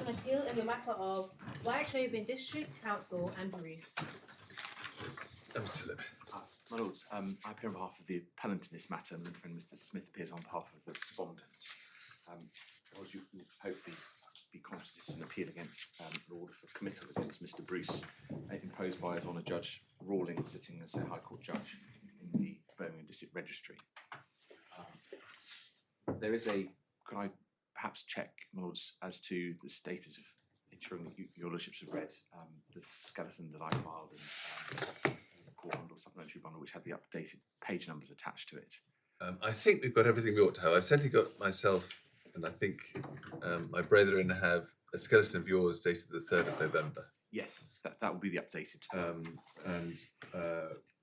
an appeal in the matter of Wychavon District Council and Bruce. Mr. Phillip. My Lords, I appear on behalf of the appellant in this matter, and my friend Mr. Smith appears on behalf of the respondent. Lords, you will hopefully be conscious this is an appeal against an order for committal against Mr. Bruce, imposed by His Honour Judge Rawlings, sitting as a High Court judge in the Birmingham District Registry. There is a, can I perhaps check, my Lords, as to the status of ensuring that your Lordships have read the skeleton that I filed in the court bundle, supplementary bundle, which had the updated page numbers attached to it. I think we've got everything we ought to have. I've certainly got myself, and I think my brethren have a skeleton of yours dated the 3rd of November. Yes, that will be the updated.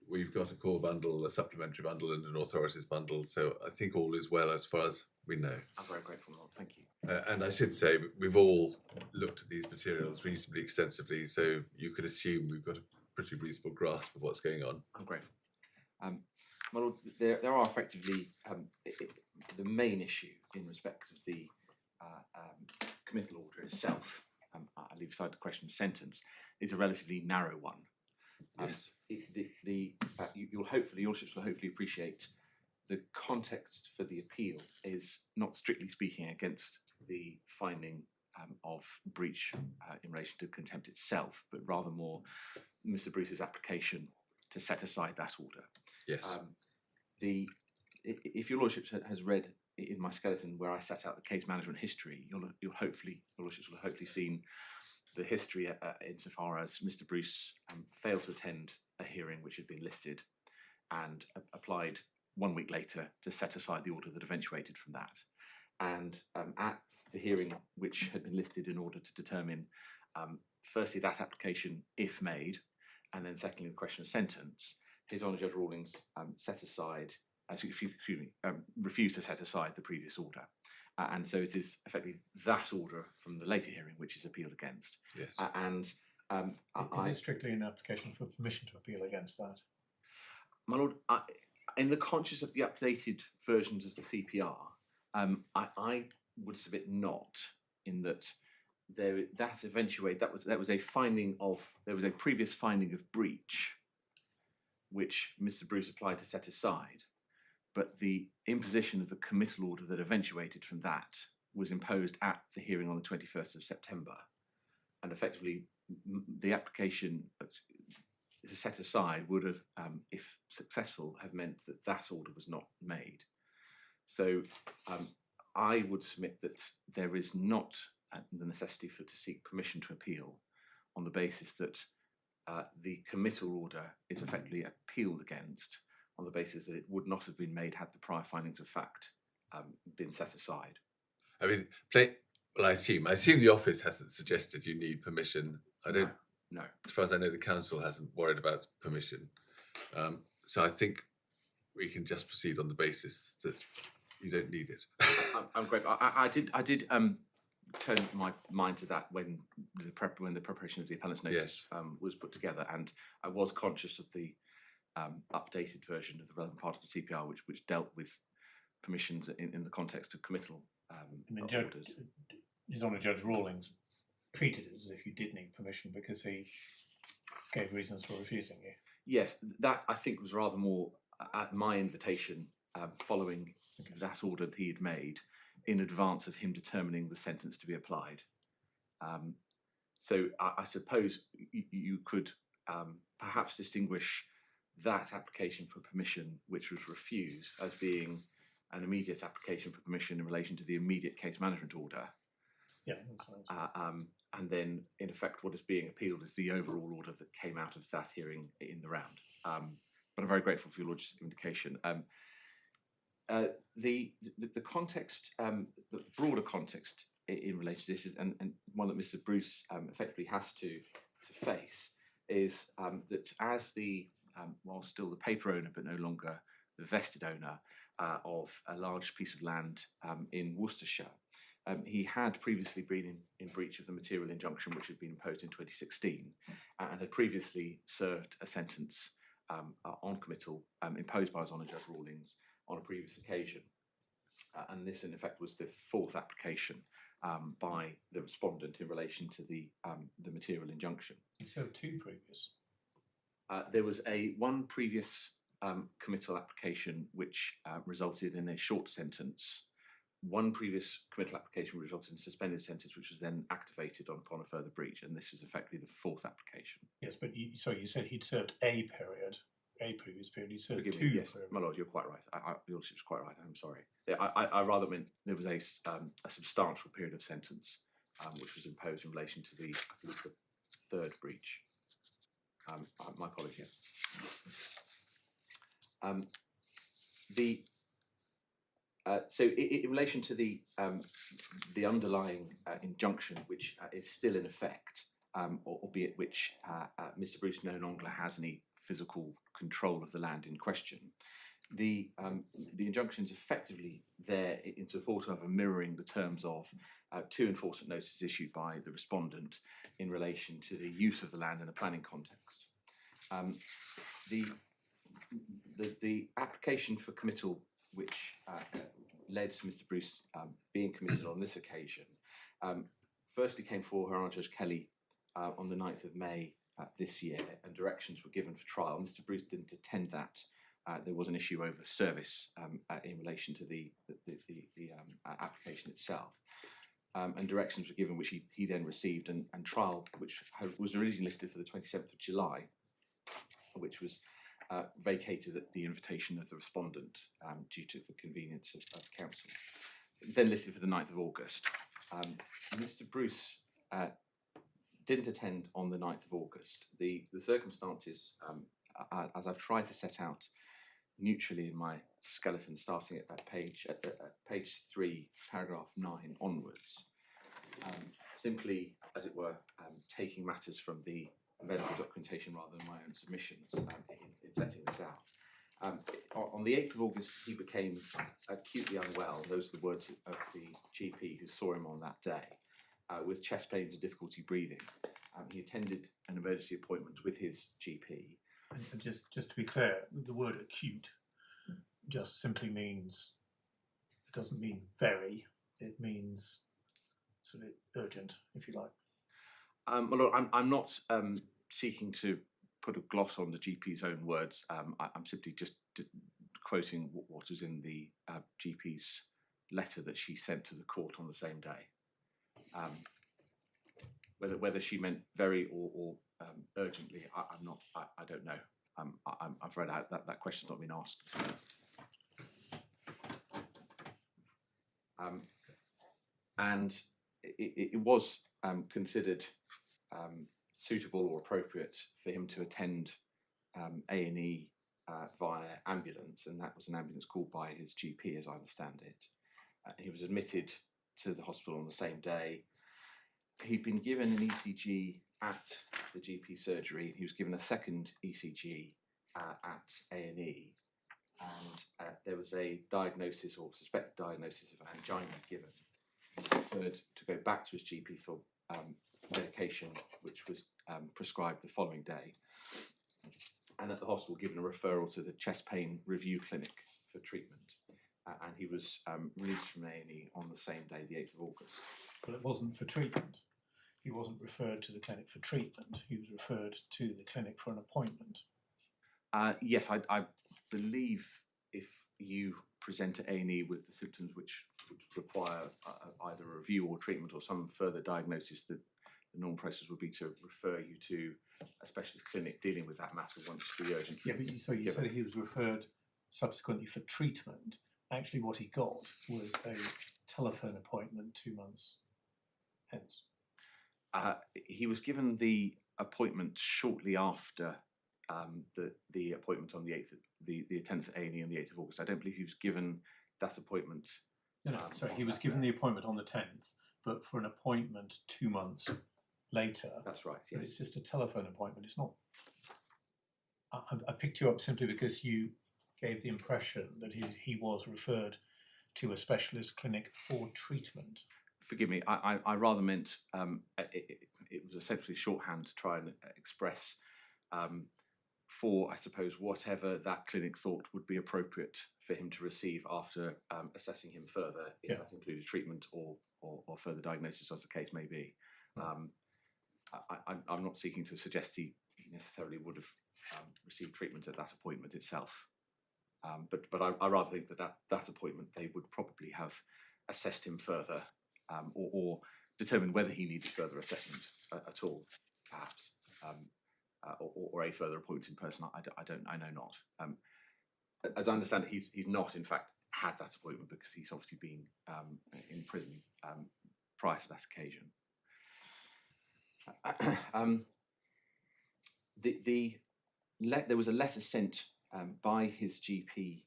We've got a core bundle, a supplementary bundle, and an authorities bundle. So I think all is well as far as we know. I'm very grateful, Lord. Thank you. And I should say we've all looked at these materials reasonably extensively, so you can assume we've got a pretty reasonable grasp of what's going on. I'm grateful. My Lord, there are effectively the main issue in respect of the committal order itself. I leave aside the question of sentence, is a relatively narrow one. Yes. Your Lordships will hopefully appreciate the context for the appeal is not strictly speaking against the finding of breach in relation to contempt itself, but rather more Mr. Bruce's application to set aside that order. Yes. If your Lordship has read in my skeleton where I set out the case management history, your Lordships will hopefully seen the history insofar as Mr. Bruce failed to attend a hearing which had been listed and applied 1 week later to set aside the order that eventuated from that. And at the hearing which had been listed in order to determine firstly that application if made, and then secondly the question of sentence, His Honour Judge Rawlings refused to set aside the previous order. And so it is effectively that order from the later hearing which is appealed against. Yes. Is it strictly an application for permission to appeal against that? My Lord, in the conscience of the updated versions of the CPR, I would submit not, in that there was a finding of, there was a previous finding of breach which Mr. Bruce applied to set aside, but the imposition of the committal order that eventuated from that was imposed at the hearing on the 21st of September, and effectively the application to set aside would have, if successful, have meant that that order was not made. So I would submit that there is not the necessity to seek permission to appeal on the basis that the committal order is effectively appealed against on the basis that it would not have been made had the prior findings of fact been set aside. I mean, well, I assume the office hasn't suggested you need permission. I don't. No. As far as I know, the council hasn't worried about permission. So I think we can just proceed on the basis that you don't need it. I'm grateful. I did turn my mind to that when the preparation of the appellant's notice was put together, and I was conscious of the updated version of the relevant part of the CPR, which dealt with permissions in the context of committal orders. His Honour Judge Rawlings treated it as if you did need permission because he gave reasons for refusing you. Yes, that I think was rather more at my invitation, following that order that he had made in advance of him determining the sentence to be applied. So I suppose you could perhaps distinguish that application for permission, which was refused, as being an immediate application for permission in relation to the immediate case management order. Yeah. That's right. And then, in effect, what is being appealed is the overall order that came out of that hearing in the round. But I'm very grateful for your Lordship's indication. The context, the broader context in relation to this, is, and one that Mr. Bruce effectively has to face, is that as the while still the paper owner but no longer the vested owner of a large piece of land in Worcestershire, he had previously been in breach of the material injunction which had been imposed in 2016, and had previously served a sentence on committal imposed by His Honour Judge Rawlings on a previous occasion. And this in effect was the fourth application by the respondent in relation to the material injunction. He served 2 previous. There was one previous committal application which resulted in a short sentence. One previous committal application resulted in a suspended sentence, which was then activated upon a further breach, and this was effectively the 4th application. Yes, but you said he'd served a previous period. He served Forgive 2 me, yes, periods. my lord, you're quite right. Your lordship's quite right. I'm sorry. Yeah, I rather meant there was a substantial period of sentence which was imposed in relation to the 3rd breach. My apologies. So in relation to the underlying injunction, which is still in effect, albeit which Mr. Bruce no longer has any physical control of the land in question, the injunction is effectively there in support of and mirroring the terms of 2 enforcement notices issued by the respondent in relation to the use of the land in a planning context. The application for committal, which led to Mr. Bruce being committed on this occasion, firstly came for Her Honour Judge Kelly on the 9th of May this year, and directions were given for trial. Mr. Bruce didn't attend that. There was an issue over service in relation to the application itself. And directions were given, which he then received, and trial, which was originally listed for the 27th of July, which was vacated at the invitation of the respondent due to the convenience of counsel. Then listed for the 9th of August. Mr. Bruce didn't attend on the 9th of August. The circumstances, as I've tried to set out neutrally in my skeleton, starting at page 3, paragraph 9 onwards, simply, as it were, taking matters from the medical documentation rather than my own submissions in setting this out. On the 8th of August, he became acutely unwell. Those are the words of the GP who saw him on that day, with chest pains and difficulty breathing. He attended an emergency appointment with his GP. And just to be clear, the word acute just simply means, it doesn't mean very, it means sort of urgent, if you like. Well, look, I'm not seeking to put a gloss on the GP's own words. I'm simply just quoting what was in the GP's letter that she sent to the court on the same day. Whether she meant very or urgently, I don't know. I've read out that question's not been asked. And it was considered suitable or appropriate for him to attend A&E via ambulance, and that was an ambulance called by his GP, as I understand it. He was admitted to the hospital on the same day. He'd been given an ECG at the GP surgery. He was given a second ECG at A&E, and there was a diagnosis or suspected diagnosis of angina given. He was referred to go back to his GP for medication, which was prescribed the following day, and at the hospital given a referral to the chest pain review clinic for treatment. And he was released from A&E on the same day, the 8th of August. But it wasn't for treatment. He wasn't referred to the clinic for treatment. He was referred to the clinic for an appointment. Yes, I believe if you present to A&E with the symptoms which would require either a review or treatment or some further diagnosis, the normal process would be to refer you to a specialist clinic dealing with that matter once the urgent. Yeah, but you said he was referred subsequently for treatment. Actually, what he got was a telephone appointment 2 months hence. He was given the appointment shortly after the appointment on the 8th, the attendance at A&E on the 8th of August. I don't believe he was given that appointment. No, sorry, he was given the appointment on the 10th, but for an appointment 2 months later. That's right, yes. But it's just a telephone appointment. It's not. I picked you up simply because you gave the impression that he was referred to a specialist clinic for treatment. Forgive me, I rather meant it was essentially shorthand to try and express for, I suppose, whatever that clinic thought would be appropriate for him to receive after assessing him further, if Yeah. that included treatment or further diagnosis, as the case may be. I'm not seeking to suggest he necessarily would have received treatment at that appointment itself. But I rather think that appointment they would probably have assessed him further or determined whether he needed further assessment at all, perhaps, or a further appointment in person. I know not. As I understand it, he's not in fact had that appointment because he's obviously been in prison prior to that occasion. There was a letter sent by his GP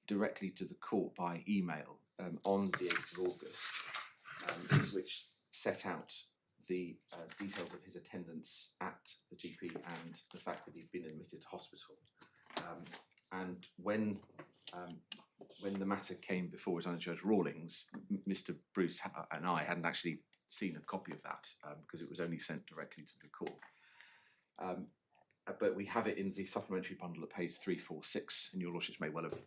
directly to the court by email on the 8th of August, which set out the details of his attendance at the GP and the fact that he'd been admitted to hospital. And when the matter came before His Honour Judge Rawlings, Mr. Bruce and I hadn't actually seen a copy of that because it was only sent directly to the court. But we have it in the supplementary bundle at page 346, and your lordships may well have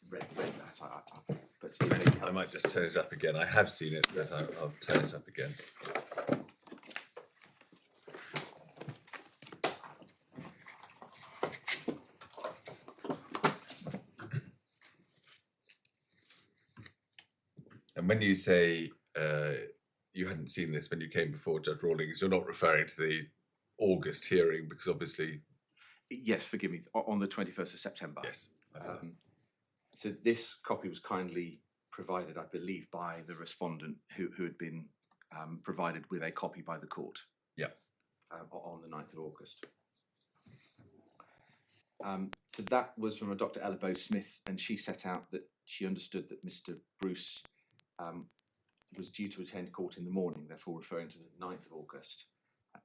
read that. But it may help. I might just turn it up again. I have seen it, but I'll turn it up again. And when you say you hadn't seen this when you came before Judge Rawlings, you're not referring to the August hearing, because obviously... Yes, forgive me, on the 21st of September. Yes. So this copy was kindly provided, I believe, by the respondent who had been provided with a copy by the court. Yeah. On the 9th of August. So that was from a Dr. Ella Bow-Smith, and she set out that she understood that Mr. Bruce was due to attend court in the morning, therefore referring to the 9th of August.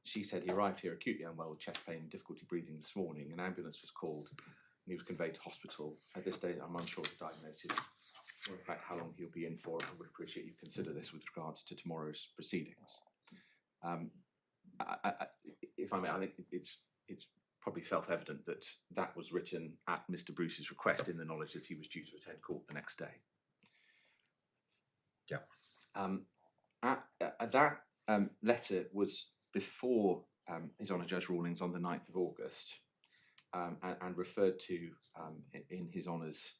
She said he arrived here acutely unwell with chest pain and difficulty breathing this morning. An ambulance was called and he was conveyed to hospital. At this stage, I'm unsure of the diagnosis or in fact how long he'll be in for. I would appreciate you consider this with regards to tomorrow's proceedings. If I may, I think it's probably self-evident that that was written at Mr. Bruce's request in the knowledge that he was due to attend court the next day. Yeah. That letter was before His Honour Judge Rawlings on the 9th of August and referred to in His Honour's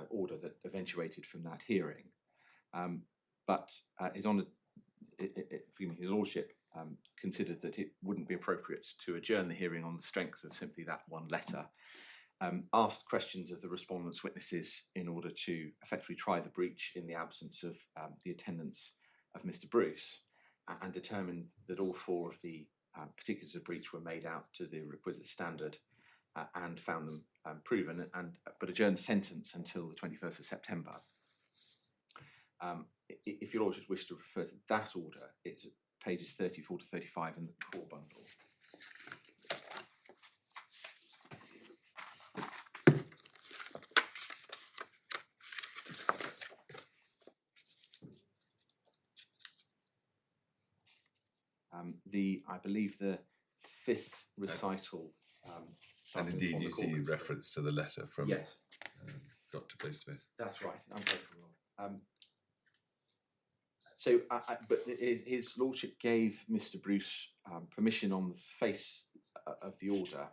order that eventuated from that hearing. But His Honour, His Lordship considered that it wouldn't be appropriate to adjourn the hearing on the strength of simply that one letter, asked questions of the respondent's witnesses in order to effectively try the breach in the absence of the attendance of Mr. Bruce, and determined that all four of the particulars of breach were made out to the requisite standard and found them proven, but adjourned the sentence until the 21st of September. If your lordships wish to refer to that order, it's at pages 34 to 35 in the core bundle. I believe the fifth recital. And indeed, you see reference to the letter from yes. Dr. Bow-Smith. That's right. I'm sorry. But his lordship gave Mr. Bruce permission on the face of the order,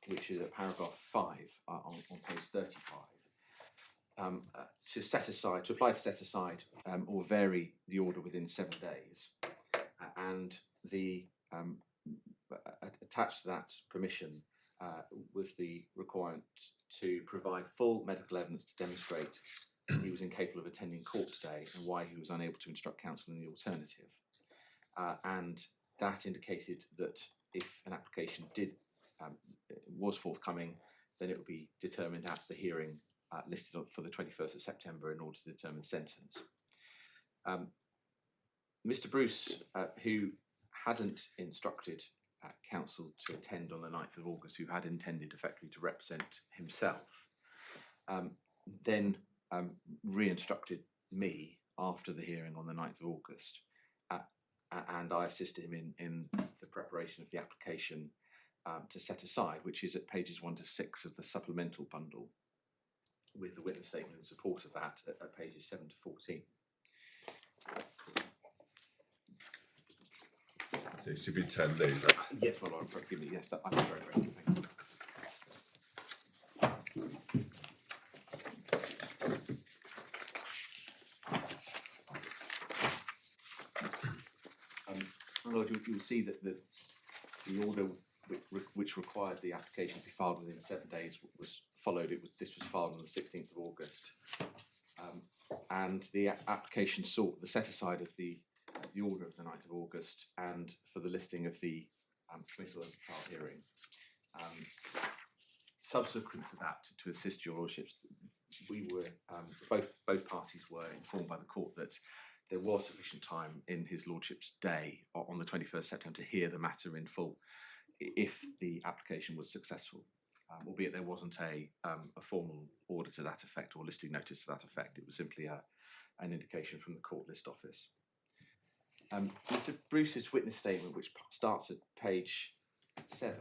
which is at paragraph 5 on page 35, to apply to set aside or vary the order within 7 days, and the attached to that permission was the requirement to provide full medical evidence to demonstrate he was incapable of attending court today and why he was unable to instruct counsel in the alternative. And that indicated that if an application was forthcoming, then it would be determined at the hearing listed for the 21st of September in order to determine sentence. Mr. Bruce, who hadn't instructed counsel to attend on the 9th of August, who had intended effectively to represent himself, then re-instructed me after the hearing on the 9th of August, and I assisted him in the preparation of the application to set aside, which is at pages 1 to 6 of the supplemental bundle, with the witness statement in support of that at pages 7 to 14. So should we turn those? Yes, my lord, forgive me. Yes, I'm very grateful. Thank you. My lord, you'll see that the order which required the application to be filed within 7 days was followed. This was filed on the 16th of August, and the application sought the set aside of the order of the 9th of August and for the listing of the committal of the trial hearing. Subsequent to that, to assist your lordships, we were both parties were informed by the court that there was sufficient time in his lordship's day on the 21st September to hear the matter in full if the application was successful, albeit there wasn't a formal order to that effect or listing notice to that effect. It was simply an indication from the court list office. Mr. Bruce's witness statement, which starts at page 7,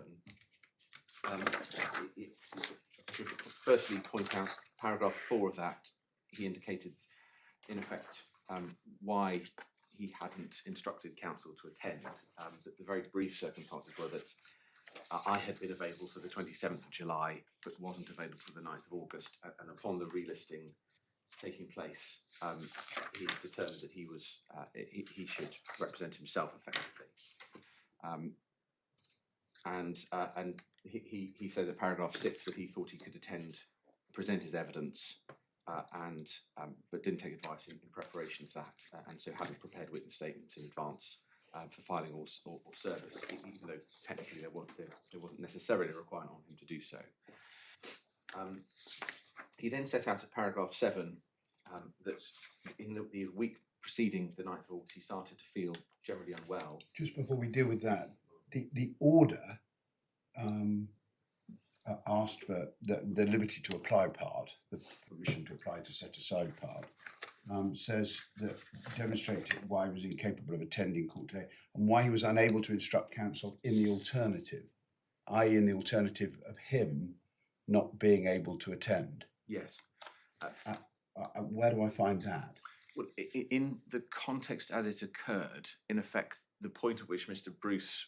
firstly point out paragraph 4 of that. He indicated, in effect, why he hadn't instructed counsel to attend. That the very brief circumstances were that I had been available for the 27th of July, but wasn't available for the 9th of August. And upon the relisting taking place, he determined that he should represent himself effectively. And he says at paragraph 6 that he thought he could present his evidence, but didn't take advice in preparation of that, and so hadn't prepared witness statements in advance for filing or service, even though technically there wasn't necessarily a requirement on him to do so. He then set out at paragraph 7 that in the week preceding the 9th of August, he started to feel generally unwell. Just before we deal with that, the order asked for the liberty to apply part, the permission to apply to set aside part, says that demonstrated why he was incapable of attending court today and why he was unable to instruct counsel in the alternative, i.e. in the alternative of him not being able to attend. Yes. Where do I find that? Well, in the context as it occurred, in effect, the point at which Mr. Bruce,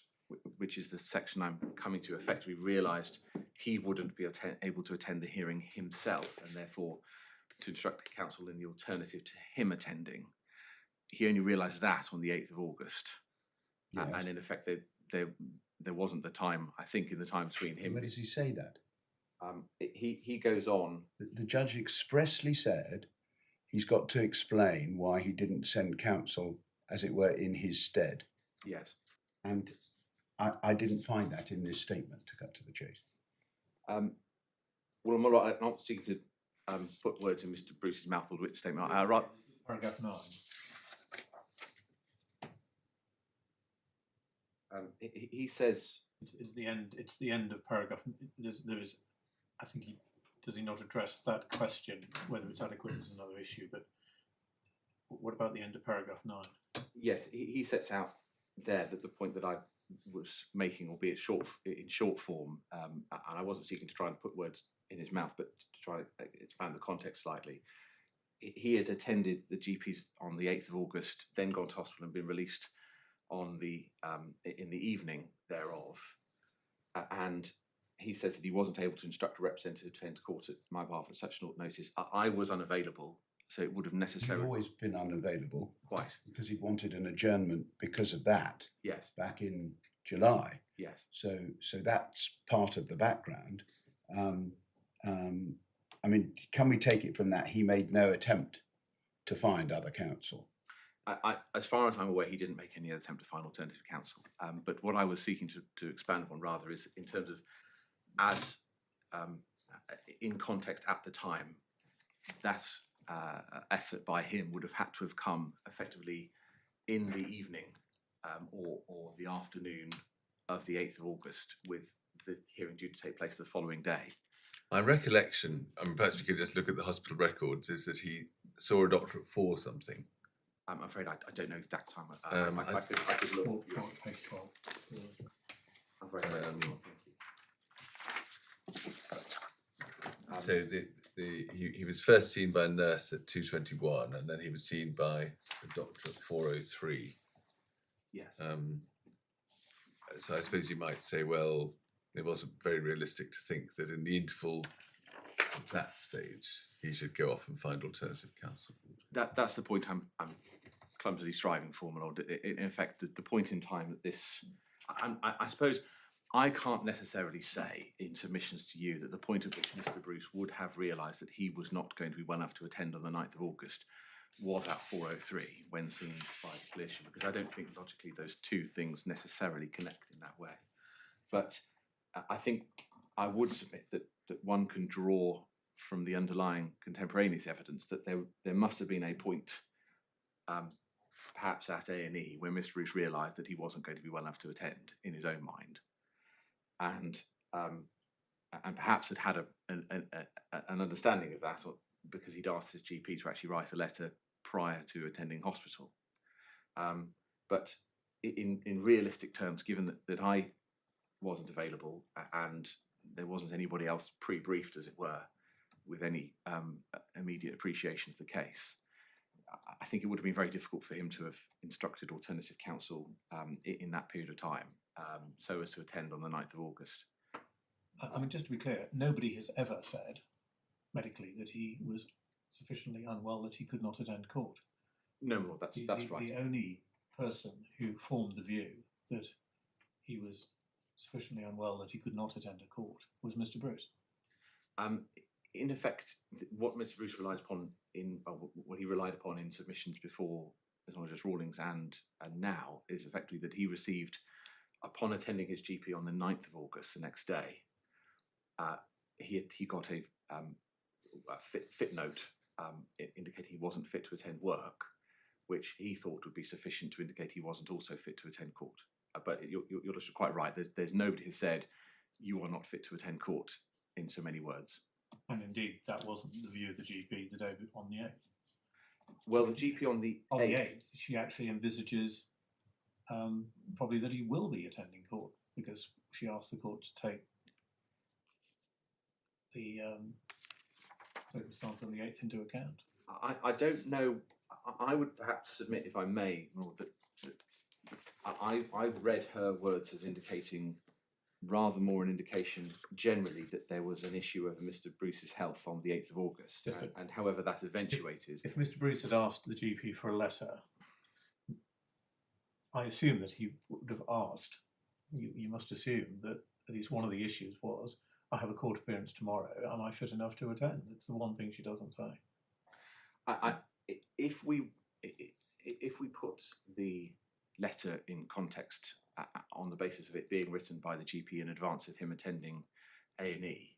which is the section I'm coming to, effectively realised he wouldn't be able to attend the hearing himself, and therefore to instruct the counsel in the alternative to him attending. He only realised that on the 8th of August. Yes. And in effect, there wasn't the time, I think, in the time between him. Where does he say that? He goes on. The judge expressly said he's got to explain why he didn't send counsel, as it were, in his stead. Yes. And I didn't find that in this statement, to cut to the chase. Well, I'm not seeking to put words in Mr. Bruce's mouth or witness statement. Paragraph 9. He says It's the end. It's the end of paragraph. There is. I think does he not address that question? Whether it's adequate is another issue. But what about the end of paragraph 9? yes, he sets out there that the point that I was making, albeit in short form, and I wasn't seeking to try and put words in his mouth, but to try to expand the context slightly. He had attended the GPs on the 8th of August, then gone to hospital and been released on the in the evening thereof, and he says that he wasn't able to instruct a representative to attend court at my behalf at such short notice. I was unavailable, so it would have necessarily... He'd always been unavailable. Quite. Because he wanted an adjournment because of that. Yes. Back in July. Yes. So that's part of the background. I mean, can we take it from that he made no attempt to find other counsel? As far as I'm aware, he didn't make any attempt to find alternative counsel. But what I was seeking to expand upon rather is in terms of as in context at the time, that effort by him would have had to have come effectively in the evening or the afternoon of the 8th of August, with the hearing due to take place the following day. My recollection, perhaps we could just look at the hospital records, is that he saw a doctor at 4 something. I'm afraid I don't know exact time. I could look. Page 12. I'm very grateful. Thank you. So he was first seen by a nurse at 2:21, and then he was seen by a doctor at 4:03. Yes. So I suppose you might say, well, it wasn't very realistic to think that in the interval at that stage he should go off and find alternative counsel. That's the point I'm clumsily striving for, my lord. In effect, the point in time that this, I suppose, I can't necessarily say in submissions to you that the point at which Mr. Bruce would have realised that he was not going to be well enough to attend on the 9th of August was at 4:03 when seen by the clinician, because I don't think logically those two things necessarily connect in that way. But I think I would submit that one can draw from the underlying contemporaneous evidence that there must have been a point, perhaps at A&E, where Mr. Bruce realised that he wasn't going to be well enough to attend in his own mind, and perhaps had an understanding of that, or because he'd asked his GP to actually write a letter prior to attending hospital. But in realistic terms, given that I wasn't available and there wasn't anybody else pre-briefed, as it were, with any immediate appreciation of the case, I think it would have been very difficult for him to have instructed alternative counsel in that period of time, so as to attend on the 9th of August. I mean, just to be clear, nobody has ever said medically that he was sufficiently unwell that he could not attend court. No more, that's right. The only person who formed the view that he was sufficiently unwell that he could not attend a court was Mr. Bruce. In effect, what Mr. Bruce relies upon what he relied upon in submissions before HHJ Rawlings and now is effectively that he received, upon attending his GP on the 9th of August, the next day, he got a fit note indicating he wasn't fit to attend work, which he thought would be sufficient to indicate he wasn't also fit to attend court. But you're just quite right. There's nobody who said you are not fit to attend court in so many words. And indeed, that wasn't the view of the GP the day on the 8th. Well, the GP on the 8th, she actually envisages probably that he will be attending court, because she asked the court to take the circumstance on the 8th into account. I don't know. I would perhaps submit, if I may, that I read her words as indicating rather more an indication generally that there was an issue over Mr. Bruce's health on the 8th of August, and however that eventuated. If Mr. Bruce had asked the GP for a letter, I assume that he would have asked. You must assume that at least one of the issues was, I have a court appearance tomorrow, am I fit enough to attend? It's the one thing she doesn't say. If we put the letter in context on the basis of it being written by the GP in advance of him attending A&E,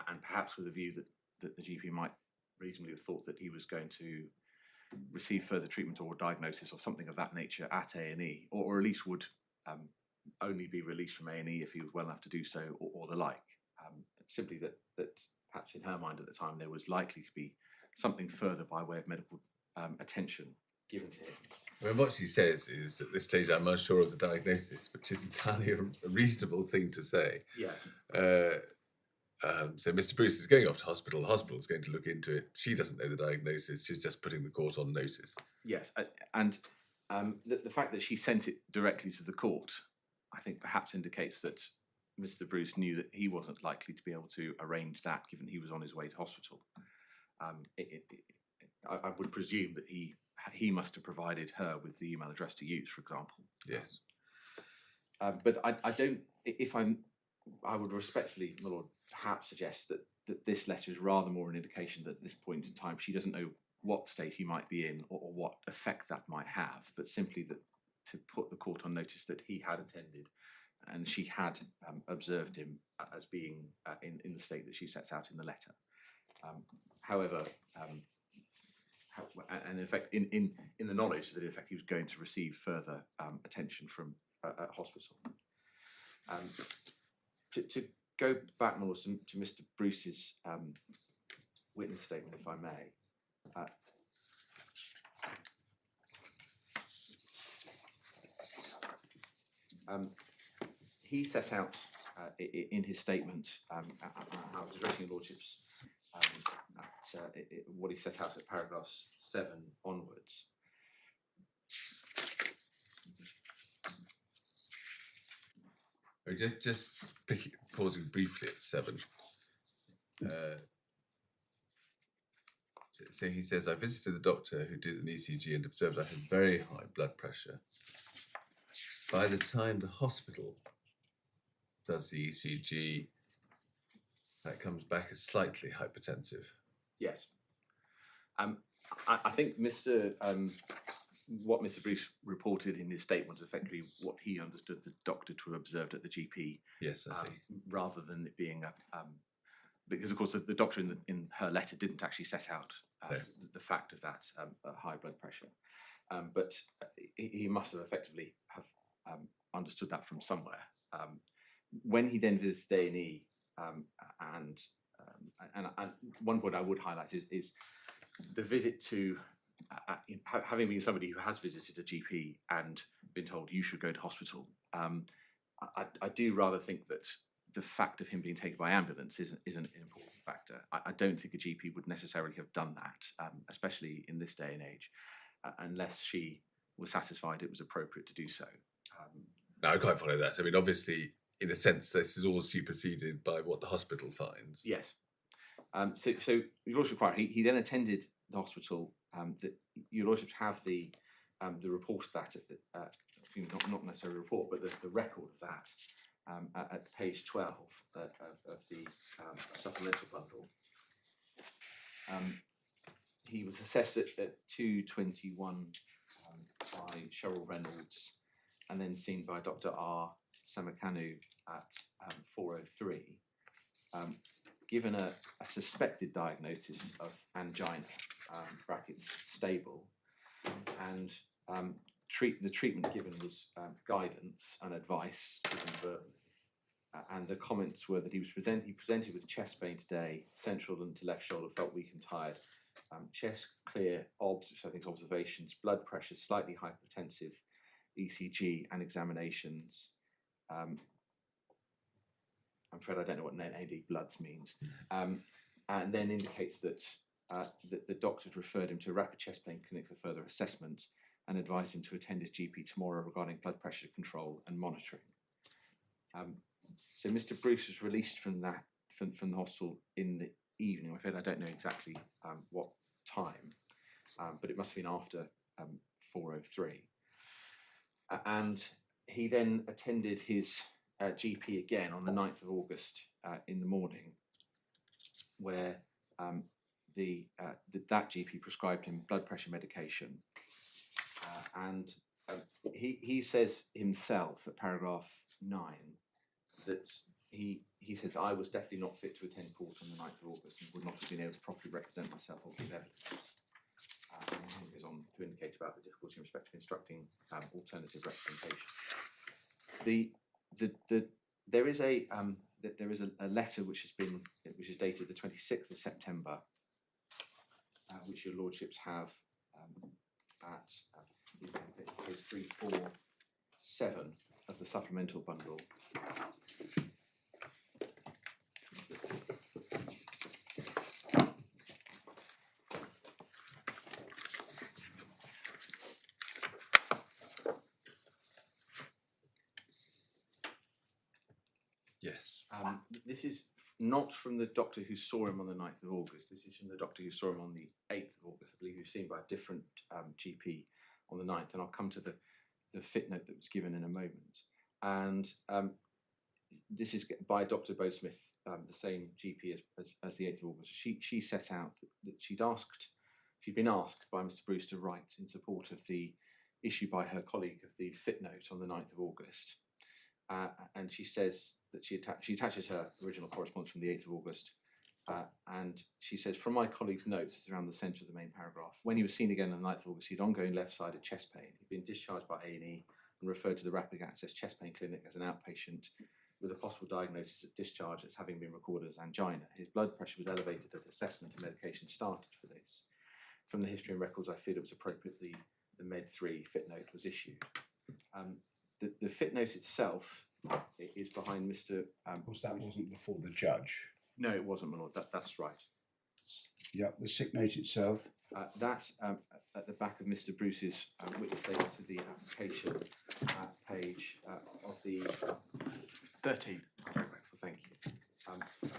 and perhaps with a view that the GP might reasonably have thought that he was going to receive further treatment or diagnosis or something of that nature at A&E, or at least would only be released from A&E if he was well enough to do so, or the like. Simply that perhaps in her mind at the time there was likely to be something further by way of medical attention given to him. Well, what she says is, at this stage, I'm unsure of the diagnosis, which is entirely a reasonable thing to say. Yeah. So Mr. Bruce is going off to hospital. The hospital's going to look into it. She doesn't know the diagnosis. She's just putting the court on notice. Yes, and the fact that she sent it directly to the court, I think perhaps indicates that Mr. Bruce knew that he wasn't likely to be able to arrange that, given he was on his way to hospital. I would presume that he must have provided her with the email address to use, for example. Yes. But I don't. I would respectfully, my lord, perhaps suggest that this letter is rather more an indication that at this point in time she doesn't know what state he might be in or what effect that might have, but simply that to put the court on notice that he had attended and she had observed him as being in the state that she sets out in the letter. However, and in fact, in the knowledge that in fact he was going to receive further attention from at hospital. To go back more to Mr. Bruce's witness statement, if I may. He set out in his statement, I was addressing your lordships what he set out at paragraphs 7 onwards. Just pausing briefly at 7. So he says, I visited the doctor who did an ECG and observed I had very high blood pressure. By the time the hospital does the ECG, that comes back as slightly hypertensive. Yes. I think what Mr. Bruce reported in his statement was effectively what he understood the doctor to have observed at the GP. Yes, I see. Rather than it being because of course the doctor in her letter didn't actually set out the fact of that high blood pressure, but he must have effectively have understood that from somewhere. When he then visits A&E, and one point I would highlight is the visit to having been somebody who has visited a GP and been told you should go to hospital. I do rather think that the fact of him being taken by ambulance isn't an important factor. I don't think a GP would necessarily have done that, especially in this day and age, unless she was satisfied it was appropriate to do so. No, I quite follow that. I mean, obviously, in a sense, this is all superseded by what the hospital finds. Yes. So your lordship required. He then attended the hospital. Your lordships have the report of that. Not necessarily a report, but the record of that at page 12 of the supplemental bundle. He was assessed at 221 by Cheryl Reynolds, and then seen by Dr. R. Samakanu at 403. Given a suspected diagnosis of angina, brackets stable, and the treatment given was guidance and advice given verbally. And the comments were that he presented with chest pain today, central and to left shoulder, felt weak and tired, chest clear, obs, which I think is observations, blood pressure slightly hypertensive, ECG and examinations. I'm afraid I don't know what NAD bloods means. And then indicates that the doctor had referred him to a rapid chest pain clinic for further assessment and advised him to attend his GP tomorrow regarding blood pressure control and monitoring. So Mr. Bruce was released from the hospital in the evening. I'm afraid I don't know exactly what time, but it must have been after 4:03. And he then attended his GP again on the 9th of August in the morning, where that GP prescribed him blood pressure medication. And he says himself at paragraph 9 that he says, I was definitely not fit to attend court on the 9th of August and would not have been able to properly represent myself or give evidence. And he goes on to indicate about the difficulty in respect of instructing alternative representation. There is a letter which is dated the 26th of September, which your lordships have at page 347 of the supplemental bundle. Yes. This is not from the doctor who saw him on the 9th of August. This is from the doctor who saw him on the 8th of August. I believe he was seen by a different GP on the 9th, and I'll come to the footnote that was given in a moment. And this is by Dr. Bowsmith, the same GP as the 8th of August. She set out that she'd been asked by Mr. Bruce to write in support of the issue by her colleague of the footnote on the 9th of August. And she says that she attaches her original correspondence from the 8th of August, and she says, from my colleague's notes, it's around the centre of the main paragraph, when he was seen again on the 9th of August, he had ongoing left-sided chest pain. He'd been discharged by A&E and referred to the rapid access chest pain clinic as an outpatient with a possible diagnosis at discharge as having been recorded as angina. His blood pressure was elevated at assessment and medication started for this. From the history and records, I feel it was appropriate the Med 3 footnote was issued. The footnote itself is behind Mr. Of course, that wasn't before the judge. No, it wasn't, my lord. That's right. Yep, the sick note itself. That's at the back of Mr. Bruce's witness statement to the application page of the 13. Thank you.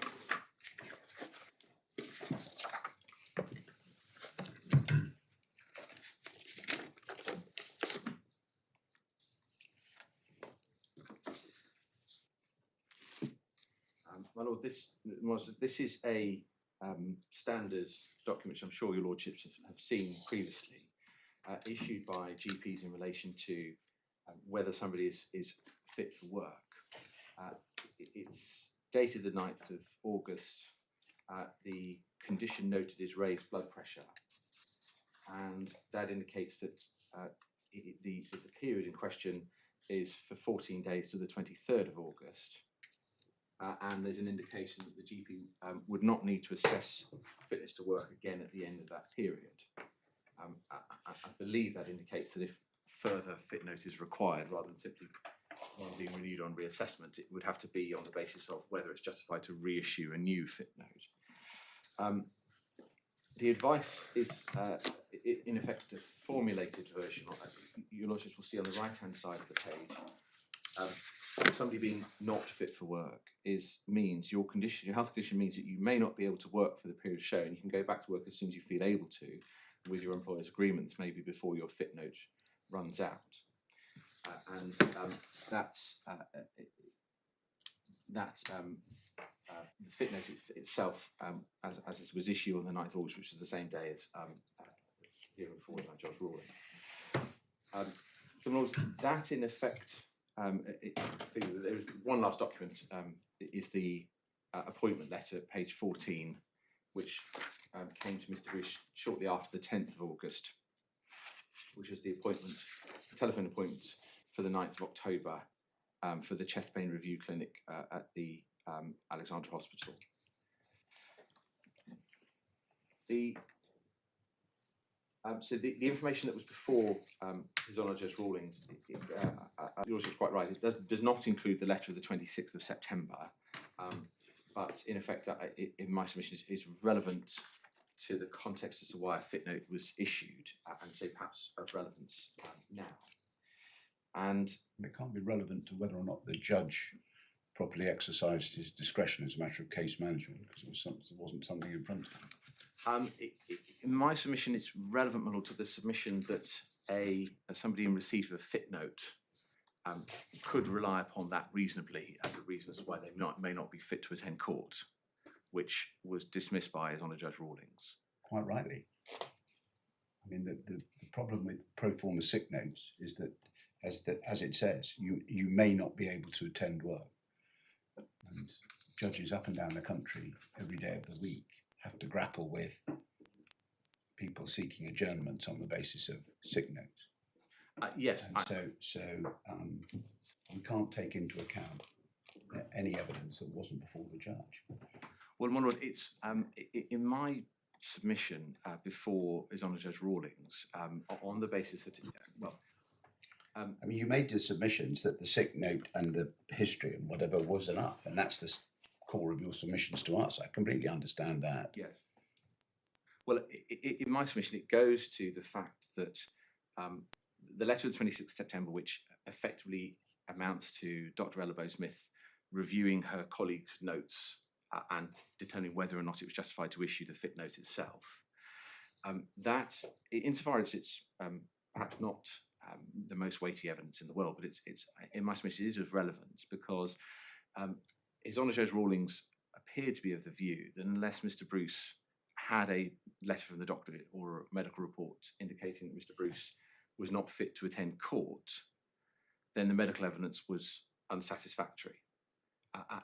My lord, this is a standard document, which I'm sure your lordships have seen previously, issued by GPs in relation to whether somebody is fit for work. It's dated the 9th of August. The condition noted is raised blood pressure, and that indicates that the period in question is for 14 days to the 23rd of August. And there's an indication that the GP would not need to assess fitness to work again at the end of that period. I believe that indicates that if further fit note is required, rather than simply one being renewed on reassessment, it would have to be on the basis of whether it's justified to reissue a new fit note. The advice is, in effect, a formulated version, as your lordships will see on the right-hand side of the page. Somebody being not fit for work means your health condition means that you may not be able to work for the period shown. You can go back to work as soon as you feel able to, with your employer's agreements, maybe before your fit note runs out. The fit note itself, as it was issued on the 9th of August, which is the same day as hearing forward by Judge Rawlings. That in effect. There is one last document, is the appointment letter, page 14, which came to Mr. Bruce shortly after the 10th of August, which is the telephone appointment for the 9th of October for the chest pain review clinic at the Alexandra Hospital. So the information that was before His Honour Judge Rawlings, yours is quite right, it does not include the letter of the 26th of September, but in effect, in my submission, is relevant to the context as to why a fit note was issued, and say perhaps of relevance now. And it can't be relevant to whether or not the judge properly exercised his discretion as a matter of case management, because it wasn't something in front of him. In my submission, it's relevant, my lord, to the submission that somebody in receipt of a fit note could rely upon that reasonably as a reason as to why they may not be fit to attend court, which was dismissed by His Honour Judge Rawlings. Quite rightly. I mean, the problem with pro forma sick notes is that, as it says, you may not be able to attend work. And judges up and down the country every day of the week have to grapple with people seeking adjournments on the basis of sick notes. Yes. And so we can't take into account any evidence that wasn't before the judge. Well, my lord, it's in my submission before His Honour Judge Rawlings, on the basis that I mean, you made the submissions that the sick note and the history and whatever was enough, and that's the core of your submissions to us. I completely understand that. Yes. Well, in my submission, it goes to the fact that the letter of the 26th of September, which effectively amounts to Dr. Ellabo Smith reviewing her colleagues' notes and determining whether or not it was justified to issue the fit note itself, that, insofar as it's perhaps not the most weighty evidence in the world, but it's in my submission, it is of relevance because His Honour Judge Rawlings appeared to be of the view that unless Mr. Bruce had a letter from the doctor or a medical report indicating that Mr. Bruce was not fit to attend court, then the medical evidence was unsatisfactory.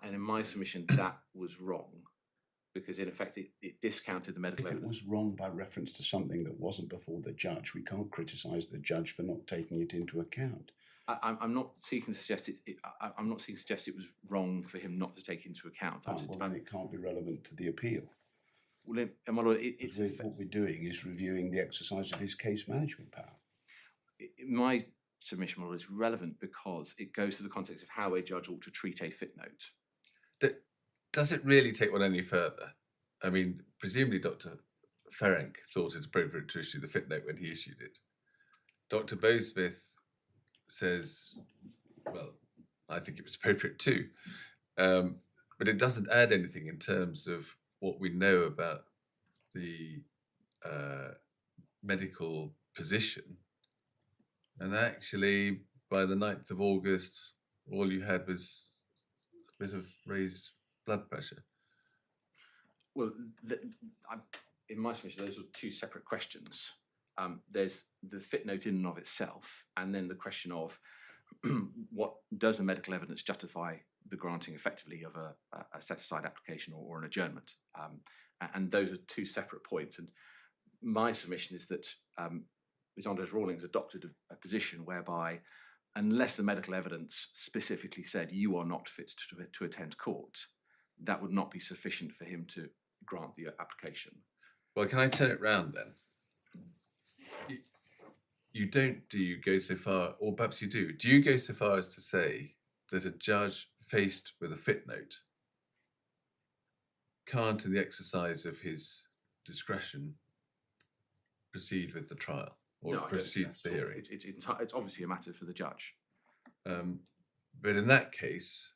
And in my submission, that was wrong, because in effect it discounted the medical evidence. If it was wrong by reference to something that wasn't before the judge, we can't criticise the judge for not taking it into account. I'm not seeking to suggest I'm not seeking to suggest it was wrong for him not to take into account. Well, then it can't be relevant to the appeal. Well, my lord, what we're doing is reviewing the exercise of his case management power. My submission model is relevant because it goes to the context of how a judge ought to treat a footnote. Does it really take one any further? I mean, presumably Dr. Ferenc thought it appropriate to issue the footnote when he issued it. Dr. Bowsmith says, well, I think it was appropriate too. But it doesn't add anything in terms of what we know about the medical position. And actually, by the 9th of August, all you had was a bit of raised blood pressure. Well, in my submission, those are two separate questions. There's the footnote in and of itself, and then the question of what does the medical evidence justify the granting effectively of a set-aside application or an adjournment. And those are two separate points. And my submission is that HHJ Rawlings adopted a position whereby unless the medical evidence specifically said you are not fit to attend court, that would not be sufficient for him to grant the application. Well, can I turn it round then? You don't, do you go so far, or perhaps you do you go so far as to say that a judge faced with a footnote can't, in the exercise of his discretion, proceed with the trial or proceed with the hearing? It's obviously a matter for the judge. But in that case,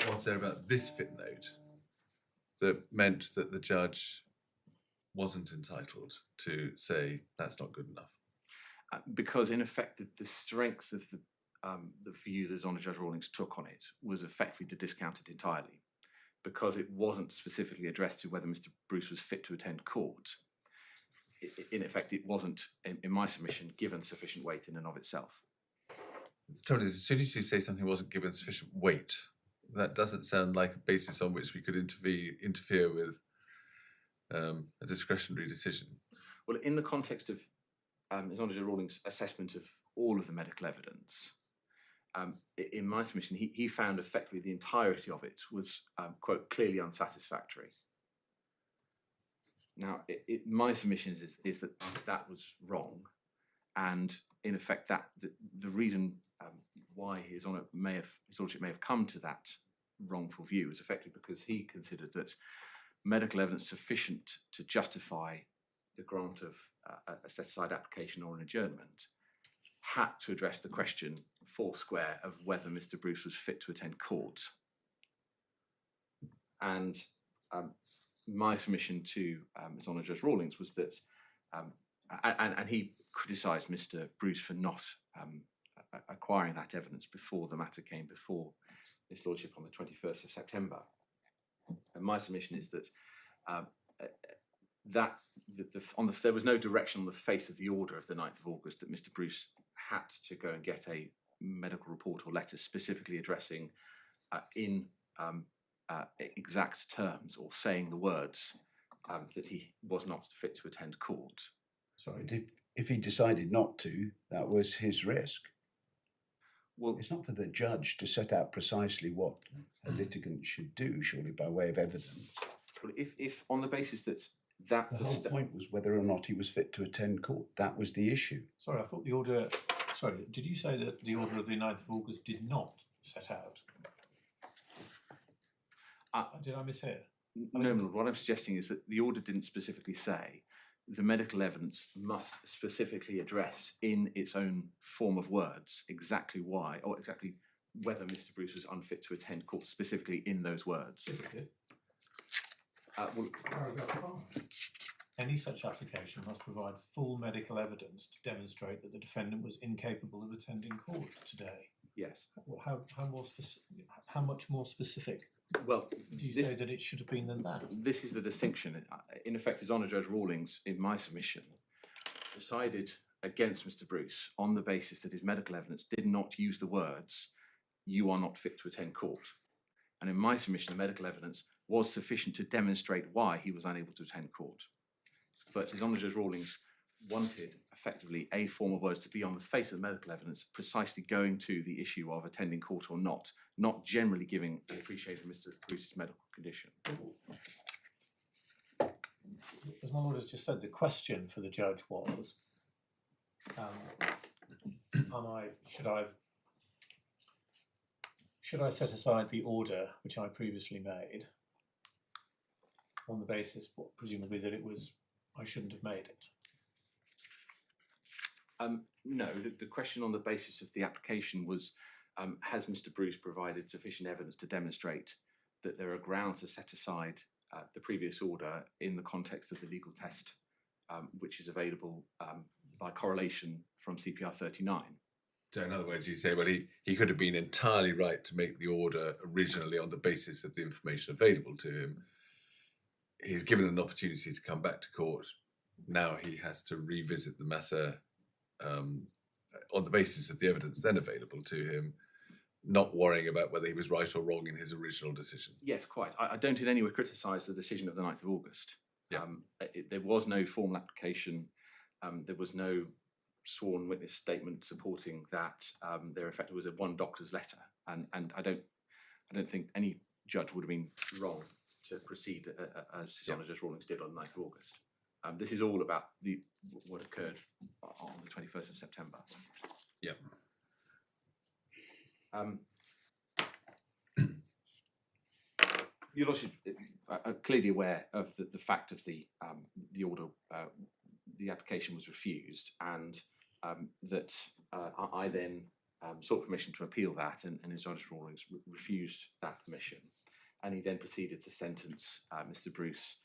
what's there about this footnote that meant that the judge wasn't entitled to say that's not good enough? Because in effect, the strength of the view that HHJ Rawlings took on it was effectively to discount it entirely, because it wasn't specifically addressed to whether Mr. Bruce was fit to attend court. In effect, it wasn't, in my submission, given sufficient weight in and of itself. The trouble is, as soon as you say something wasn't given sufficient weight, that doesn't sound like a basis on which we could interfere with a discretionary decision. Well, in the context of HHJ Rawlings' assessment of all of the medical evidence, in my submission, he found effectively the entirety of it was, quote, clearly unsatisfactory. Now, my submission is that that was wrong, and in effect, that the reason why His Lordship may have come to that wrongful view is effectively because he considered that medical evidence sufficient to justify the grant of a set-aside application or an adjournment had to address the question foursquare of whether Mr. Bruce was fit to attend court. And my submission to HHJ Rawlings was that, and he criticised Mr. Bruce for not acquiring that evidence before the matter came before His Lordship on the 21st of September. And my submission is that there was no direction on the face of the order of the 9th of August that Mr. Bruce had to go and get a medical report or letter specifically addressing in exact terms or saying the words that he was not fit to attend court. Sorry, if he decided not to, that was his risk. Well, it's not for the judge to set out precisely what a litigant should do, surely, by way of evidence. Well, if on the basis that that's the whole point was whether or not he was fit to attend court. That was the issue. Sorry, I thought the order. Sorry, did you say that the order of the 9th of August did not set out? Did I mishear? No, what I'm suggesting is that the order didn't specifically say the medical evidence must specifically address in its own form of words exactly why or exactly whether Mr. Bruce was unfit to attend court specifically in those words. Any such application must provide full medical evidence to demonstrate that the defendant was incapable of attending court today. Yes. How much more specific? Well, do you say that it should have been than that? This is the distinction. In effect, His Honour Judge Rawlings, in my submission, decided against Mr. Bruce on the basis that his medical evidence did not use the words, "You are not fit to attend court." And in my submission, the medical evidence was sufficient to demonstrate why he was unable to attend court. But His Honour Judge Rawlings wanted, effectively, a form of words to be on the face of the medical evidence, precisely going to the issue of attending court or not generally giving an appreciation of Mr. Bruce's medical condition. As my lord has just said, the question for the judge was, should I set aside the order which I previously made on the basis, presumably, that I shouldn't have made it? No, the question on the basis of the application was, has Mr. Bruce provided sufficient evidence to demonstrate that there are grounds to set aside the previous order in the context of the legal test, which is available by correlation from CPR 39. So in other words, you say, well, he could have been entirely right to make the order originally on the basis of the information available to him. He's given an opportunity to come back to court. Now he has to revisit the matter on the basis of the evidence then available to him, not worrying about whether he was right or wrong in his original decision. Yes, quite. I don't in any way criticise the decision of the 9th of August. Yeah. There was no formal application. There was no sworn witness statement supporting that. There, in fact, was a one doctor's letter, and I don't think any judge would have been wrong to proceed as His Honour Judge Rawlings did on the 9th of August. This is all about what occurred on the 21st of September. Yeah. Your Lordship are clearly aware of the fact of the order. The application was refused, and that I then sought permission to appeal that, and His Honour Judge Rawlings refused that permission, and he then proceeded to sentence Mr. Bruce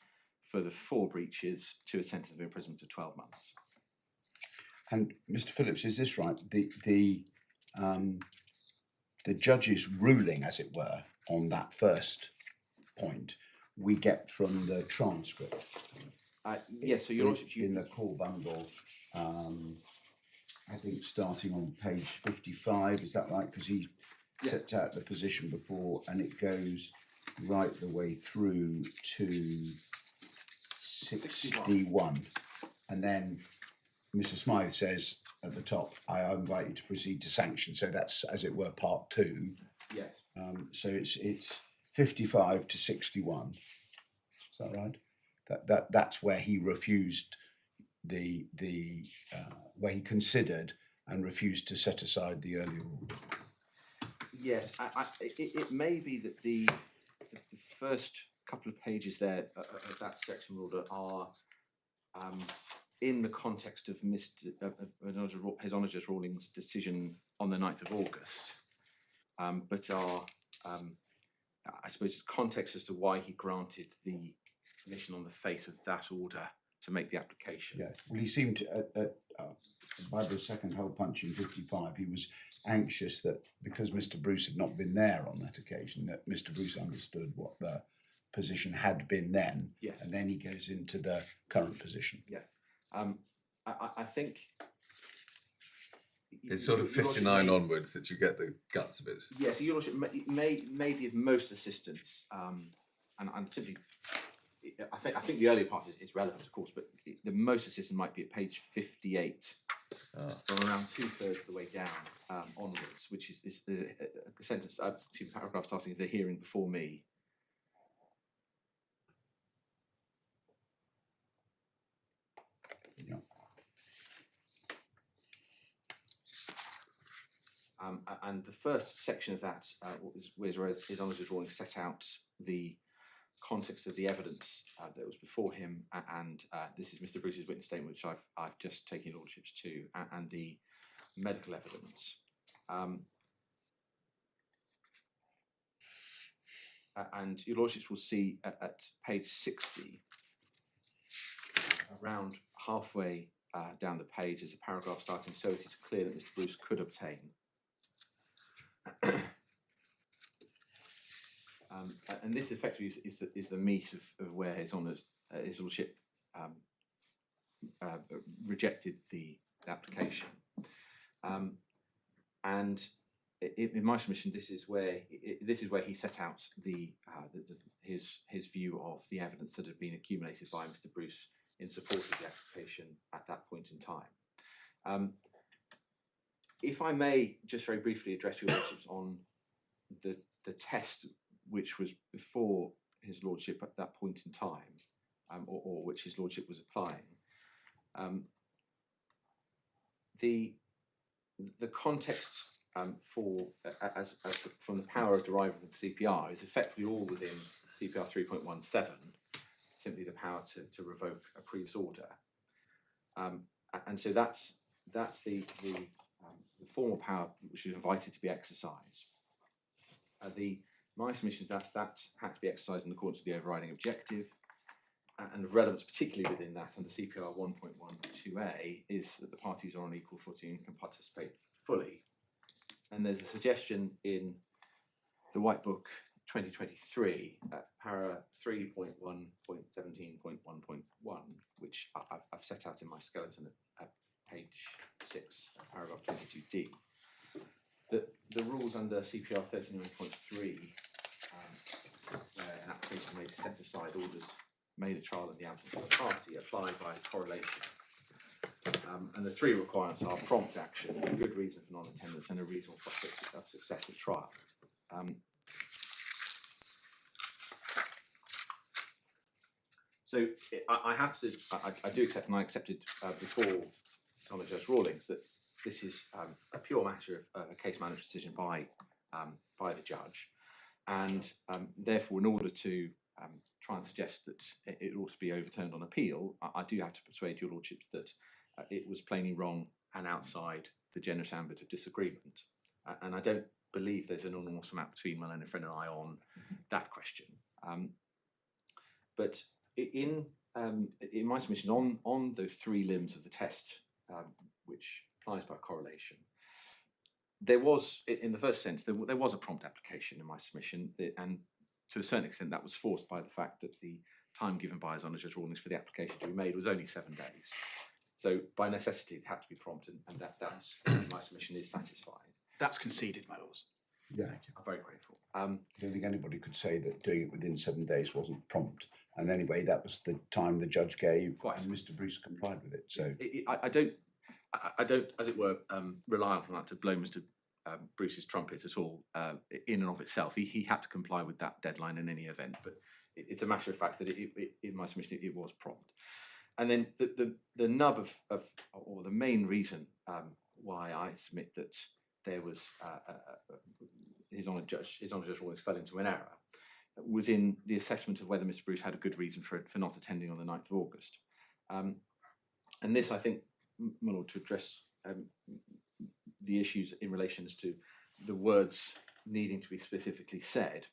for the 4 breaches to a sentence of imprisonment of 12 months. And Mr. Phillips, is this right? The judge's ruling, as it were, on that first point, we get from the transcript. Yes, so Your Lordship, in the core bundle, I think starting on page 55, is that right? Because he sets out the position before, and it goes right the way through to 61. And then Mr. Smythe says at the top, I invite you to proceed to sanction. So that's, as it were, part 2. yes, So it's 55 to 61. Is that right? That's where he refused where he considered and refused to set aside the earlier order. yes. It may be that the first couple of pages there of that section order are in the context of His Honour Judge Rawlings' decision on the 9th of August, but are, I suppose, context as to why he granted the permission on the face of that order to make the application. Yeah, well, he seemed to, by the second hole punch in 55, he was anxious that because Mr. Bruce had not been there on that occasion, that Mr. Bruce understood what the position had been then, Yes. and then he goes into the current position. Yes. I think It's sort of 59 onwards that you get the guts of it. Yes, Your Lordship may be of most assistance, and simply, I think the earlier part is relevant, of course, but the most assistance might be at page 58, from around 2/3 of the way down onwards, which is a sentence, paragraph starting the hearing before me. Yeah. And the first section of that is where His Honour Judge Rawlings set out the context of the evidence that was before him, and this is Mr. Bruce's witness statement, which I've just taken Your Lordships to, and the medical evidence. And Your Lordships will see at page 60, around halfway down the page, there's a paragraph starting, so it is clear that Mr. Bruce could obtain. And this effectively is the meat of where His Lordship rejected the application. And in my submission, this is where he set out his view of the evidence that had been accumulated by Mr. Bruce in support of the application at that point in time. If I may just very briefly address Your Lordships on the test which was before His Lordship at that point in time, or which His Lordship was applying. the context from the power derived from the CPR is effectively all within CPR 3.17, simply the power to revoke a previous order, and so that's the formal power which is invited to be exercised. My submission is that had to be exercised in accordance with the overriding objective, and of relevance particularly within that under CPR 1.12a is that the parties are on equal footing and can participate fully. And there's a suggestion in the White Book 2023, para 3.1.17.1.1, which I've set out in my skeleton at page 6, paragraph 22d, that the rules under CPR 39.3, where an application made to set aside orders made at trial in the absence of a party, apply by correlation. And the three requirements are prompt action, a good reason for non-attendance, and a reasonable prospect of success at trial. So I have to, I do accept, and I accepted before Honourable Judge Rawlings, that this is a pure matter of a case management decision by the judge, and therefore, in order to try and suggest that it ought to be overturned on appeal, I do have to persuade your lordship that it was plainly wrong and outside the generous ambit of disagreement, and I don't believe there's an enormous amount between my learned friend and I on that question. But in my submission on the three limbs of the test, which applies by correlation, there was, in the first sense, there was a prompt application in my submission, and to a certain extent that was forced by the fact that the time given by His Honour Judge Rawlings for the application to be made was only 7 days. So by necessity it had to be prompt, and that's my submission is satisfied. That's conceded, my lords. Yeah. I'm very grateful. I don't think anybody could say that doing it within 7 days wasn't prompt. And anyway, that was the time the judge gave, Quite. and Mr. Bruce complied with it. So I don't, as it were, rely on that to blow Mr. Bruce's trumpet at all. In and of itself, he had to comply with that deadline in any event. But it's a matter of fact that in my submission it was prompt. And then the nub of or the main reason why I submit that there was His Honour Judge Rawlings fell into an error was in the assessment of whether Mr. Bruce had a good reason for not attending on the 9th of August. And this, I think, my lord, to address the issues in relation to the words needing to be specifically said,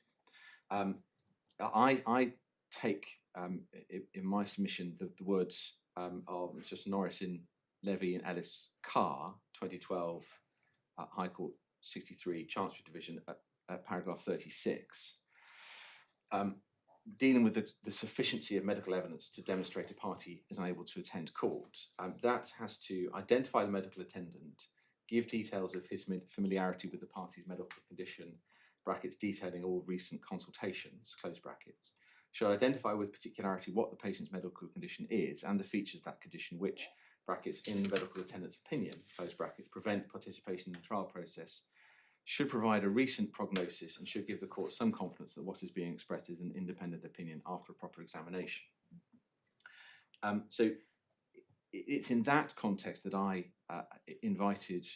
I take in my submission the words of Justice Norris in Levy and Ellis Carr, 2012, High Court 63, Chancery Division, at paragraph 36, dealing with the sufficiency of medical evidence to demonstrate a party is unable to attend court. That has to identify the medical attendant, give details of his familiarity with the party's medical condition, brackets detailing all recent consultations, close brackets, shall identify with particularity what the patient's medical condition is and the features of that condition which, brackets, in the medical attendant's opinion, close brackets, prevent participation in the trial process, should provide a recent prognosis and should give the court some confidence that what is being expressed is an independent opinion after a proper examination. So it's in that context that I invited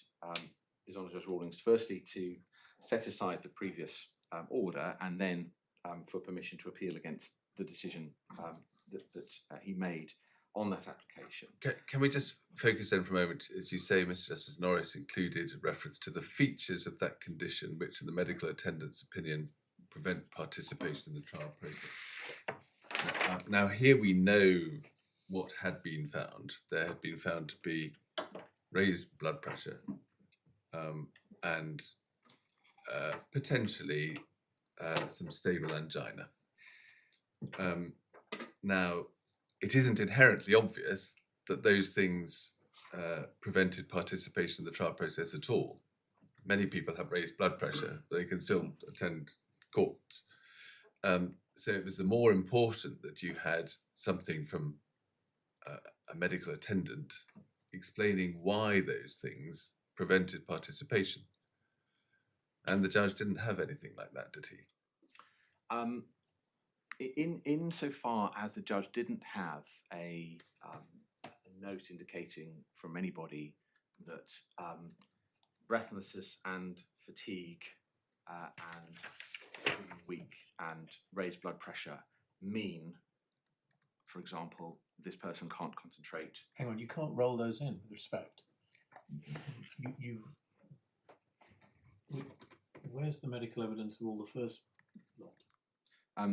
His Honour Judge Rawlings firstly to set aside the previous order and then for permission to appeal against the decision that he made on that application. Can we just focus then for a moment, as you say, Mr. Justice Norris included a reference to the features of that condition which in the medical attendant's opinion prevent participation in the trial process. Now here we know what had been found. There had been found to be raised blood pressure and potentially some stable angina. Now, it isn't inherently obvious that those things prevented participation in the trial process at all. Many people have raised blood pressure, but they can still attend courts. So it was the more important that you had something from a medical attendant explaining why those things prevented participation. And the judge didn't have anything like that, did he? Insofar as the judge didn't have a note indicating from anybody that breathlessness and fatigue and feeling weak and raised blood pressure mean, for example, this person can't concentrate. Hang on, you can't roll those in with respect. Where's the medical evidence of all the first lot?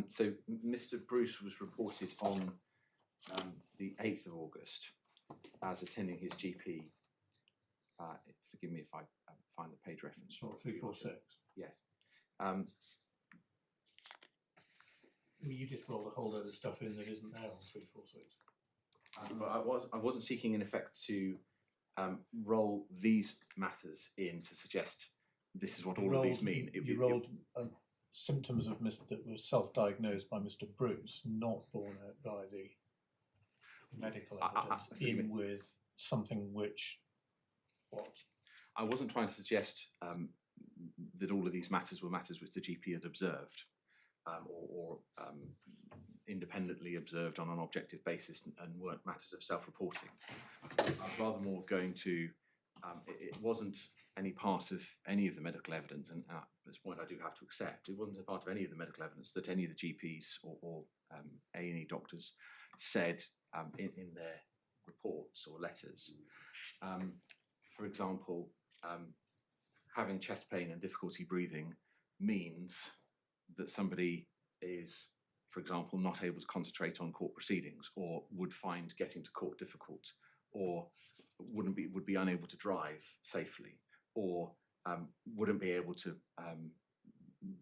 So Mr. Bruce was reported on the 8th of August as attending his GP. Forgive me if I find the page reference. Or 346. Yes. Well, you just rolled a whole load of stuff in that isn't there on 346. But I wasn't seeking in effect to roll these matters in to suggest this is what all of these mean. You rolled symptoms of that were self-diagnosed by Mr. Bruce, not borne out by the medical evidence, in with something which what? I wasn't trying to suggest that all of these matters were matters which the GP had observed or independently observed on an objective basis and weren't matters of self-reporting. I'm rather more going to, it wasn't any part of any of the medical evidence, and at this point I do have to accept, it wasn't a part of any of the medical evidence that any of the GPs or A&E doctors said in their reports or letters. For example, having chest pain and difficulty breathing means that somebody is, for example, not able to concentrate on court proceedings, or would find getting to court difficult, or would be unable to drive safely, or wouldn't be able to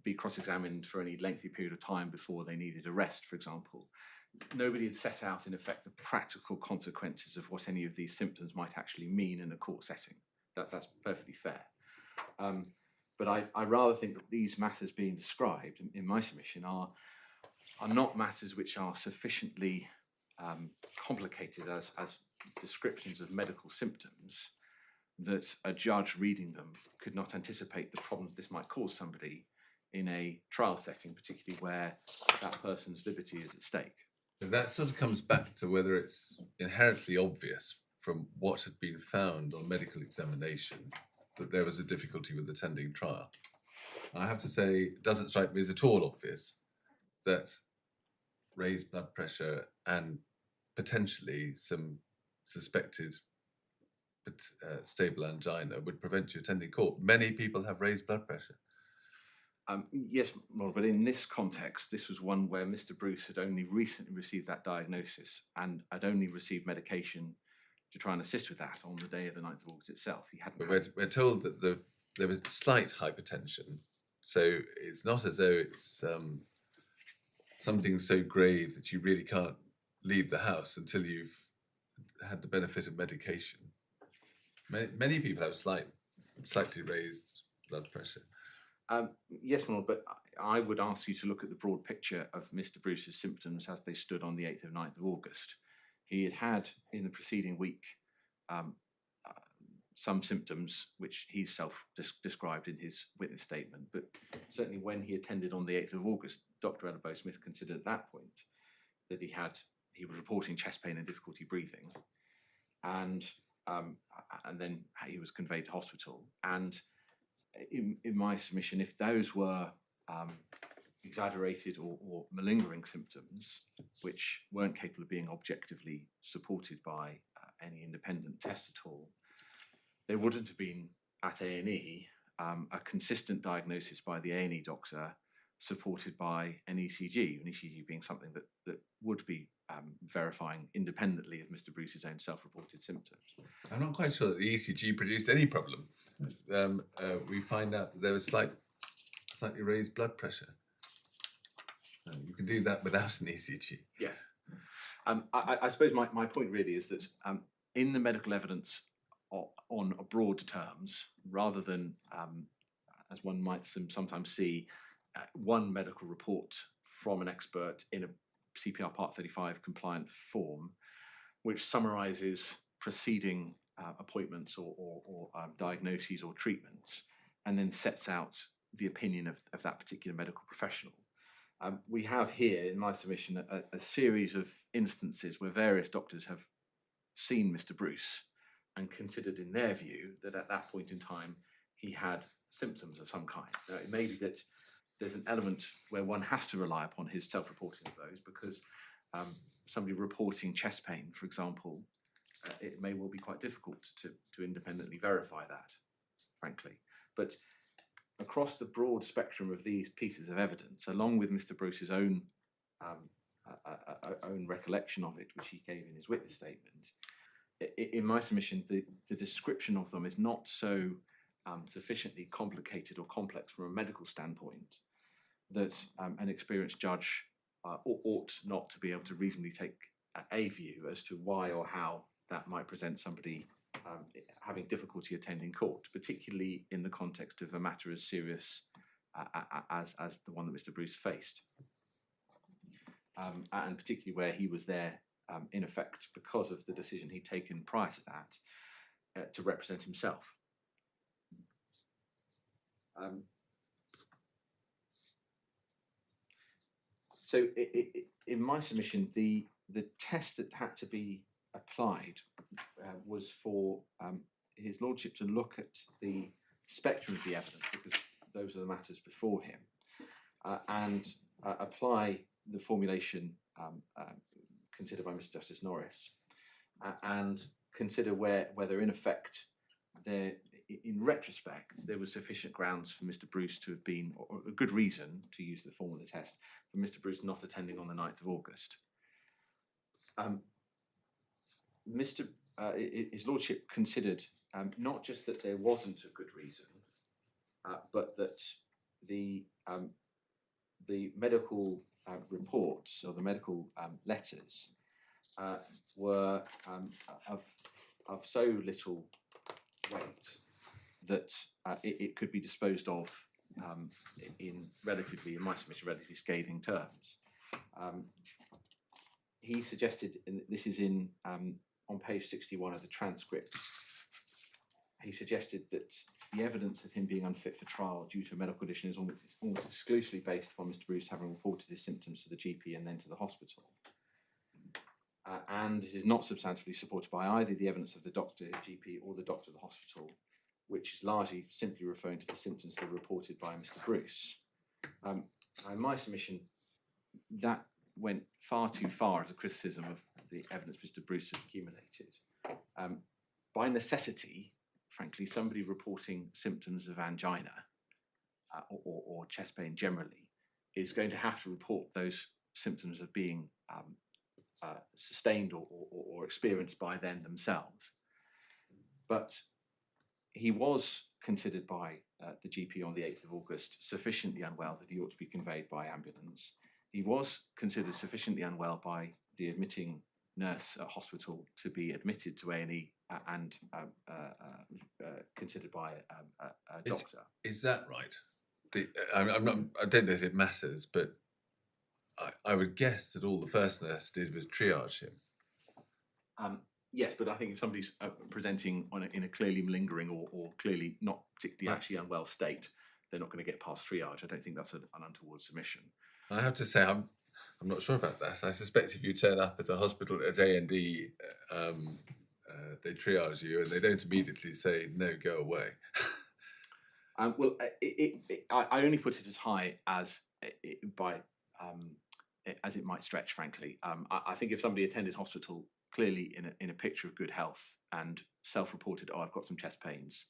be cross-examined for any lengthy period of time before they needed a rest, for example. Nobody had set out, in effect, the practical consequences of what any of these symptoms might actually mean in a court setting. That's perfectly fair. But I rather think that these matters being described in my submission are not matters which are sufficiently complicated as descriptions of medical symptoms that a judge reading them could not anticipate the problems this might cause somebody in a trial setting, particularly where that person's liberty is at stake. That sort of comes back to whether it's inherently obvious from what had been found on medical examination that there was a difficulty with attending trial. I have to say, it doesn't strike me as at all obvious that raised blood pressure and potentially some suspected stable angina would prevent you attending court. Many people have raised blood pressure. Yes, Lord, but in this context, this was one where Mr. Bruce had only recently received that diagnosis and had only received medication to try and assist with that on the day of the 9th of August itself. He hadn't. But we're told that there was slight hypertension, so it's not as though it's something so grave that you really can't leave the house until you've had the benefit of medication. Many people have slightly raised blood pressure. Yes, my Lord, but I would ask you to look at the broad picture of Mr. Bruce's symptoms as they stood on the 8th and 9th of August. He had had, in the preceding week, some symptoms which he self-described in his witness statement, but certainly when he attended on the 8th of August, Dr. Ellerbo Smith considered at that point that he was reporting chest pain and difficulty breathing, and then he was conveyed to hospital. And in my submission, if those were exaggerated or malingering symptoms which weren't capable of being objectively supported by any independent test at all, there wouldn't have been at A&E a consistent diagnosis by the A&E doctor supported by an ECG being something that would be verifying independently of Mr. Bruce's own self-reported symptoms. I'm not quite sure that the ECG produced any problem. We find out that there was slightly raised blood pressure. You can do that without an ECG. Yes. I suppose my point really is that in the medical evidence on broad terms, rather than, as one might sometimes see, one medical report from an expert in a CPR Part 35 compliant form, which summarises preceding appointments or diagnoses or treatments, and then sets out the opinion of that particular medical professional. We have here, in my submission, a series of instances where various doctors have seen Mr. Bruce and considered in their view that at that point in time he had symptoms of some kind. Now, it may be that there's an element where one has to rely upon his self-reporting of those, because somebody reporting chest pain, for example, it may well be quite difficult to independently verify that, frankly. But across the broad spectrum of these pieces of evidence, along with Mr. Bruce's own own recollection of it, which he gave in his witness statement, in my submission, the description of them is not so sufficiently complicated or complex from a medical standpoint that an experienced judge ought not to be able to reasonably take a view as to why or how that might present somebody having difficulty attending court, particularly in the context of a matter as serious as the one that Mr. Bruce faced. And particularly where he was there, in effect, because of the decision he'd taken prior to that to represent himself. So in my submission, the test that had to be applied was for his lordship to look at the spectrum of the evidence, because those are the matters before him, and apply the formulation considered by Mr. Justice Norris, and consider whether in effect there, in retrospect, there was sufficient grounds for Mr. Bruce to have been, or a good reason, to use the form of the test, for Mr. Bruce not attending on the 9th of August. His lordship considered not just that there wasn't a good reason, but that the medical reports, or the medical letters, were of so little weight that it could be disposed of in my submission, relatively scathing terms. He suggested, and this is on page 61 of the transcript, he suggested that the evidence of him being unfit for trial due to a medical condition is almost exclusively based upon Mr. Bruce having reported his symptoms to the GP and then to the hospital. And it is not substantively supported by either the evidence of the doctor, GP, or the doctor of the hospital, which is largely simply referring to the symptoms that were reported by Mr. Bruce. In my submission, that went far too far as a criticism of the evidence Mr. Bruce had accumulated. By necessity, frankly, somebody reporting symptoms of angina or chest pain generally is going to have to report those symptoms of being sustained or experienced by them themselves. But he was considered by the GP on the 8th of August sufficiently unwell that he ought to be conveyed by ambulance. He was considered sufficiently unwell by the admitting nurse at hospital to be admitted to A&E and considered by a doctor. Is that right? I don't know if it matters, but I would guess that all the first nurse did was triage him. Yes, but I think if somebody's presenting in a clearly malingering or clearly not particularly actually unwell state, they're not going to get past triage. I don't think that's an untoward submission. I have to say, I'm not sure about that. I suspect if you turn up at a hospital at A&E, they triage you and they don't immediately say, no, go away. Well, I only put it as high as as it might stretch, frankly. I think if somebody attended hospital clearly in a picture of good health and self-reported, I've got some chest pains,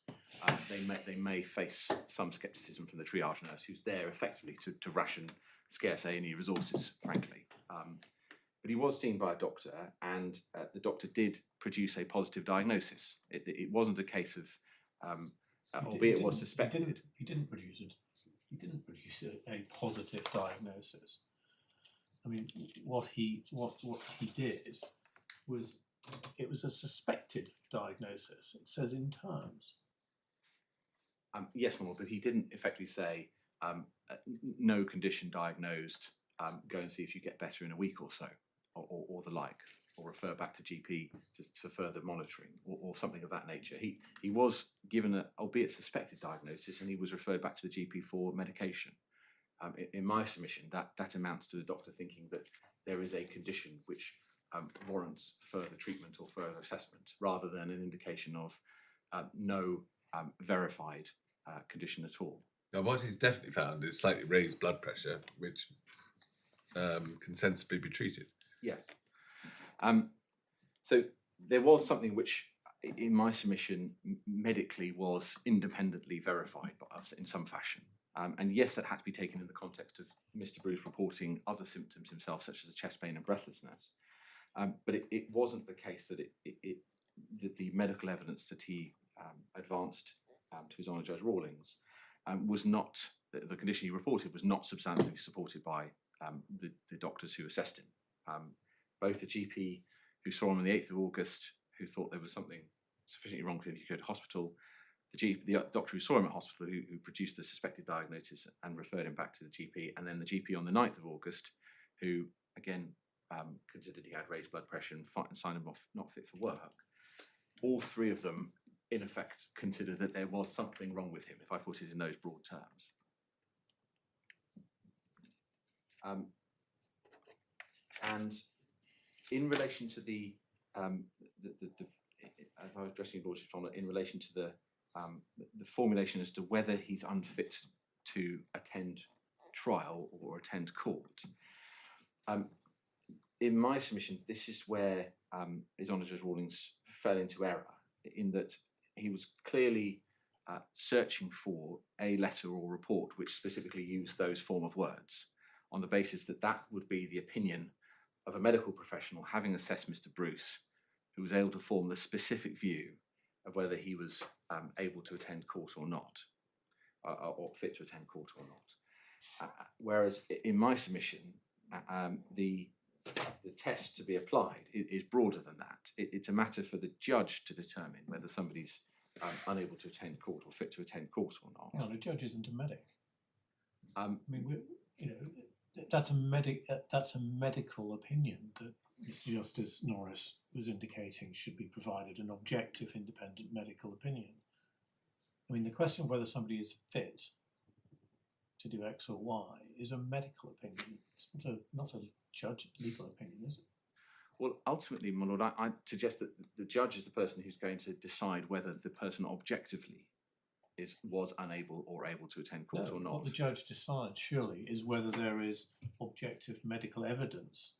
they may face some scepticism from the triage nurse who's there effectively to ration scarce A&E resources, frankly. But he was seen by a doctor, and the doctor did produce a positive diagnosis. It wasn't a case of, albeit it was suspected. He didn't produce it. He didn't produce a positive diagnosis. I mean, what he did was, it was a suspected diagnosis. It says in terms. Yes, my lord, but he didn't effectively say no condition diagnosed. Go and see if you get better in a week or so, or the like, or refer back to GP for further monitoring, or something of that nature. He was given an albeit suspected diagnosis, and he was referred back to the GP for medication. In my submission, that amounts to the doctor thinking that there is a condition which warrants further treatment or further assessment, rather than an indication of no verified condition at all. Now, what he's definitely found is slightly raised blood pressure, which can sensibly be treated. Yes. So there was something which, in my submission, medically was independently verified by us in some fashion. And yes, that had to be taken in the context of Mr. Bruce reporting other symptoms himself, such as chest pain and breathlessness. But it wasn't the case that that the medical evidence that he advanced to His Honour Judge Rawlings was not, the condition he reported was not substantially supported by the doctors who assessed him. Both the GP who saw him on the 8th of August, who thought there was something sufficiently wrong with him, he could go to hospital. The doctor who saw him at hospital, who produced the suspected diagnosis and referred him back to the GP, and then the GP on the 9th of August, who again considered he had raised blood pressure and signed him off not fit for work. All three of them, in effect, considered that there was something wrong with him, if I put it in those broad terms. And in relation to as I was addressing your Lordship's Honour, in relation to the formulation as to whether he's unfit to attend trial or attend court, in my submission, this is where His Honour Judge Rawlings fell into error, in that he was clearly searching for a letter or report which specifically used those form of words, on the basis that that would be the opinion of a medical professional having assessed Mr. Bruce, who was able to form the specific view of whether he was able to attend court or not, or fit to attend court or not. Whereas in my submission, the test to be applied is broader than that. It's a matter for the judge to determine whether somebody's unable to attend court or fit to attend court or not. No, the judge isn't a medic. I mean, that's a medical opinion that Mr. Justice Norris was indicating should be provided, an objective, independent medical opinion. I mean, the question of whether somebody is fit to do X or Y is a medical opinion. It's not a judge legal opinion, is it? Well, ultimately, my lord, I suggest that the judge is the person who's going to decide whether the person objectively was unable or able to attend court or not. What the judge decides, surely, is whether there is objective medical evidence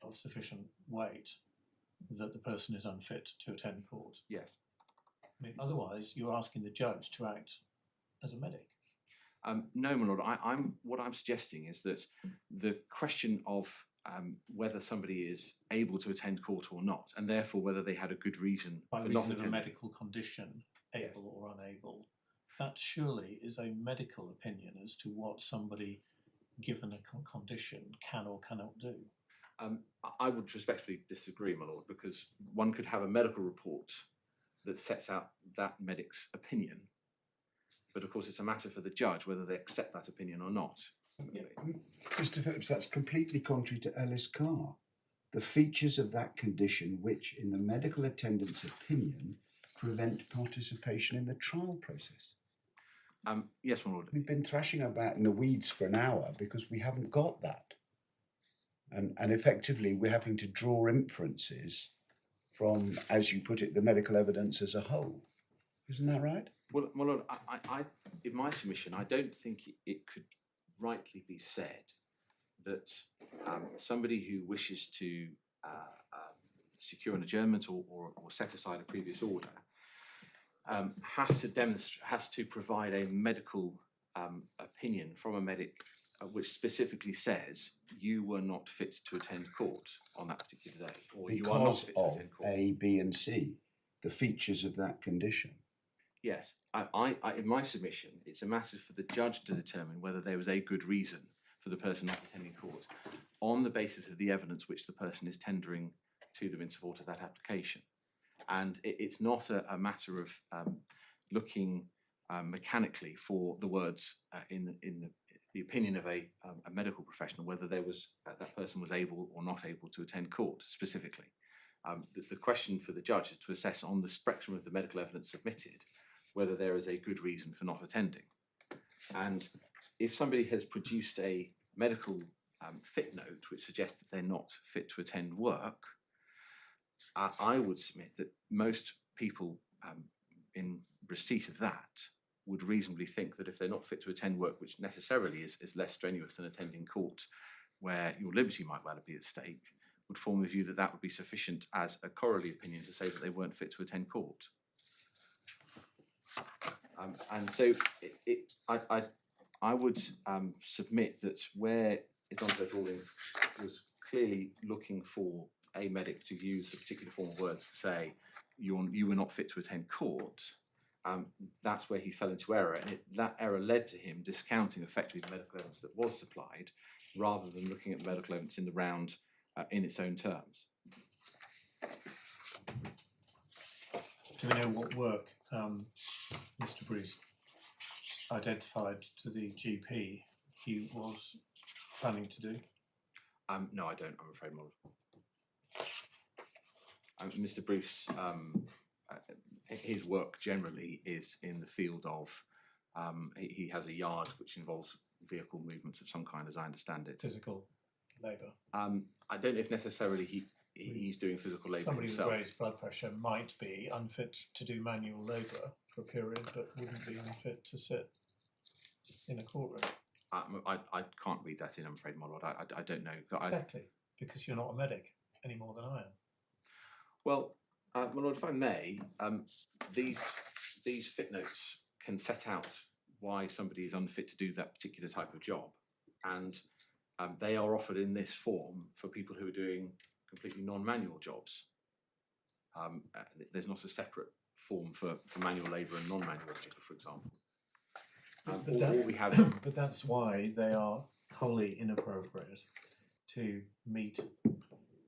of sufficient weight that the person is unfit to attend court. Yes. I mean, otherwise, you're asking the judge to act as a medic. No, my lord. What I'm suggesting is that the question of whether somebody is able to attend court or not, and therefore whether they had a good reason by for reason not of attending. a medical condition, able or unable, that surely is a medical opinion as to what somebody, given a condition, can or cannot do. I would respectfully disagree, my lord, because one could have a medical report that sets out that medic's opinion, but of course it's a matter for the judge whether they accept that opinion or not. Mr. Phillips, that's completely contrary to Ellis Carr. The features of that condition which, in the medical attendant's opinion, prevent participation in the trial process. Yes, my lord. We've been thrashing about in the weeds for an hour because we haven't got that. And effectively, we're having to draw inferences from, as you put it, the medical evidence as a whole. Isn't that right? Well, my lord, I in my submission, I don't think it could rightly be said that somebody who wishes to secure an adjournment or set aside a previous order has to provide a medical opinion from a medic which specifically says you were not fit to attend court on that particular day, or you are not fit to attend court. A, B, and C, the features of that condition. Yes, I in my submission, it's a matter for the judge to determine whether there was a good reason for the person not attending court on the basis of the evidence which the person is tendering to them in support of that application. And it's not a matter of looking mechanically for the words in the opinion of a medical professional, whether there was that person was able or not able to attend court specifically. The question for the judge is to assess on the spectrum of the medical evidence submitted whether there is a good reason for not attending. And if somebody has produced a medical fit note which suggests that they're not fit to attend work, I would submit that most people in receipt of that would reasonably think that if they're not fit to attend work, which necessarily is less strenuous than attending court, where your liberty might well be at stake, would form the view that that would be sufficient as a corollary opinion to say that they weren't fit to attend court. And so I would submit that where HHJ Rawlings was clearly looking for a medic to use a particular form of words to say you were not fit to attend court, that's where he fell into error, and that error led to him discounting effectively the medical evidence that was supplied, rather than looking at the medical evidence in the round in its own terms. Do we know what work Mr. Bruce identified to the GP he was planning to do? No, I don't, I'm afraid, Molly. Mr. Bruce, his work generally is in the field of, he has a yard which involves vehicle movements of some kind, as I understand it. Physical labour. I don't know if necessarily he's doing physical labour Somebody himself. with raised blood pressure might be unfit to do manual labour for a period, but wouldn't be unfit to sit in a courtroom. I can't read that in, I'm afraid, my lord. I don't know. Exactly, because you're not a medic any more than I am. Well, my lord, if I may, these fit notes can set out why somebody is unfit to do that particular type of job, and they are offered in this form for people who are doing completely non-manual jobs. There's not a separate form for manual labour and non-manual labour, for example. All we have, but that's why they are wholly inappropriate to meet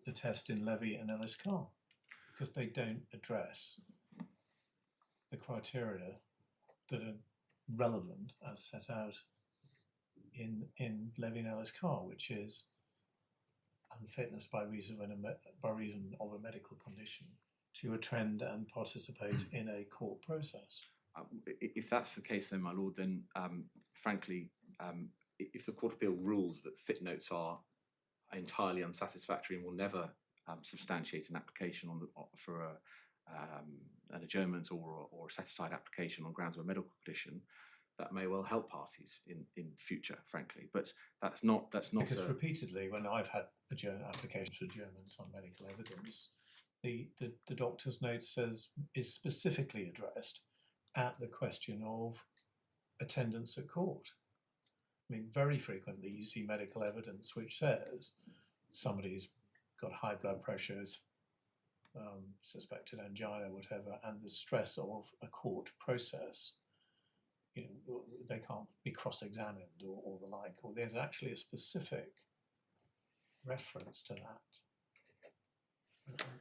the test in Levy and Ellis Carr, because they don't address the criteria that are relevant as set out in Levy and Ellis Carr, which is unfitness by reason of a medical condition to attend and participate in a court process. if that's the case, then, my lord, then frankly, if the Court of Appeal rules that fit notes are entirely unsatisfactory and will never substantiate an application for an adjournment or a set-aside application on grounds of a medical condition, that may well help parties in future, frankly. But that's not because repeatedly, when I've had applications for adjournments on medical evidence, the doctor's note is specifically addressed at the question of attendance at court. I mean, very frequently you see medical evidence which says somebody's got high blood pressures, suspected angina, whatever, and the stress of a court process, you know, they can't be cross-examined or the like, or there's actually a specific reference to that.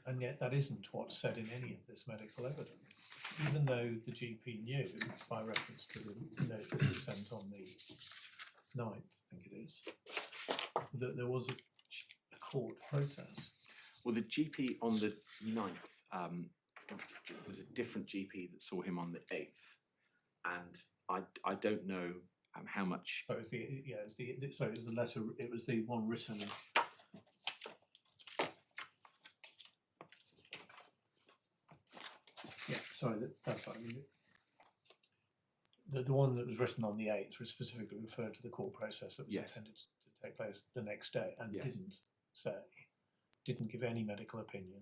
And yet that isn't what's said in any of this medical evidence, even though the GP knew, by reference to the note that was sent on the 9th, I think it is, that there was a court process. Well, the GP on the 9th was a different GP that saw him on the 8th, and I don't know how much. So it was it was the letter. It was the one written. Yeah, sorry, that's right. The one that was written on the 8th was specifically referred to the court process that was intended to take place the next day, and didn't give any medical opinion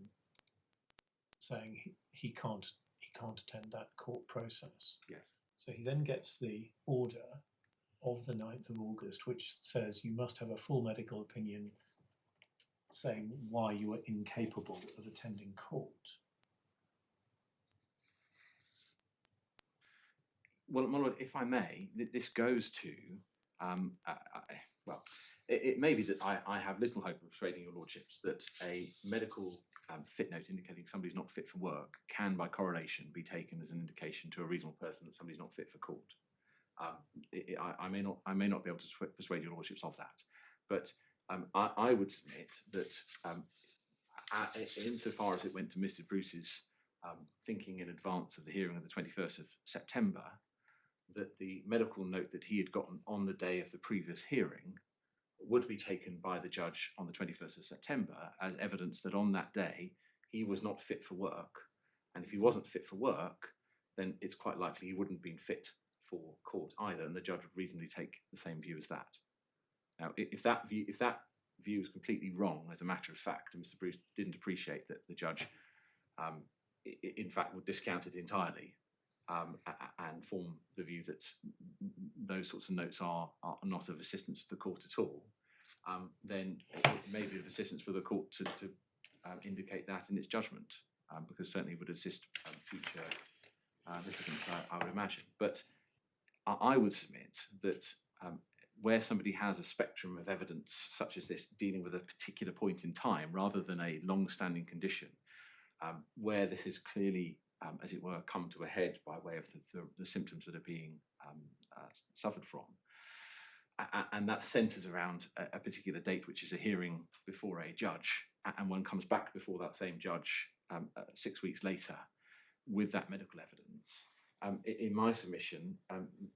saying he can't attend that court process. Yes. So he then gets the order of the 9th of August, which says you must have a full medical opinion saying why you are incapable of attending court. Well, my lord, if I may, this goes to, well, it may be that I have little hope of persuading your lordships that a medical fit note indicating somebody's not fit for work can, by correlation, be taken as an indication to a reasonable person that somebody's not fit for court. I may not be able to persuade your lordships of that, but I would submit that insofar as it went to Mr. Bruce's thinking in advance of the hearing of the 21st of September, that the medical note that he had gotten on the day of the previous hearing would be taken by the judge on the 21st of September as evidence that on that day he was not fit for work. And if he wasn't fit for work, then it's quite likely he wouldn't have been fit before court either, and the judge would reasonably take the same view as that. Now, if that view is completely wrong as a matter of fact, and Mr. Bruce didn't appreciate that the judge, in fact, would discount it entirely and form the view that those sorts of notes are not of assistance to the court at all, then it may be of assistance for the court to indicate that in its judgment, because certainly would assist future litigants, I would imagine. But I would submit that where somebody has a spectrum of evidence such as this dealing with a particular point in time rather than a long-standing condition, where this is clearly, as it were, come to a head by way of the symptoms that are being suffered from, and that centres around a particular date, which is a hearing before a judge, and one comes back before that same judge 6 weeks later with that medical evidence. In my submission,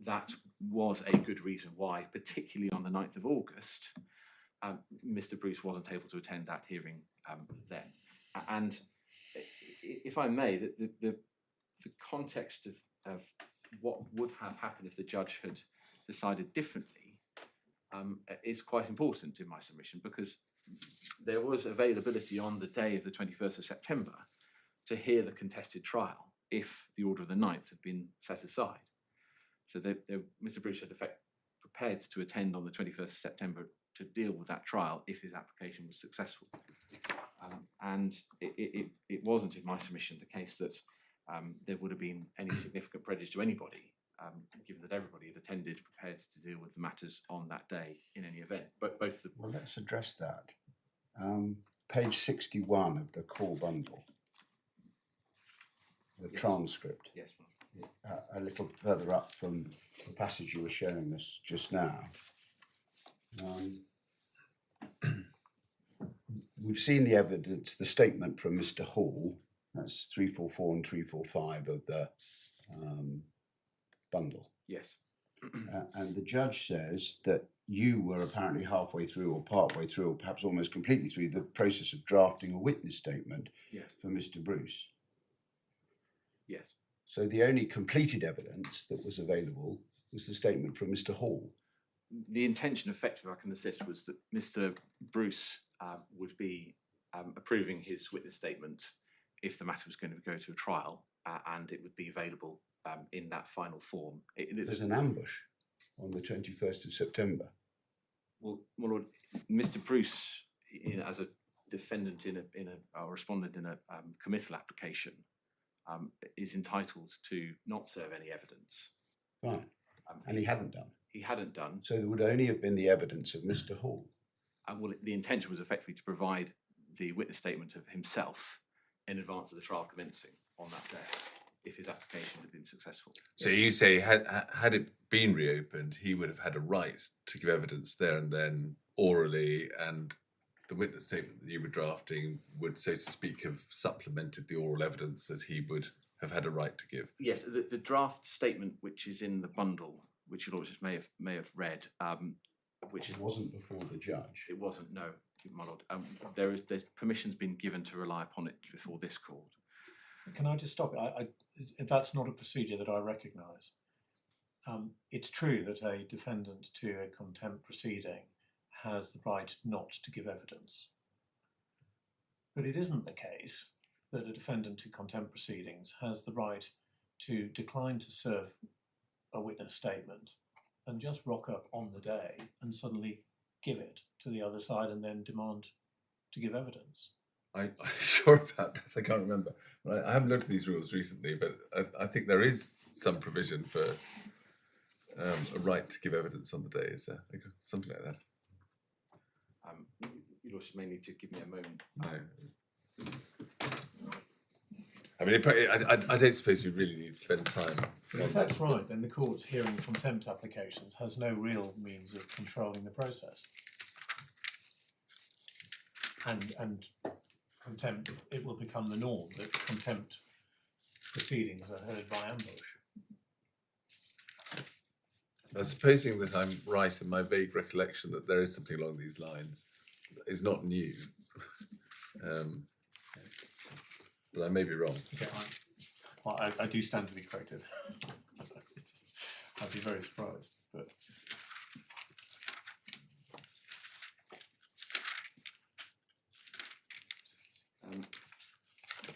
that was a good reason why, particularly on the 9th of August, Mr. Bruce wasn't able to attend that hearing then. And if I may, the context of what would have happened if the judge had decided differently is quite important in my submission, because there was availability on the day of the 21st of September to hear the contested trial if the order of the 9th had been set aside. So Mr. Bruce had in fact prepared to attend on the 21st of September to deal with that trial if his application was successful. And it wasn't in my submission the case that there would have been any significant prejudice to anybody, given that everybody had attended prepared to deal with the matters on that day in any event. But both the... Well, let's address that. Page 61 of the core bundle, the transcript. Yes, A little further up from the passage you were showing us just now. We've seen the evidence, the statement from Mr. Hall, that's 344 and 345 of the bundle. yes. And the judge says that you were apparently halfway through or partway through or perhaps almost completely through the process of drafting a witness statement Yes. for Mr. Bruce. Yes. So the only completed evidence that was available was the statement from Mr. Hall. The intention, effectively, I can assist, was that Mr. Bruce would be approving his witness statement if the matter was going to go to a trial, and it would be available in that final form. There's an ambush on the 21st of September. Well, my lord, Mr. Bruce, as a defendant or respondent in a committal application, is entitled to not serve any evidence. Right. And he hadn't done. He hadn't done. So there would only have been the evidence of Mr. Hall. Well, the intention was effectively to provide the witness statement of himself in advance of the trial commencing on that day, if his application had been successful. So you say, had it been reopened, he would have had a right to give evidence there and then orally, and the witness statement that you were drafting would, so to speak, have supplemented the oral evidence that he would have had a right to give. Yes, the draft statement, which is in the bundle, which your lordship may have read, which It wasn't before the judge. it wasn't. No, my lord. There's permission's been given to rely upon it before this court. Can I just stop it? That's not a procedure that I recognise. It's true that a defendant to a contempt proceeding has the right not to give evidence. But it isn't the case that a defendant to contempt proceedings has the right to decline to serve a witness statement and just rock up on the day and suddenly give it to the other side and then demand to give evidence. I'm sure about that. I can't remember. I haven't looked at these rules recently, but I think there is some provision for a right to give evidence on the day. Is there something like that? Your lordship may need to give me a moment. No. I mean, I don't suppose we really need to spend time. If that's right, then the court hearing contempt applications has no real means of controlling the process. And contempt, it will become the norm that contempt proceedings are heard by ambush. Supposing that I'm right in my vague recollection that there is something along these lines, is not new. But I may be wrong. Okay, I do stand to be corrected. I'd be very surprised, but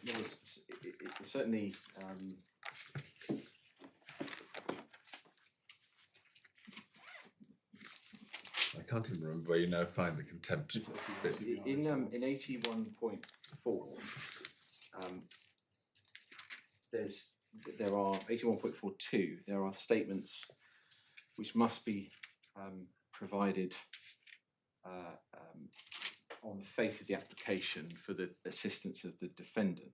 Well, it's certainly I can't even remember where you now find the contempt it's bit. actually in 81.4. There are 81.42. There are statements which must be provided on the face of the application for the assistance of the defendant,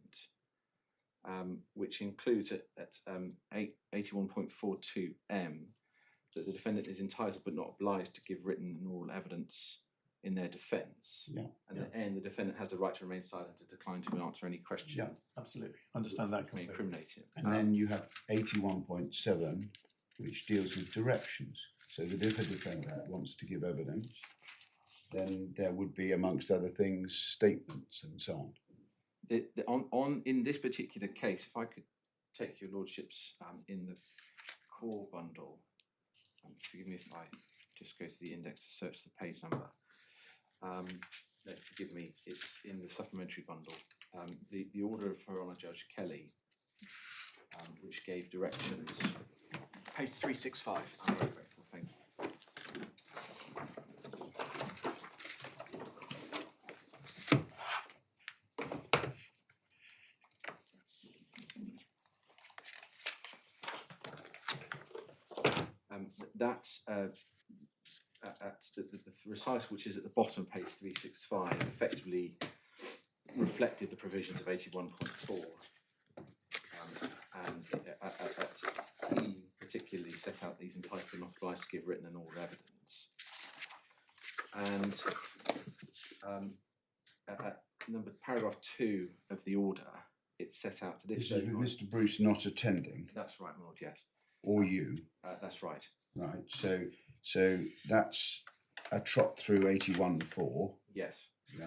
which includes at 81.42M that the defendant is entitled but not obliged to give written and oral evidence in their defence. Yeah. And at the end, the defendant has the right to remain silent and decline to answer any question. Yeah. absolutely understand that May completely. incriminate him. And then you have 81.7, which deals with directions. So that if a defendant wants to give evidence, then there would be, amongst other things, statements and so on. In this particular case, if I could take your lordships in the core bundle, forgive me if I just go to the index to search the page number. No, forgive me, it's in the supplementary bundle. The order of Her Honour Judge Kelly, which gave directions. Page 365. I'm very grateful, thank you. That's the recital which is at the bottom of page 365 effectively reflected the provisions of 81.4 and he particularly set out these entitled but not obliged to give written and oral evidence. And at paragraph 2 of the order, it set out that if This is with Mr. Bruce not attending, that's right, my lord, yes, or you, that's right. right? So that's a trot through 81.4. Yes. Yeah.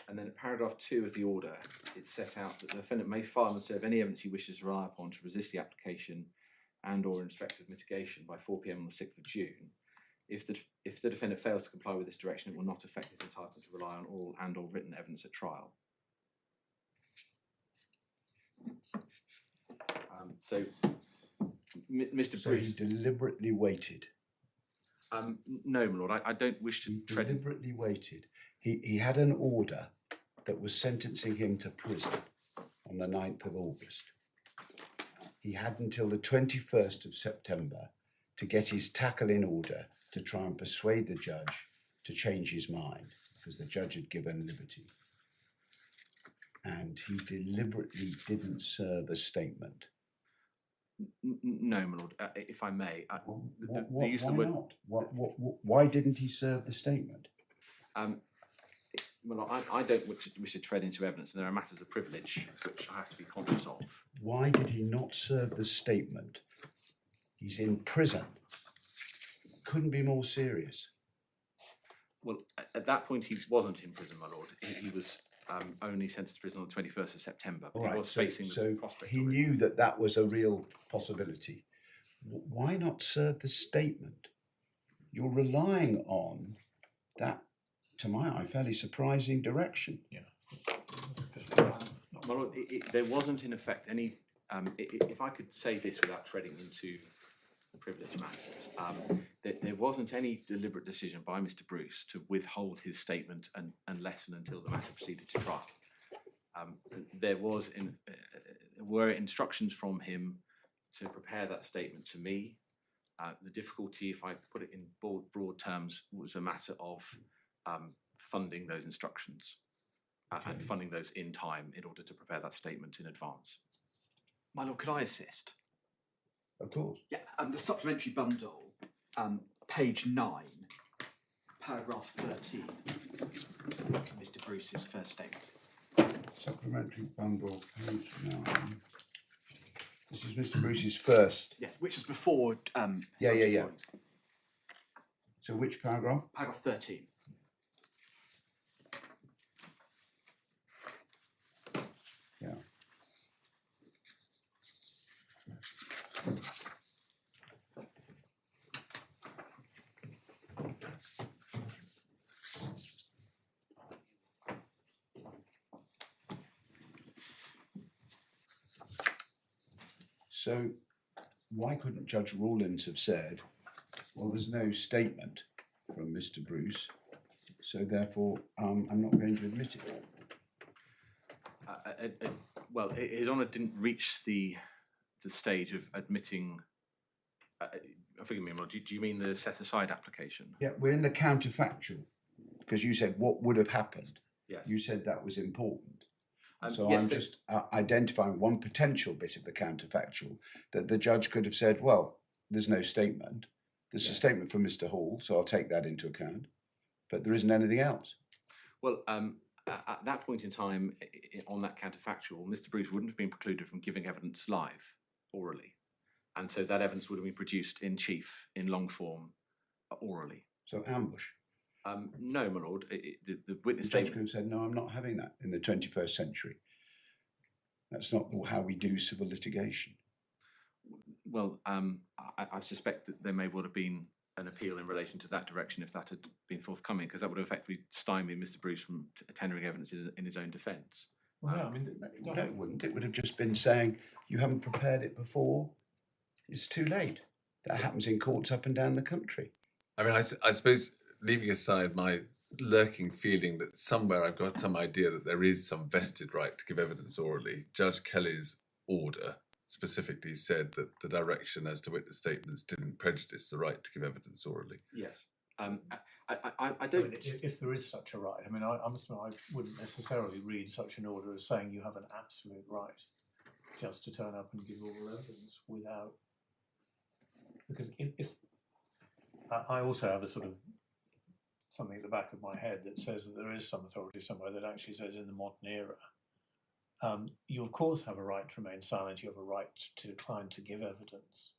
And then at paragraph 2 of the order, it set out that the defendant may file and serve any evidence he wishes to rely upon to resist the application and or in respect of mitigation by 4 p.m. on the 6th of June. If the defendant fails to comply with this direction, it will not affect his entitlement to rely on oral and or written evidence at trial. Mr. So Bruce, he deliberately waited. no, my lord, I don't wish to He tread in. deliberately waited. He had an order that was sentencing him to prison on the 9th of August. He had until the 21st of September to get his tackle in order to try and persuade the judge to change his mind, because the judge had given liberty. And he deliberately didn't serve a statement. No, my lord, if I may, the use Why of the word. not? Why didn't he serve the statement? Well, I don't wish to tread into evidence, and there are matters of privilege which I have to be conscious of. Why did he not serve the statement? He's in prison. Couldn't be more serious. Well, at that point, he wasn't in prison, my lord. He was only sentenced to prison on the 21st of September. But All he right, was facing so the prospect he of it. knew that that was a real possibility. Why not serve the statement? You're relying on that, to my eye, fairly surprising direction. My lord, there wasn't in effect any. If I could say this without treading into the privilege matters, there wasn't any deliberate decision by Mr. Bruce to withhold his statement unless and until the matter proceeded to trial. There were instructions from him to prepare that statement to me. The difficulty, if I put it in broad terms, was a matter of funding those instructions and funding those in time in order to prepare that statement in advance. My lord, could I assist? Of course. Yeah, the supplementary bundle, page 9, paragraph 13, Mr. Bruce's first statement. Supplementary bundle, page 9. This is Mr. Bruce's first. Yes, which is before. Yeah. Rawlings. So which paragraph? Paragraph 13. Yeah. So why couldn't Judge Rawlings have said, well, there's no statement from Mr. Bruce, so therefore I'm not going to admit it? Well, His Honour didn't reach the stage of admitting. Forgive me, do you mean the set aside application? Yeah, we're in the counterfactual, because you said what would have happened. Yes. You said that was important. So yes, I'm just identifying one potential bit of the counterfactual that the judge could have said, well, there's no statement. There's a statement from Mr. Hall, so I'll take that into account. But there isn't anything else. Well, at that point in time, on that counterfactual, Mr. Bruce wouldn't have been precluded from giving evidence live, orally. And so that evidence would have been produced in chief, in long form, orally. So ambush. No, my lord. The witness The judge statement. could have said, no, I'm not having that in the 21st century. That's not how we do civil litigation. Well, I suspect that there may well have been an appeal in relation to that direction if that had been forthcoming, because that would have effectively stymied Mr. Bruce from tendering evidence in his own defence. Well, no, I mean, No, it wouldn't. It would have just been saying, you haven't prepared it before. It's too late. That happens in courts up and down the country. I mean, I suppose, leaving aside my lurking feeling that somewhere I've got some idea that there is some vested right to give evidence orally, Judge Kelly's order specifically said that the direction as to witness statements didn't prejudice the right to give evidence orally. Yes. I don't. I mean, if there is such a right, I mean, I must admit, I wouldn't necessarily read such an order as saying you have an absolute right just to turn up and give oral evidence without. Because if I also have a sort of something at the back of my head that says that there is some authority somewhere that actually says in the modern era, you of course have a right to remain silent, you have a right to decline to give evidence,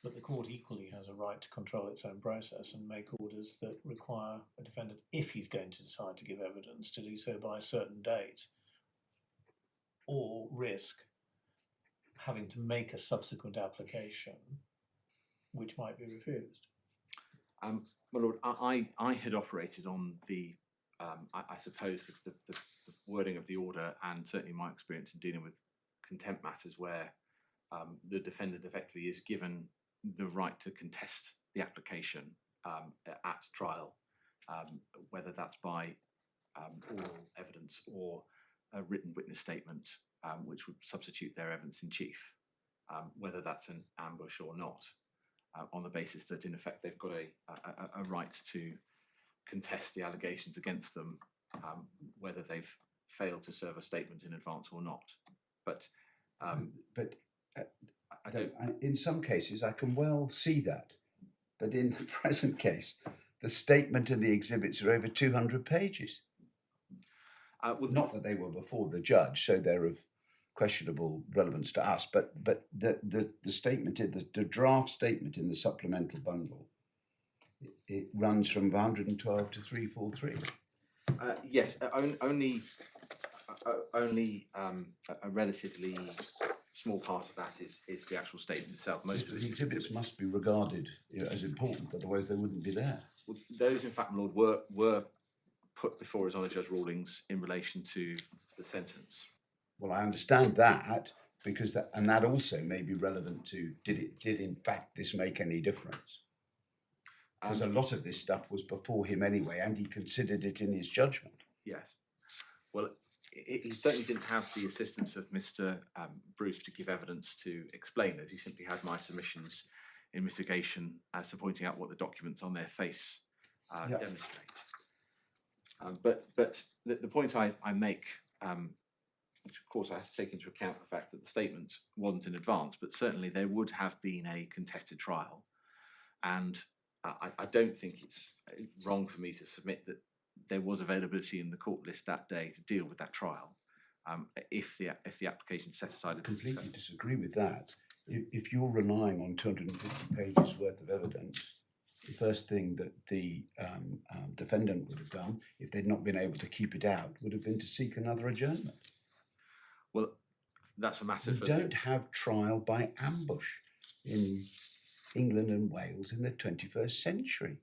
but the court equally has a right to control its own process and make orders that require a defendant, if he's going to decide to give evidence, to do so by a certain date, or risk having to make a subsequent application which might be refused. My lord, I had operated on the, I suppose, the wording of the order, and certainly my experience in dealing with contempt matters where the defendant effectively is given the right to contest the application at trial, whether that's by oral evidence or a written witness statement, which would substitute their evidence in chief, whether that's an ambush or not. On the basis that, in effect, they've got a right to contest the allegations against them, whether they've failed to serve a statement in advance or not. But in some cases, I can well see that. But in the present case, the statement and the exhibits are over 200 pages. Not that they were before the judge, so they're of questionable relevance to us, but the statement, the draft statement in the supplemental bundle, it runs from 112 to 343. Yes, only a relatively small part of that is the actual statement itself. Most of The exhibits must be regarded as important, otherwise they wouldn't be there. Well, those, in fact, my lord, were put before His Honour Judge Rawlings in relation to the sentence. Well, I understand that, because that also may be relevant to did in fact this make any difference? Because a lot of this stuff was before him anyway, and he considered it in his judgment. Yes. Well, he certainly didn't have the assistance of Mr. Bruce to give evidence to explain those. He simply had my submissions in mitigation as to pointing out what the documents on their face demonstrate. But the point I make, which of course I have to take into account the fact that the statement wasn't in advance, but certainly there would have been a contested trial. And I don't think it's wrong for me to submit that there was availability in the court list that day to deal with that trial, if the application set aside. I completely disagree with that. If you're relying on 250 pages worth of evidence, the first thing that the defendant would have done, if they'd not been able to keep it out, would have been to seek another adjournment. Well, that's a matter for... We don't have trial by ambush in England and Wales in the 21st century.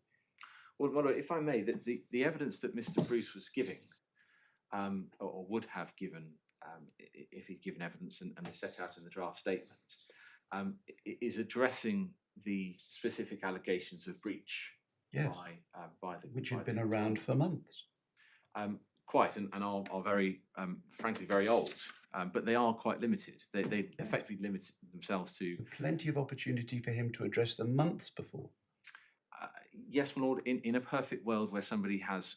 Well, if I may, the evidence that Mr. Bruce was giving, or would have given, if he'd given evidence and is set out in the draft statement, is addressing the specific allegations of breach Yes. by the Which by had been the- around for months. quite and are very frankly very old, but they are quite limited. They effectively limit themselves to Plenty of opportunity for him to address them months before. yes, my lord. In a perfect world where somebody has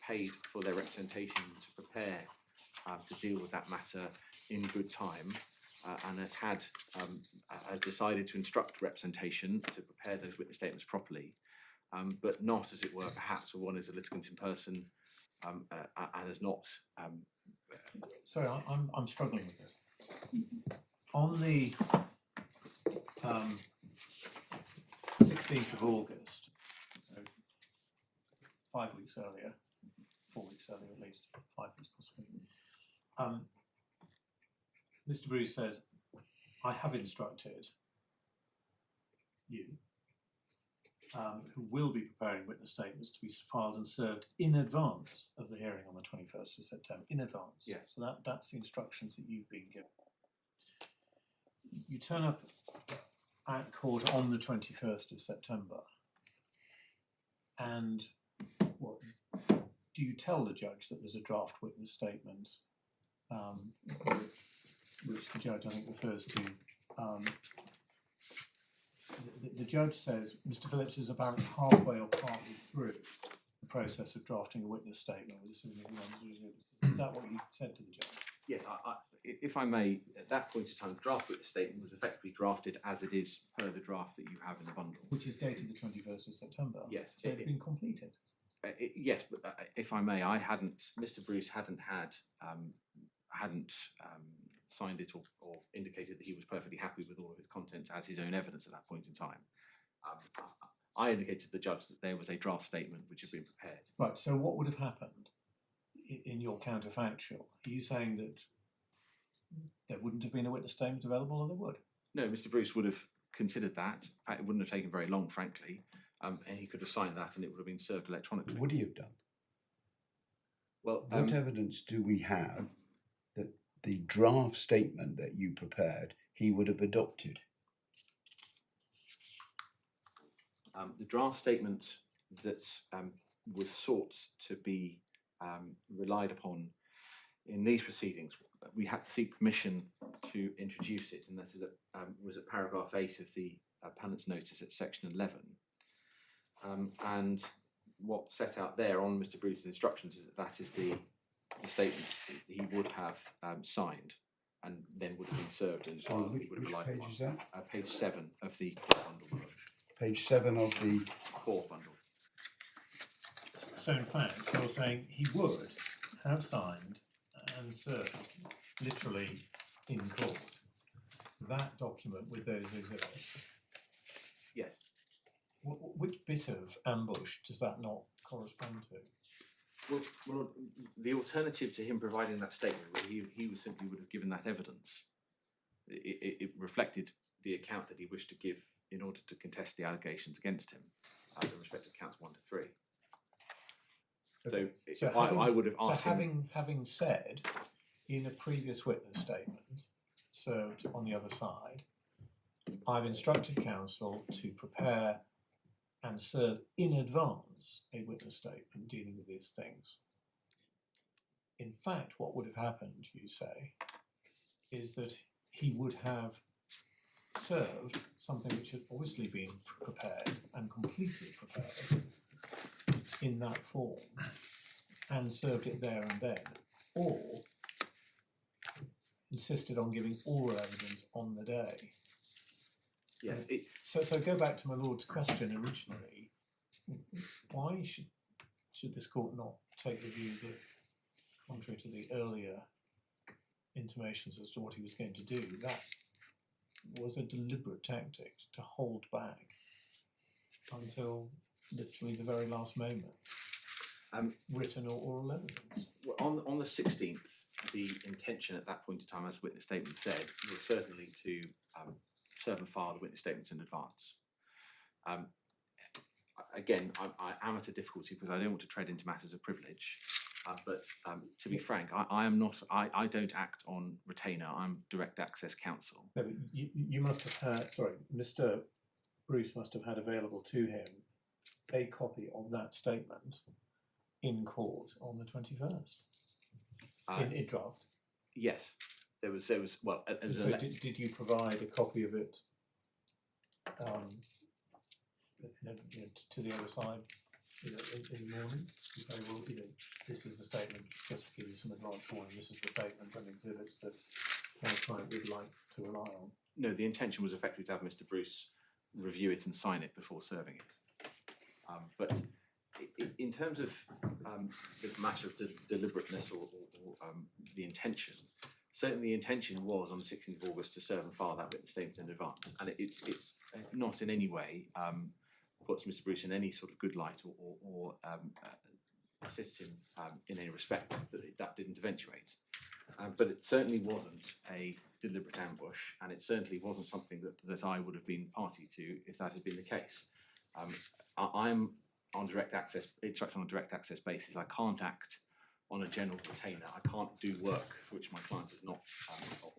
paid for their representation to prepare to deal with that matter in good time, and has decided to instruct representation to prepare those witness statements properly, but not, as it were, perhaps when one is a litigant in person and has not. Sorry, I'm struggling with this. On the 16th of August, so 5 weeks earlier, 4 weeks earlier at least, 5 weeks possibly, Mr. Bruce says, I have instructed you, who will be preparing witness statements to be filed and served in advance of the hearing on the 21st of September, in advance. Yes. So that's the instructions that you've been given. You turn up at court on the 21st of September, and what do you tell the judge that there's a draft witness statement, which the judge I think refers to? The judge says Mr. Phillips is apparently halfway or partly through the process of drafting a witness statement. Is that what you said to the judge? Yes, if I may, at that point in time, the draft witness statement was effectively drafted as it is per the draft that you have in the bundle. Which is dated the 21st of September. Yes. So it's been completed. Yes, but if I may, Mr. Bruce hadn't signed it or indicated that he was perfectly happy with all of its contents as his own evidence at that point in time. I indicated to the judge that there was a draft statement which had been prepared. Right, so what would have happened in your counterfactual? Are you saying that there wouldn't have been a witness statement available, or there would? No, Mr. Bruce would have considered that. In fact, it wouldn't have taken very long, frankly, and he could have signed that and it would have been served electronically. Would he have done? Well, What evidence do we have that the draft statement that you prepared he would have adopted? the draft statement that was sought to be relied upon in these proceedings, we had to seek permission to introduce it, and that was at paragraph 8 of the appellant's notice at section 11. And what set out there on Mr. Bruce's instructions is that is the statement he would have signed and then would have been served and he would have Which relied page upon. is that? Page 7 of the core bundle. Page 7 of the... Core bundle. So in fact, you're saying he would have signed and served, literally in court, that document with those exhibits. Yes. Which bit of ambush does that not correspond to? Well, the alternative to him providing that statement, where he simply would have given that evidence, it reflected the account that he wished to give in order to contest the allegations against him in respect of counts 1 to 3. Okay. So I would have asked him. Having said in a previous witness statement served on the other side, I've instructed counsel to prepare and serve in advance a witness statement dealing with these things. In fact, what would have happened, you say, is that he would have served something which had obviously been prepared and completely prepared in that form and served it there and then, or insisted on giving oral evidence on the day. Yes. So go back to my lord's question originally. Why should this court not take the view that, contrary to the earlier intimations as to what he was going to do, that was a deliberate tactic to hold back until literally the very last moment, written or oral evidence? On the 16th, the intention at that point in time, as the witness statement said, was certainly to serve and file the witness statements in advance. Again, I am at a difficulty because I don't want to tread into matters of privilege, But to be frank, I am not. I don't act on retainer. I'm direct access counsel. No, but you must have had, sorry, Mr. Bruce must have had available to him a copy of that statement in court on the 21st, in draft. Yes, there was well. So did you provide a copy of it to the other side in the morning? You say, well, this is the statement, just to give you some advance warning, this is the statement and exhibits that my client would like to rely on. No, the intention was effectively to have Mr. Bruce review it and sign it before serving it. But in terms of the matter of deliberateness or the intention, certainly the intention was on the 16th of August to serve and file that written statement in advance, and it's not in any way puts Mr. Bruce in any sort of good light or assists him in any respect that didn't eventuate. But it certainly wasn't a deliberate ambush, and it certainly wasn't something that I would have been party to if that had been the case. I'm on direct access, instructed on a direct access basis. I can't act on a general retainer. I can't do work for which my client has not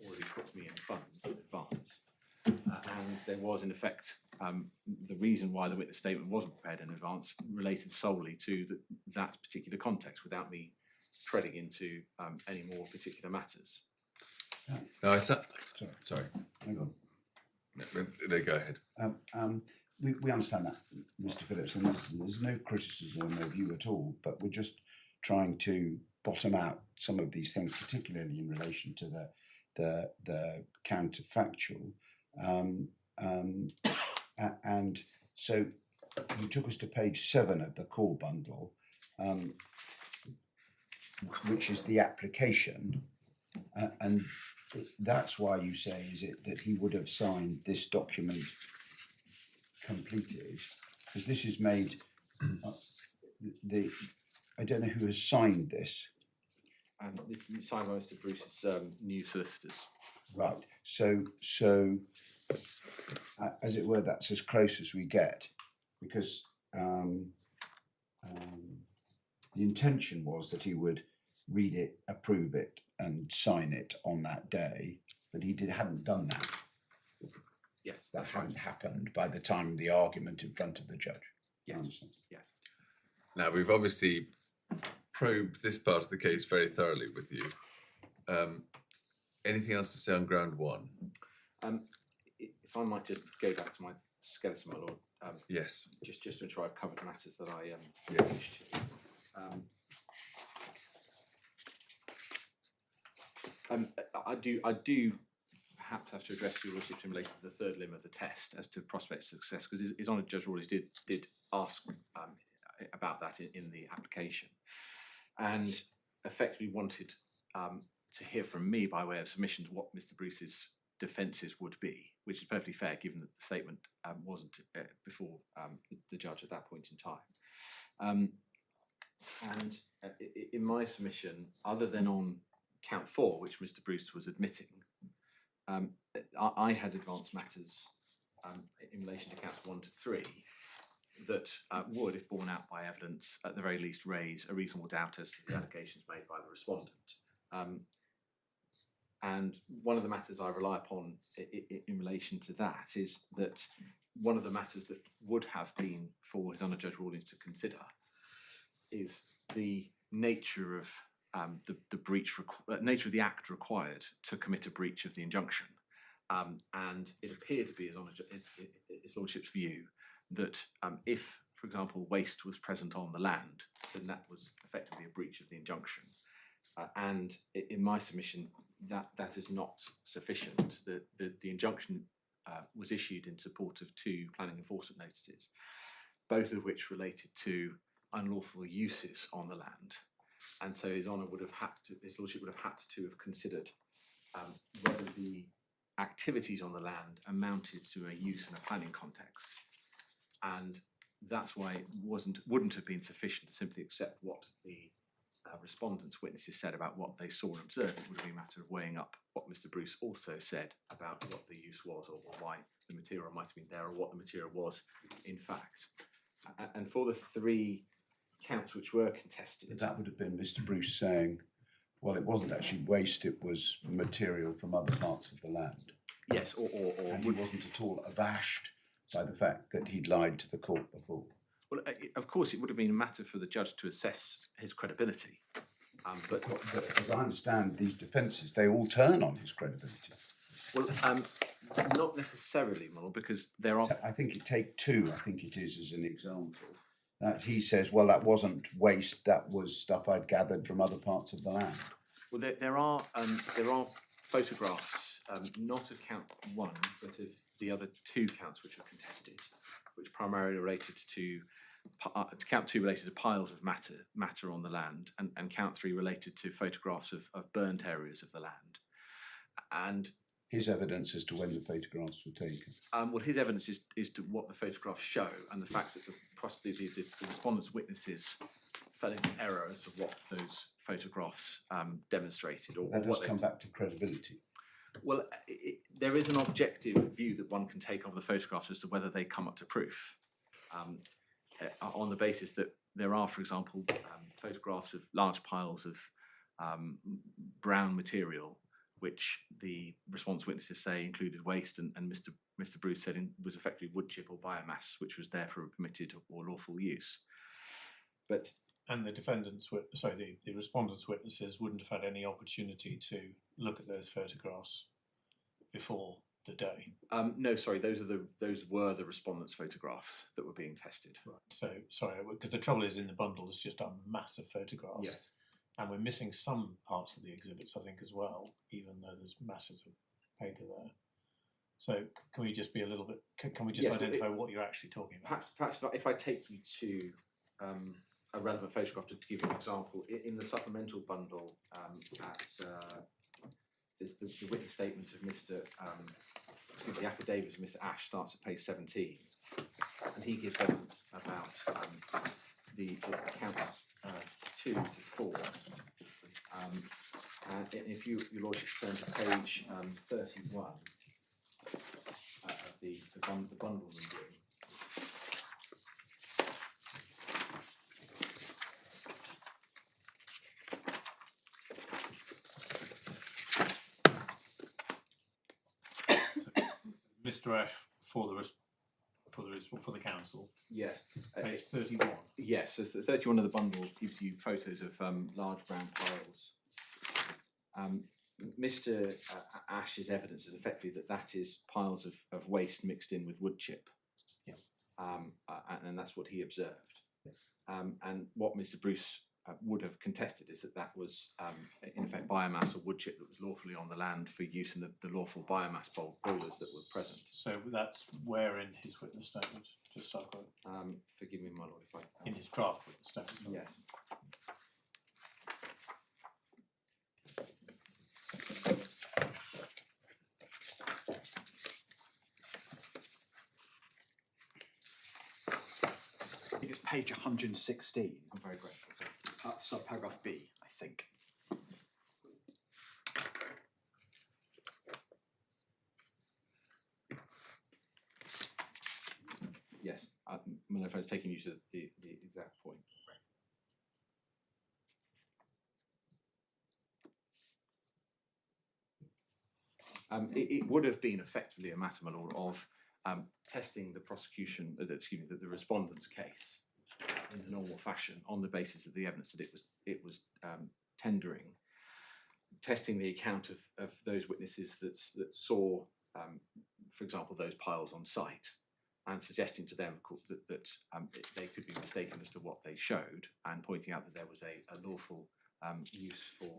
already put me in funds in advance. And there was, in effect, the reason why the witness statement wasn't prepared in advance related solely to that particular context, without me treading into any more particular matters. No, sorry. Hang on. No, go ahead. We understand that, Mr. Phillips, and there's no criticism of you at all, but we're just trying to bottom out some of these things, particularly in relation to the counterfactual. And so you took us to page 7 of the core bundle, which is the application, and that's why you say, is it that he would have signed this document completed, because this is made I don't know who has signed this. This is signed by Mr. Bruce's new solicitors. Right. So as it were, that's as close as we get, because the intention was that he would read it, approve it, and sign it on that day, but he hadn't done that. Yes, That hadn't happened by the time of the argument in front of the judge. Yes. Yes. Now, we've obviously probed this part of the case very thoroughly with you. Anything else to say on ground 1? If I might just go back to my skeleton, my lord. Yes. Just to ensure I've covered the matters that I wish to. I do perhaps have to address your lordship in relation to the third limb of the test as to prospects of success, because His Honour Judge Rawlings did ask about that in the application, and effectively wanted to hear from me by way of submission what Mr. Bruce's defences would be, which is perfectly fair given that the statement wasn't before the judge at that point in time. And in my submission, other than on count 4, which Mr. Bruce was admitting, I had advanced matters in relation to counts 1 to 3 that would, if borne out by evidence, at the very least raise a reasonable doubt as to the allegations made by the respondent. And one of the matters I rely upon in relation to that is that one of the matters that would have been for His Honour Judge Rawlings to consider is the nature of the breach, nature of the act required to commit a breach of the injunction. And it appeared to be His Lordship's view that if, for example, waste was present on the land, then that was effectively a breach of the injunction. And in my submission, that is not sufficient. The injunction was issued in support of 2 planning enforcement notices, both of which related to unlawful uses on the land. And so His Lordship would have had to have considered whether the activities on the land amounted to a use in a planning context. And that's why it wouldn't have been sufficient to simply accept what the respondents' witnesses said about what they saw and observed. It would have been a matter of weighing up what Mr. Bruce also said about what the use was, or why the material might have been there, or what the material was in fact. And for the 3 counts which were contested. But that would have been Mr. Bruce saying, well, it wasn't actually waste, it was material from other parts of the land. Yes, or And he wasn't at all abashed by the fact that he'd lied to the court before. well, of course, it would have been a matter for the judge to assess his credibility. But As I understand these defences, they all turn on his credibility. well, not necessarily, Mull, because there are. I think you take two, I think it is, as an example. That he says, well, that wasn't waste, that was stuff I'd gathered from other parts of the land. Well, there are photographs, not of count one, but of the other two counts which were contested, which primarily related to count two related to piles of matter on the land, and count three related to photographs of burnt areas of the land. And His evidence as to when the photographs were taken. well, his evidence is to what the photographs show, and the fact that the respondent's witnesses fell into error as to what those photographs demonstrated. Or That does what they come back to credibility. Well, there is an objective view that one can take of the photographs as to whether they come up to proof, on the basis that there are, for example, photographs of large piles of brown material, which the response witnesses say included waste, and Mr. Bruce said was effectively wood chip or biomass, which was therefore permitted or lawful use. But And the the respondent's witnesses wouldn't have had any opportunity to look at those photographs before the day. no, sorry, those were the respondent's photographs that were being tested. Right. So sorry, because the trouble is in the bundle it's just a mass of photographs. Yes. And we're missing some parts of the exhibits, I think, as well, even though there's masses of paper there. So can we just be a little bit? Can we just Yes, identify what you're actually talking about? Perhaps if I take you to a relevant photograph to give you an example, in the supplemental bundle, there's the witness statement of the affidavit of Mr. Ash starts at page 17, and he gives evidence about the counts 2 to 4. And if your lordship turn to page 31 of the bundle review. Mr. Ash for the council, Yes. page 31. Yes, so 31 of the bundle gives you photos of large brown piles. Mr. Ash's evidence is effectively that is piles of waste mixed in with wood chip. Yeah. And that's what he observed. And what Mr. Bruce would have contested is that was in effect biomass or wood chip that was lawfully on the land for use in the lawful biomass boilers that were present. So that's where in his witness statement, just so I quote, Forgive me, my lord, if I... in his draft witness statement. Yes. I think it's page 116. I'm very grateful. Subparagraph B, I think. Yes, my lord, I was taking you to the exact point. It would have been effectively a matter, my lord, of testing the prosecution, the respondent's case in the normal fashion on the basis of the evidence that it was tendering, testing the account of those witnesses that saw, for example, those piles on site, and suggesting to them that they could be mistaken as to what they showed, and pointing out that there was a lawful use for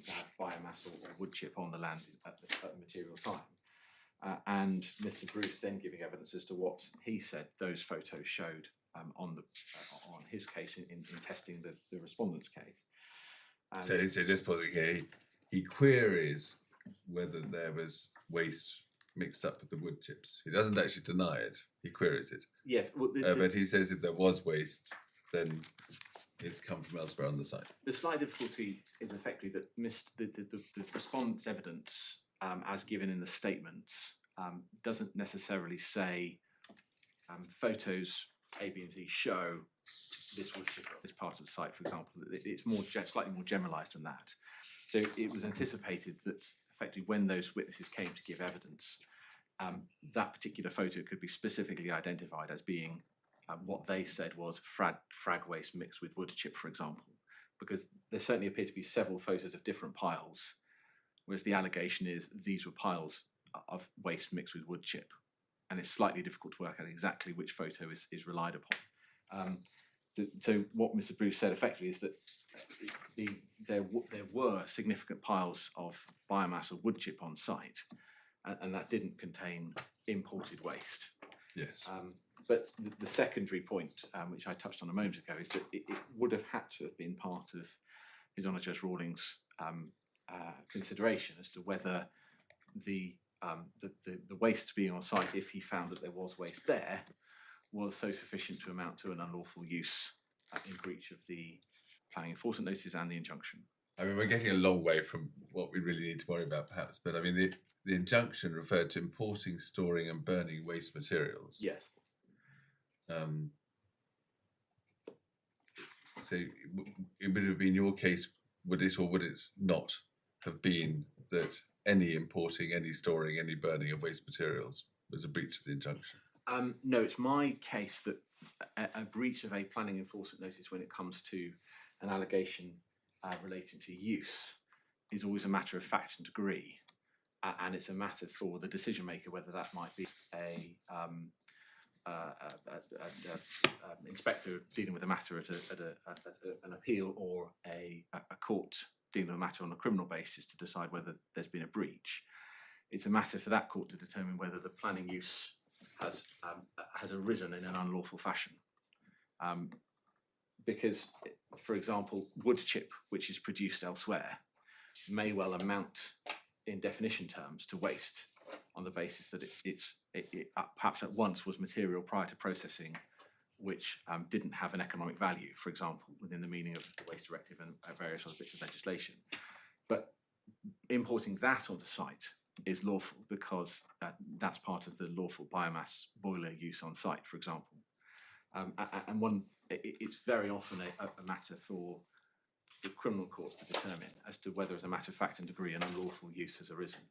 that biomass or wood chip on the land at the material time. And Mr. Bruce then giving evidence as to what he said those photos showed on his case in testing the respondent's case. So just pausing here, he queries whether there was waste mixed up with the wood chips. He doesn't actually deny it, he queries it. Yes, well, But he says if there was waste, then it's come from elsewhere on the site. the slight difficulty is effectively that the respondent's evidence, as given in the statements, doesn't necessarily say photos A, B, and Z show this wood chip at this part of the site, for example. It's more slightly more generalised than that. So it was anticipated that effectively when those witnesses came to give evidence, that particular photo could be specifically identified as being what they said was frag waste mixed with wood chip, for example, because there certainly appear to be several photos of different piles, whereas the allegation is these were piles of waste mixed with wood chip, and it's slightly difficult to work out exactly which photo is relied upon. So what Mr. Bruce said effectively is that there were significant piles of biomass or wood chip on site, and that didn't contain imported waste. Yes. But the secondary point, which I touched on a moment ago, is that it would have had to have been part of His Honour Judge Rawlings' consideration as to whether the waste being on site, if he found that there was waste there, was so sufficient to amount to an unlawful use in breach of the planning enforcement notices and the injunction. I mean, we're getting a long way from what we really need to worry about, perhaps. But I mean, the injunction referred to importing, storing, and burning waste materials. Yes. So it would have been your case, would it or would it not have been that any importing, any storing, any burning of waste materials was a breach of the injunction? No, it's my case that a breach of a planning enforcement notice when it comes to an allegation relating to use is always a matter of fact and degree, and it's a matter for the decision maker whether that might be a inspector dealing with a matter at an appeal or a court dealing with a matter on a criminal basis to decide whether there's been a breach. It's a matter for that court to determine whether the planning use has arisen in an unlawful fashion. Because, for example, wood chip, which is produced elsewhere, may well amount in definition terms to waste on the basis that it perhaps at once was material prior to processing which didn't have an economic value, for example, within the meaning of the Waste Directive and various other bits of legislation. But importing that onto site is lawful because that's part of the lawful biomass boiler use on site, for example. And it's very often a matter for the criminal court to determine as to whether, as a matter of fact and degree, an unlawful use has arisen,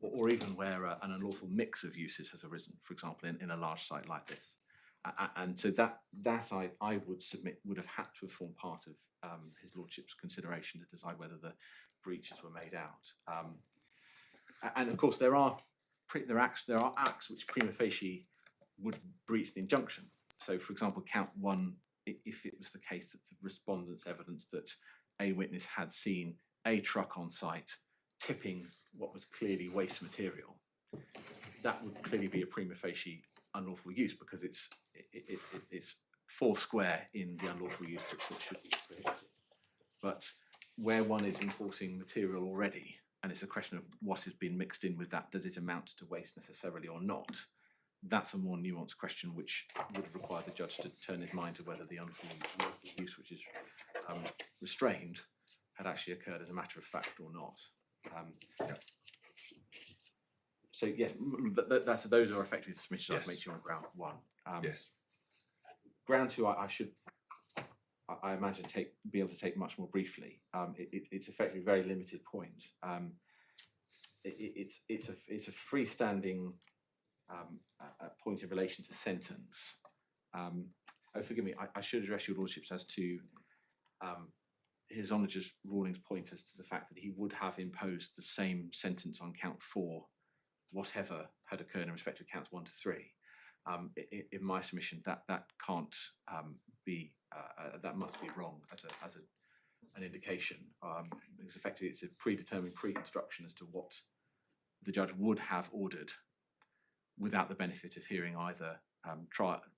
or even where an unlawful mix of uses has arisen, for example, in a large site like this. And so that I would submit would have had to have formed part of His Lordship's consideration to decide whether the breaches were made out. And of course, there are acts which prima facie would breach the injunction. So, for example, count one, if it was the case that the respondent's evidence that a witness had seen a truck on site tipping what was clearly waste material, that would clearly be a prima facie unlawful use because it's four square in the unlawful use that should be prohibited. But where one is importing material already, and it's a question of what has been mixed in with that, does it amount to waste necessarily or not? That's a more nuanced question which would require the judge to turn his mind to whether the unlawful use which is restrained had actually occurred as a matter of fact or not. So yes, those are effectively the submissions I've made to you on ground one. Yes. Ground two, I imagine be able to take much more briefly. It's effectively a very limited point. It's a freestanding point in relation to sentence. Oh, forgive me. I should address your lordships as to His Honour Judge Rawlings' point as to the fact that he would have imposed the same sentence on count 4, whatever had occurred in respect to counts 1 to 3. In my submission, that can't be. That must be wrong as an indication, because effectively it's a predetermined pre-construction as to what the judge would have ordered without the benefit of hearing either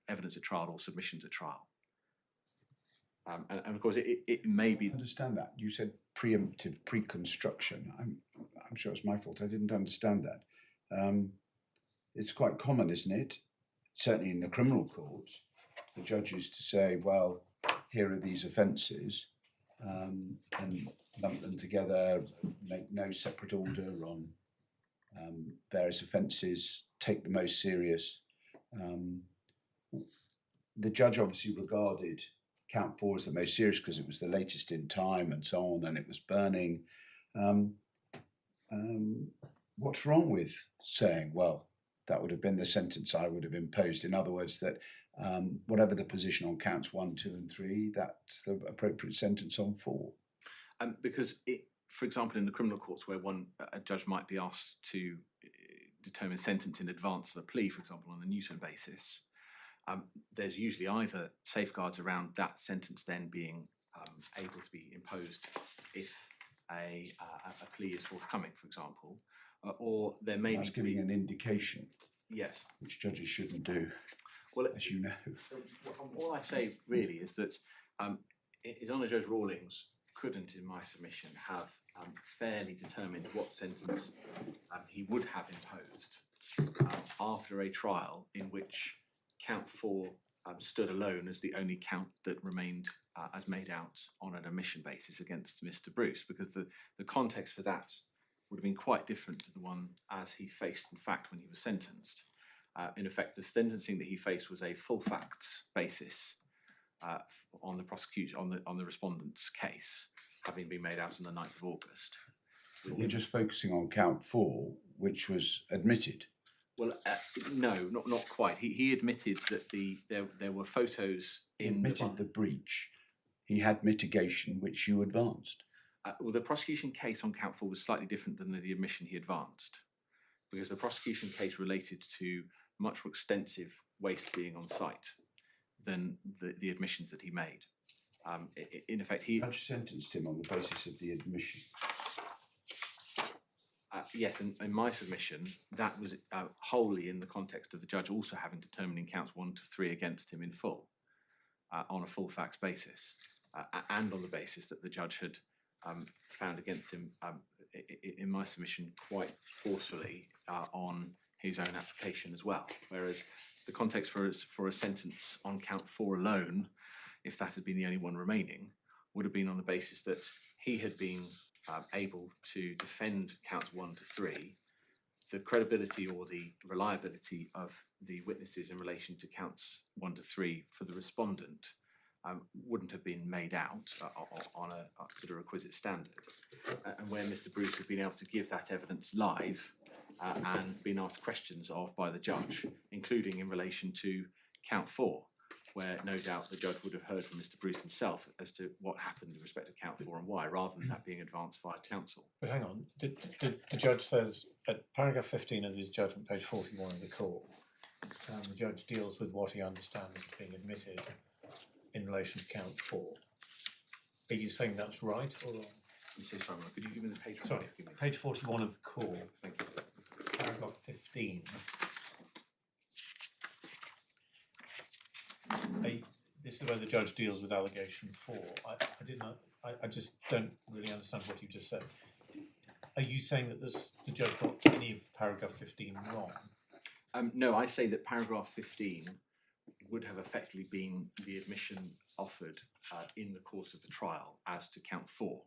evidence at trial or submissions at trial. And of course, it may be. I understand that. You said preemptive pre-construction. I'm sure it's my fault. I didn't understand that. It's quite common, isn't it? Certainly in the criminal courts, the judges to say, well, here are these offences, and lump them together, make no separate order on various offences, take the most serious. the judge obviously regarded count 4 as the most serious because it was the latest in time and so on, and it was burning. What's wrong with saying, well, that would have been the sentence I would have imposed? In other words, that whatever the position on counts 1, 2, and 3, that's the appropriate sentence on 4. Because for example, in the criminal courts, where a judge might be asked to determine sentence in advance of a plea, for example, on a Newton basis, there's usually either safeguards around that sentence then being able to be imposed if a plea is forthcoming, for example, or there may That's be giving an indication, yes, which judges shouldn't do, well, as you know. all I say really is that His Honour Judge Rawlings couldn't, in my submission, have fairly determined what sentence he would have imposed after a trial in which count 4 stood alone as the only count that remained as made out on an admission basis against Mr. Bruce, because the context for that would have been quite different to the one as he faced, in fact, when he was sentenced. In effect, the sentencing that he faced was a full facts basis on the prosecution, on the respondent's case, having been made out on the 9th of August. We're just focusing on count 4, which was admitted. Well, no, not quite. He admitted that there were photos He in admitted the breach. He had mitigation, which you advanced. well, the prosecution case on count 4 was slightly different than the admission he advanced, because the prosecution case related to much more extensive waste being on site than the admissions that he made. In effect, The judge sentenced him on the basis of the admission. yes, and in my submission, that was wholly in the context of the judge also having determined in counts 1 to 3 against him in full, on a full facts basis, and on the basis that the judge had found against him, in my submission, quite forcefully on his own application as well. Whereas the context for a sentence on count 4 alone, if that had been the only one remaining, would have been on the basis that he had been able to defend counts 1 to 3, the credibility or the reliability of the witnesses in relation to counts 1 to 3 for the respondent wouldn't have been made out on to the requisite standard. And where Mr. Bruce had been able to give that evidence live and been asked questions of by the judge, including in relation to count 4, where no doubt the judge would have heard from Mr. Bruce himself as to what happened in respect to count 4 and why, rather than that being advanced via counsel. But hang on, the judge says at paragraph 15 of his judgment, page 41 of the court, the judge deals with what he understands as being admitted in relation to count 4. Are you saying that's right or wrong? I'm so sorry, could you give me the page? Sorry, page 41 of the court, Thank you. paragraph 15. This is where the judge deals with allegation 4. I just don't really understand what you just said. Are you saying that the judge got any of paragraph 15 wrong? No, I say that paragraph 15 would have effectively been the admission offered in the course of the trial as to count 4,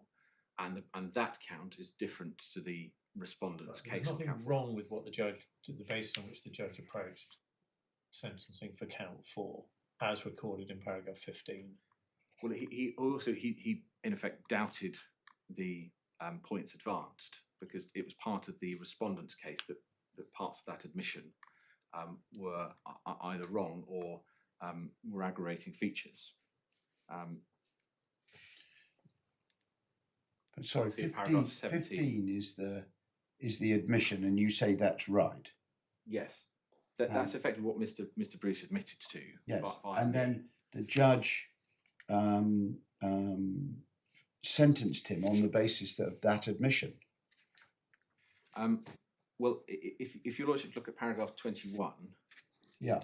and that count is different to the respondent's case. There's on nothing count 4. wrong with what the basis on which the judge approached sentencing for count 4, as recorded in paragraph 15. Well, he also in effect doubted the points advanced, because it was part of the respondent's case that parts of that admission were either wrong or were aggravating features. But sorry, See 15, paragraph 17. 15 is the admission, and you say that's right. Yes, that's effectively what Mr. Bruce admitted to. Yes, via and me. then the judge sentenced him on the basis of that admission. Well, if your lordship look at paragraph 21, Yeah.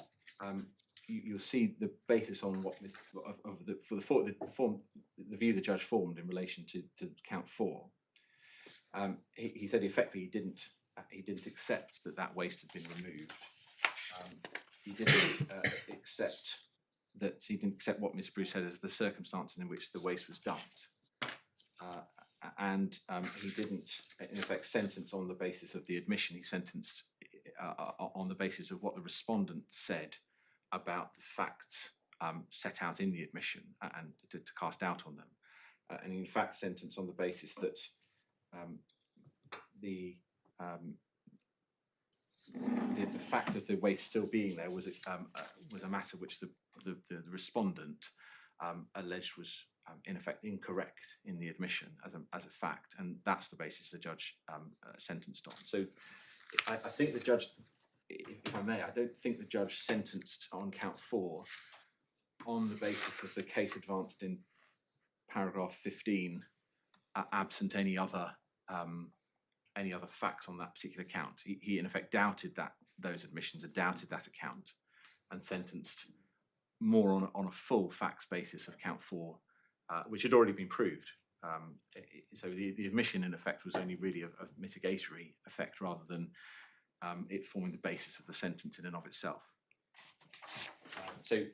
you'll see the basis on what the view the judge formed in relation to count 4. He said effectively he didn't accept that waste had been removed. He didn't accept what Miss Bruce said as the circumstances in which the waste was dumped. And he didn't, in effect, sentence on the basis of the admission. He sentenced on the basis of what the respondent said about the facts set out in the admission and to cast doubt on them, and in fact sentence on the basis that the fact of the waste still being there was a matter which the respondent alleged was in effect incorrect in the admission as a fact, and that's the basis the judge sentenced on. So I think the judge, if I may, I don't think the judge sentenced on count 4 on the basis of the case advanced in paragraph 15, absent any other facts on that particular count. He in effect doubted those admissions and doubted that account, and sentenced more on a full facts basis of count 4, which had already been proved. So the admission in effect was only really of mitigatory effect rather than it forming the basis of the sentence in and of itself. So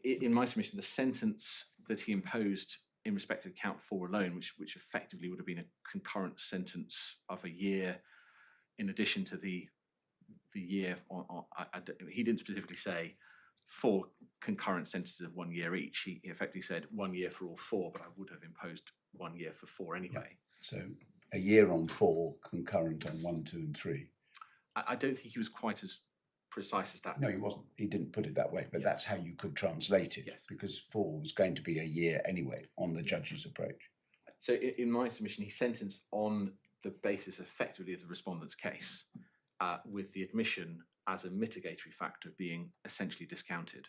in my submission, the sentence that he imposed in respect of count 4 alone, which effectively would have been a concurrent sentence of a year, in addition to the year he didn't specifically say 4 concurrent sentences of 1 year each. He effectively said 1 year for all 4, but I would have imposed 1 year for 4 anyway. So a year on 4, concurrent on 1, 2, and 3. I don't think he was quite as precise as that. No, he wasn't. He didn't put it that way, but that's how you could translate it. Yes. Because 4 was going to be a year anyway on the judge's approach. So in my submission, he sentenced on the basis effectively of the respondent's case, with the admission as a mitigatory factor being essentially discounted.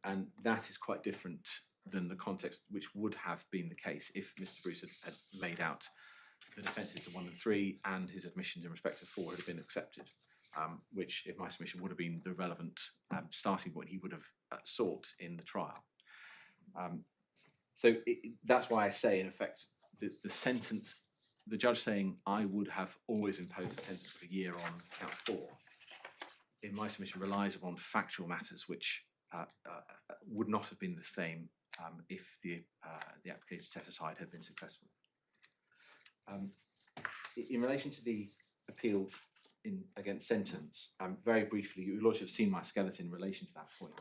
And that is quite different than the context which would have been the case if Mr. Bruce had laid out the defences to 1 and 3 and his admissions in respect to 4 had been accepted, which, in my submission, would have been the relevant starting point he would have sought in the trial. So that's why I say, in effect, the sentence, the judge saying, I would have always imposed a sentence of a year on count 4, in my submission, relies upon factual matters which would not have been the same if the application set aside had been successful. In relation to the appeal against sentence, very briefly, you will also have seen my skeleton in relation to that point.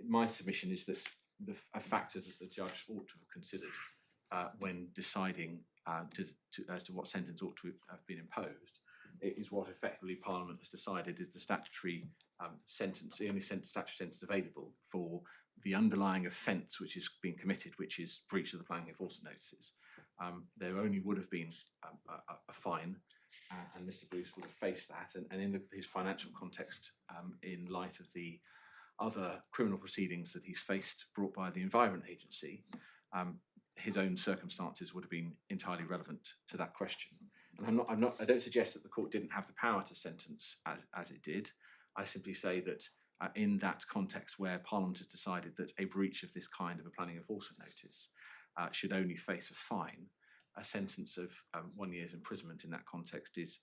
My submission is that a factor that the judge ought to have considered when deciding as to what sentence ought to have been imposed is what effectively Parliament has decided is the statutory sentence, the only statutory sentence available for the underlying offence which is being committed, which is breach of the planning enforcement notices. There only would have been a fine, and Mr. Bruce would have faced that. And in his financial context, in light of the other criminal proceedings that he's faced brought by the Environment Agency, his own circumstances would have been entirely relevant to that question. And I don't suggest that the court didn't have the power to sentence as it did. I simply say that in that context where Parliament has decided that a breach of this kind of a planning enforcement notice should only face a fine, a sentence of 1 year's imprisonment in that context is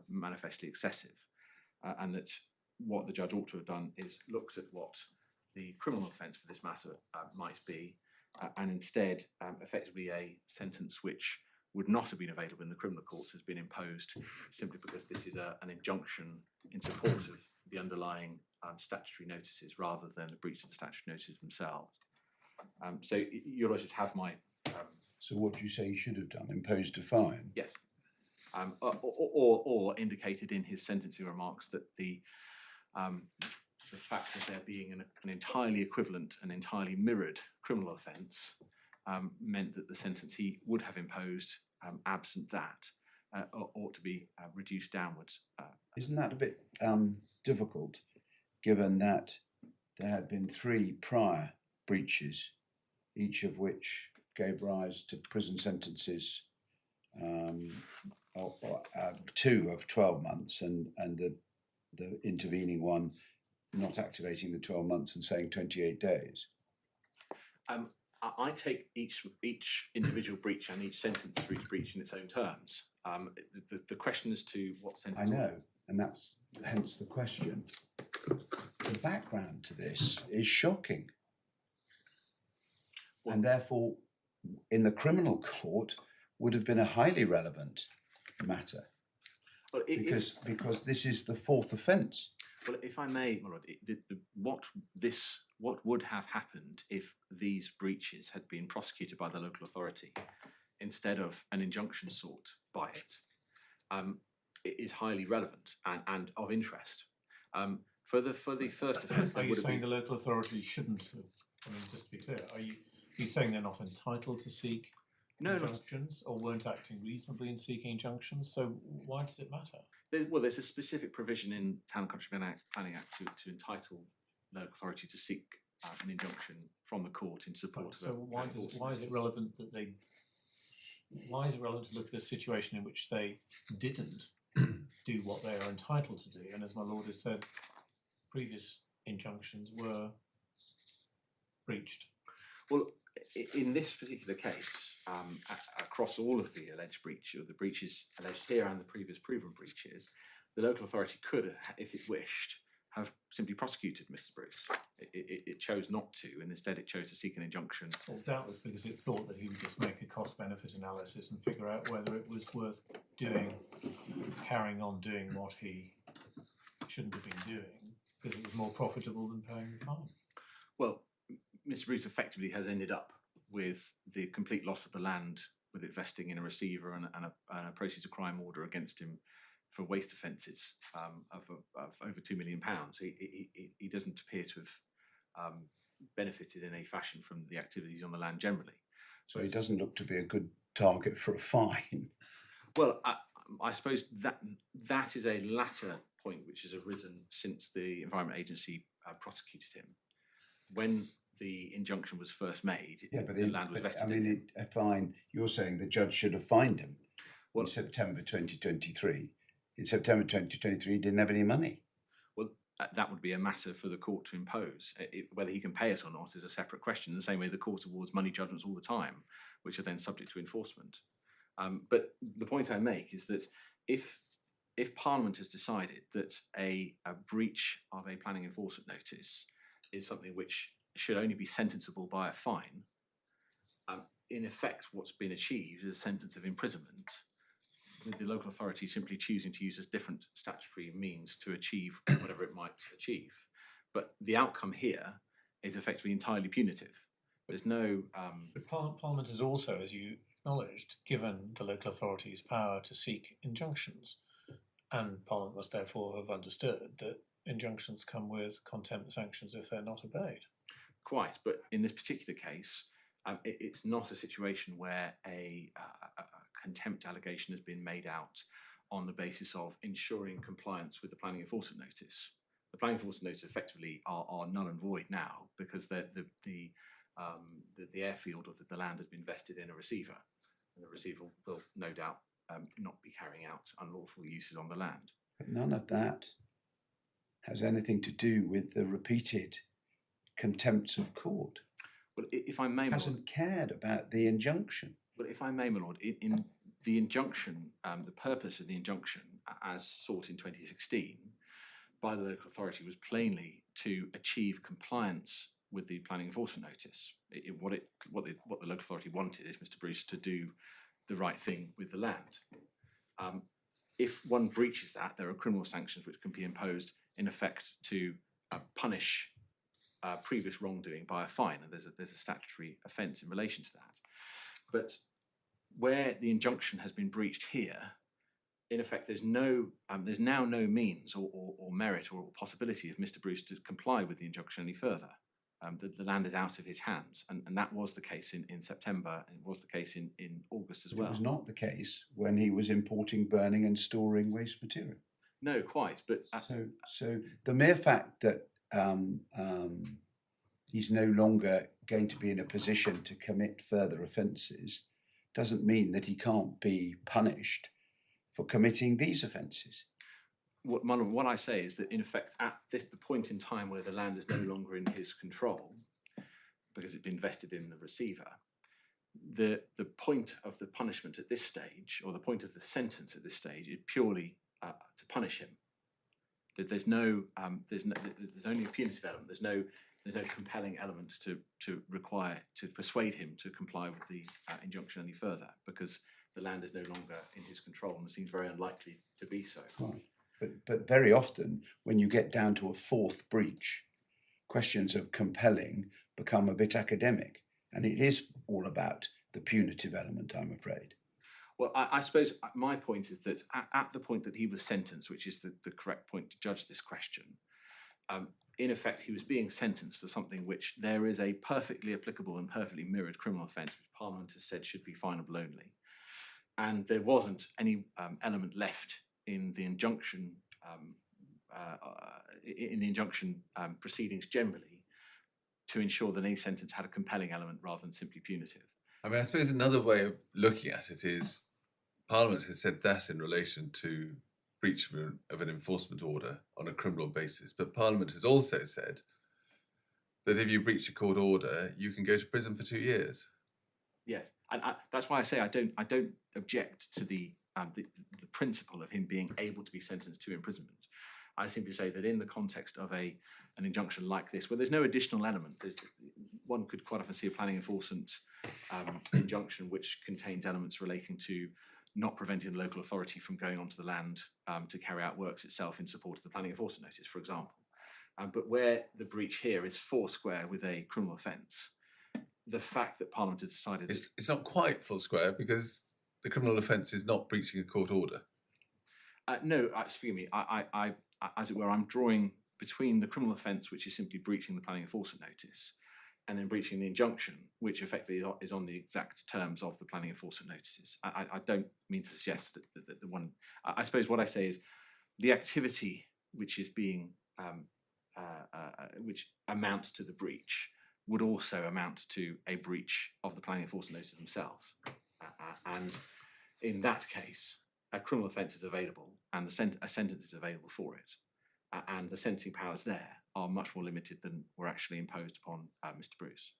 manifestly excessive, and that what the judge ought to have done is looked at what the criminal offence for this matter might be, and instead effectively a sentence which would not have been available in the criminal courts has been imposed simply because this is an injunction in support of the underlying statutory notices rather than a breach of the statutory notices themselves. So your Lordship have my... So what do you say he should have done? Imposed a fine? Yes. Or indicated in his sentencing remarks that the fact of there being an entirely equivalent and entirely mirrored criminal offence meant that the sentence he would have imposed, absent that, ought to be reduced downwards. Isn't that a bit difficult, given that there had been 3 prior breaches, each of which gave rise to prison sentences, 2 of 12 months, and the intervening one not activating the 12 months and saying 28 days? I take each individual breach and each sentence for each breach in its own terms. The question as to what sentence... I know, and that's hence the question. The background to this is shocking. Well, and therefore, in the criminal court, would have been a highly relevant matter. Well, because this is the fourth offence. well, if I may, my lord, what would have happened if these breaches had been prosecuted by the local authority instead of an injunction sought by it is highly relevant and of interest. For the first offence, Are there you would have saying been. the local authority shouldn't have, I mean, just to be clear, are you saying they're not entitled to seek No, not- injunctions or weren't acting reasonably in seeking injunctions? So why does it matter? There's a specific provision in Town and Country Planning Act to entitle the local authority to seek an injunction from the court in support of. So why is it relevant that they? Why is it relevant to look at a situation in which they didn't do what they are entitled to do? And as my lord has said, previous injunctions were breached. Well, in this particular case, across all of the alleged breaches, or the breaches alleged here and the previous proven breaches, the local authority could, if it wished, have simply prosecuted Mr. Bruce. It chose not to, and instead it chose to seek an injunction. Well, doubtless because it thought that he would just make a cost-benefit analysis and figure out whether it was worth carrying on doing what he shouldn't have been doing, because it was more profitable than paying the fine. Well, Mr. Bruce effectively has ended up with the complete loss of the land, with it vesting in a receiver and a proceeds of crime order against him for waste offences of over £2 million. He doesn't appear to have benefited in any fashion from the activities on the land generally. So he doesn't look to be a good target for a fine. Well, I suppose that is a latter point which has arisen since the Environment Agency prosecuted him. When the injunction was first made, the land was vested in him. A fine, you're saying the judge should have fined him Well, in September 2023. In September 2023, he didn't have any money. Well, that would be a matter for the court to impose. Whether he can pay it or not is a separate question, the same way the court awards money judgments all the time, which are then subject to enforcement. But the point I make is that if Parliament has decided that a breach of a planning enforcement notice is something which should only be sentenciable by a fine, in effect what's been achieved is a sentence of imprisonment, with the local authority simply choosing to use as different statutory means to achieve whatever it might achieve. But the outcome here is effectively entirely punitive. There's no... But Parliament has also, as you acknowledged, given the local authorities power to seek injunctions, and Parliament must therefore have understood that injunctions come with contempt sanctions if they're not obeyed. Quite, but in this particular case, it's not a situation where a contempt allegation has been made out on the basis of ensuring compliance with the planning enforcement notice. The planning enforcement notice effectively are null and void now because the airfield of the land has been vested in a receiver, and the receiver will no doubt not be carrying out unlawful uses on the land. But none of that has anything to do with the repeated contempts of court. Well, if I may, my Hasn't cared about the injunction. But if I may, my lord, in the injunction, the purpose of the injunction, as sought in 2016 by the local authority, was plainly to achieve compliance with the planning enforcement notice. What the local authority wanted is Mr. Bruce to do the right thing with the land. If one breaches that, there are criminal sanctions which can be imposed in effect to punish previous wrongdoing by a fine, and there's a statutory offence in relation to that. But where the injunction has been breached here, in effect, there's now no means or merit or possibility of Mr. Bruce to comply with the injunction any further. The land is out of his hands, and that was the case in September, and it was the case in August as well. It was not the case when he was importing, burning and storing waste material. No, quite, but... So the mere fact that he's no longer going to be in a position to commit further offences doesn't mean that he can't be punished for committing these offences. What I say is that, in effect, at the point in time where the land is no longer in his control, because it's been vested in the receiver, the point of the punishment at this stage, or the point of the sentence at this stage, is purely to punish him. There's only a punitive element. There's no compelling element to persuade him to comply with the injunction any further, because the land is no longer in his control, and it seems very unlikely to be so. Right. But very often, when you get down to a fourth breach, questions of compelling become a bit academic, and it is all about the punitive element, I'm afraid. Well, I suppose my point is that at the point that he was sentenced, which is the correct point to judge this question, in effect, he was being sentenced for something which there is a perfectly applicable and perfectly mirrored criminal offence which Parliament has said should be finable only. And there wasn't any element left in the injunction proceedings generally to ensure that any sentence had a compelling element rather than simply punitive. I mean, I suppose another way of looking at it is Parliament has said that in relation to breach of an enforcement order on a criminal basis, but Parliament has also said that if you breach a court order, you can go to prison for 2 years. Yes, and that's why I say I don't object to the principle of him being able to be sentenced to imprisonment. I simply say that in the context of an injunction like this, where there's no additional element, one could quite often see a planning enforcement injunction which contains elements relating to not preventing the local authority from going onto the land to carry out works itself in support of the planning enforcement notice, for example. But where the breach here is foursquare with a criminal offence, the fact that Parliament has decided... It's not quite full square because the criminal offence is not breaching a court order. No, excuse me, I, as it were, I'm drawing between the criminal offence, which is simply breaching the planning enforcement notice, and then breaching the injunction, which effectively is on the exact terms of the planning enforcement notices. I don't mean to suggest that the one... I suppose what I say is the activity which is being... which amounts to the breach would also amount to a breach of the planning enforcement notices themselves. And in that case, a criminal offence is available and a sentence is available for it. And the sentencing powers there are much more limited than were actually imposed upon Mr. Bruce.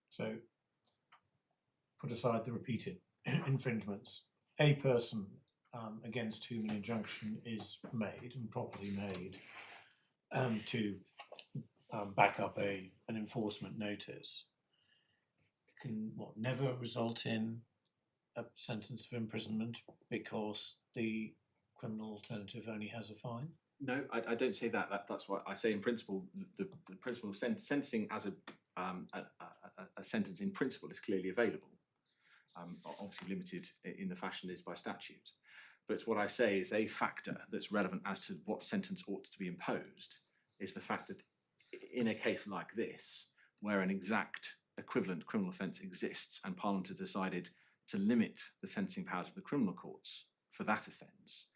So, put aside the repeated infringements, a person against whom an injunction is made and properly made to back up an enforcement notice can never result in a sentence of imprisonment because the criminal alternative only has a fine? No, I don't say that. That's what I say in principle. The principle of sentencing as a sentence in principle is clearly available. Obviously limited in the fashion it is by statute. But what I say is a factor that's relevant as to what sentence ought to be imposed is the fact that in a case like this, where an exact equivalent criminal offence exists and Parliament has decided to limit the sentencing powers of the criminal courts for that offence,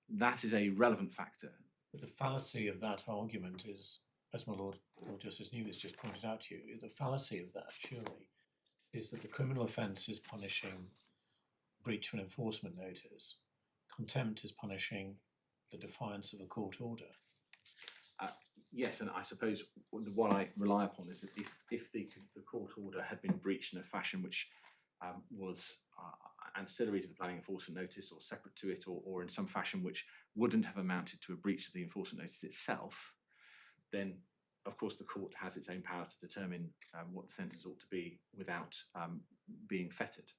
that is a relevant factor. But the fallacy of that argument is, as my Lord Justice Newey has just pointed out to you, the fallacy of that, surely, is that the criminal offence is punishing breach of an enforcement notice. Contempt is punishing the defiance of a court order. Yes, and I suppose what I rely upon is that if the court order had been breached in a fashion which was ancillary to the planning enforcement notice or separate to it or in some fashion which wouldn't have amounted to a breach of the enforcement notice itself, then of course the court has its own powers to determine what the sentence ought to be without being fettered.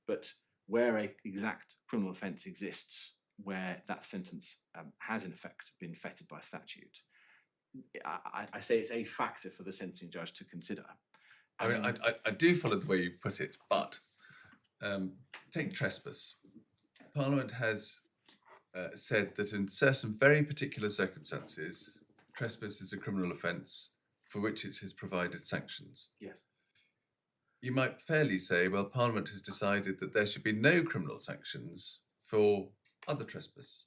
But where an exact criminal offence exists where that sentence has in effect been fettered by statute, I say it's a factor for the sentencing judge to consider. I mean, I do follow the way you put it, but take trespass. Parliament has said that in certain very particular circumstances, trespass is a criminal offence for which it has provided sanctions. Yes. You might fairly say, well, Parliament has decided that there should be no criminal sanctions for other trespass.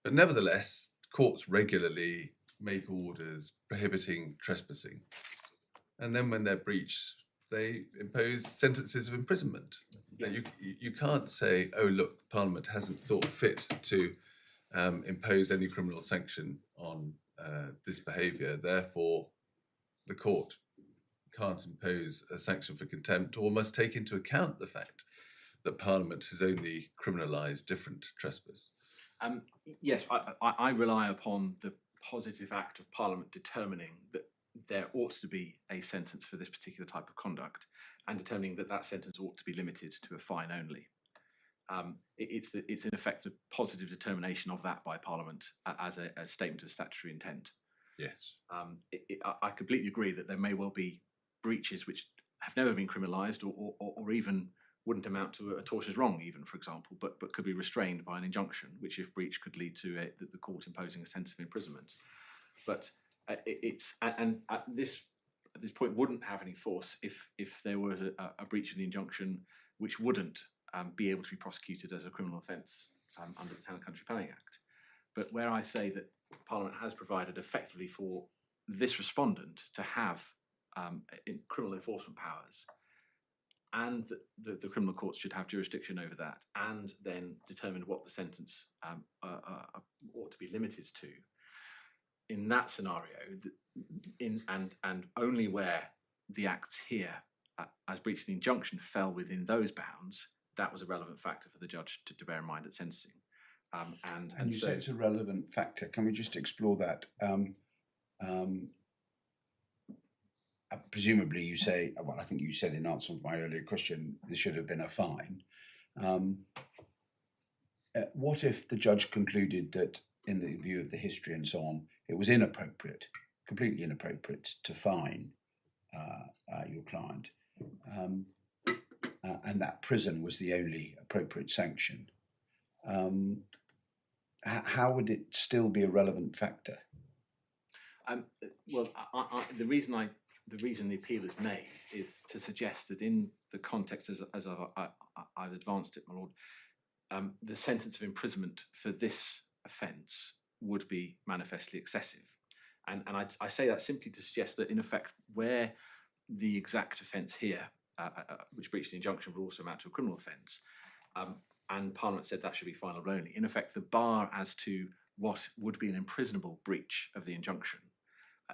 But nevertheless, courts regularly make orders prohibiting trespassing. And then when they're breached, they impose sentences of imprisonment. Yes. You can't say, oh, look, Parliament hasn't thought fit to impose any criminal sanction on this behaviour, therefore the court can't impose a sanction for contempt or must take into account the fact that Parliament has only criminalised different trespass. Yes, I rely upon the positive act of Parliament determining that there ought to be a sentence for this particular type of conduct and determining that that sentence ought to be limited to a fine only. it's in effect a positive determination of that by Parliament as a statement of statutory intent. Yes. I completely agree that there may well be breaches which have never been criminalised or even wouldn't amount to a tortious wrong, even, for example, but could be restrained by an injunction, which, if breached, could lead to the court imposing a sentence of imprisonment. But this point wouldn't have any force if there were a breach of the injunction which wouldn't be able to be prosecuted as a criminal offence under the Town and Country Planning Act. But where I say that Parliament has provided effectively for this respondent to have criminal enforcement powers, and that the criminal courts should have jurisdiction over that, and then determine what the sentence ought to be limited to. In that scenario, and only where the acts here, as breaching the injunction, fell within those bounds, that was a relevant factor for the judge to bear in mind at sentencing. And you so, say it's a relevant factor. Can we just explore that? Presumably you say, well, I think you said in answer to my earlier question, there should have been a fine. What if the judge concluded that, in the view of the history and so on, it was inappropriate, completely inappropriate to fine your client, and that prison was the only appropriate sanction? How would it still be a relevant factor? well, the reason the appeal is made is to suggest that in the context as I've advanced it, my lord, the sentence of imprisonment for this offence would be manifestly excessive. And I say that simply to suggest that, in effect, where the exact offence here, which breached the injunction, would also amount to a criminal offence, and Parliament said that should be final only, in effect, the bar as to what would be an imprisonable breach of the injunction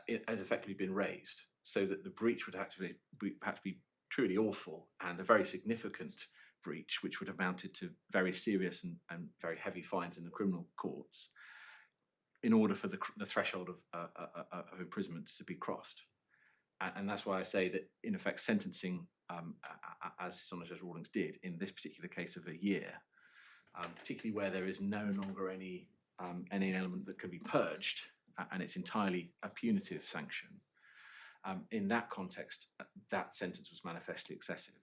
it has effectively been raised, so that the breach would have to be truly awful and a very significant breach, which would have amounted to very serious and very heavy fines in the criminal courts, in order for the threshold of imprisonment to be crossed. And that's why I say that, in effect, sentencing, as His Honour Judge Rawlings did in this particular case of a year, particularly where there is no longer any element that can be purged, and it's entirely a punitive sanction. In that context, that sentence was manifestly excessive.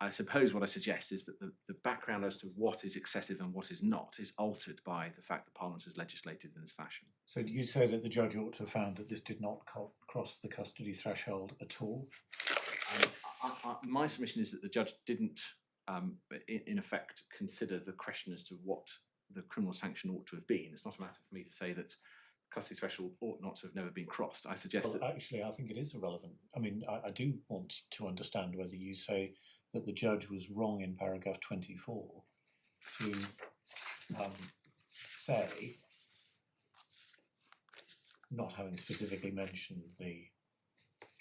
I suppose what I suggest is that the background as to what is excessive and what is not is altered by the fact that Parliament has legislated in this fashion. So do you say that the judge ought to have found that this did not cross the custody threshold at all? My submission is that the judge didn't, in effect, consider the question as to what the criminal sanction ought to have been. It's not a matter for me to say that custody threshold ought not to have never been crossed. I suggest that... Actually, I think it is irrelevant. I mean, I do want to understand whether you say that the judge was wrong in paragraph 24 to say, not having specifically mentioned the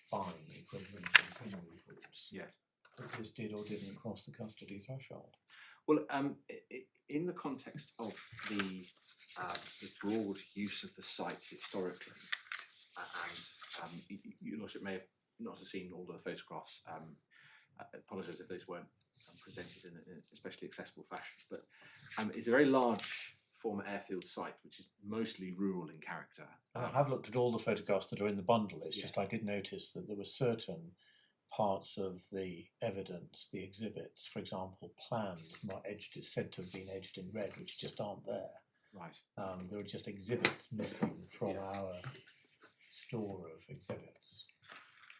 fine equivalent in criminal reports, Yes. that this did or didn't cross the custody threshold. Well, in the context of the broad use of the site historically, and your Lordship may have not have seen all the photographs. I apologise if those weren't presented in an especially accessible fashion, but it's a very large former airfield site, which is mostly rural in character. I have looked at all the photographs that are in the bundle. It's just I did notice that there were certain parts of the evidence, the exhibits, for example, plans said to have been edged in red, which just aren't there. Right. There are just exhibits missing from our store of exhibits.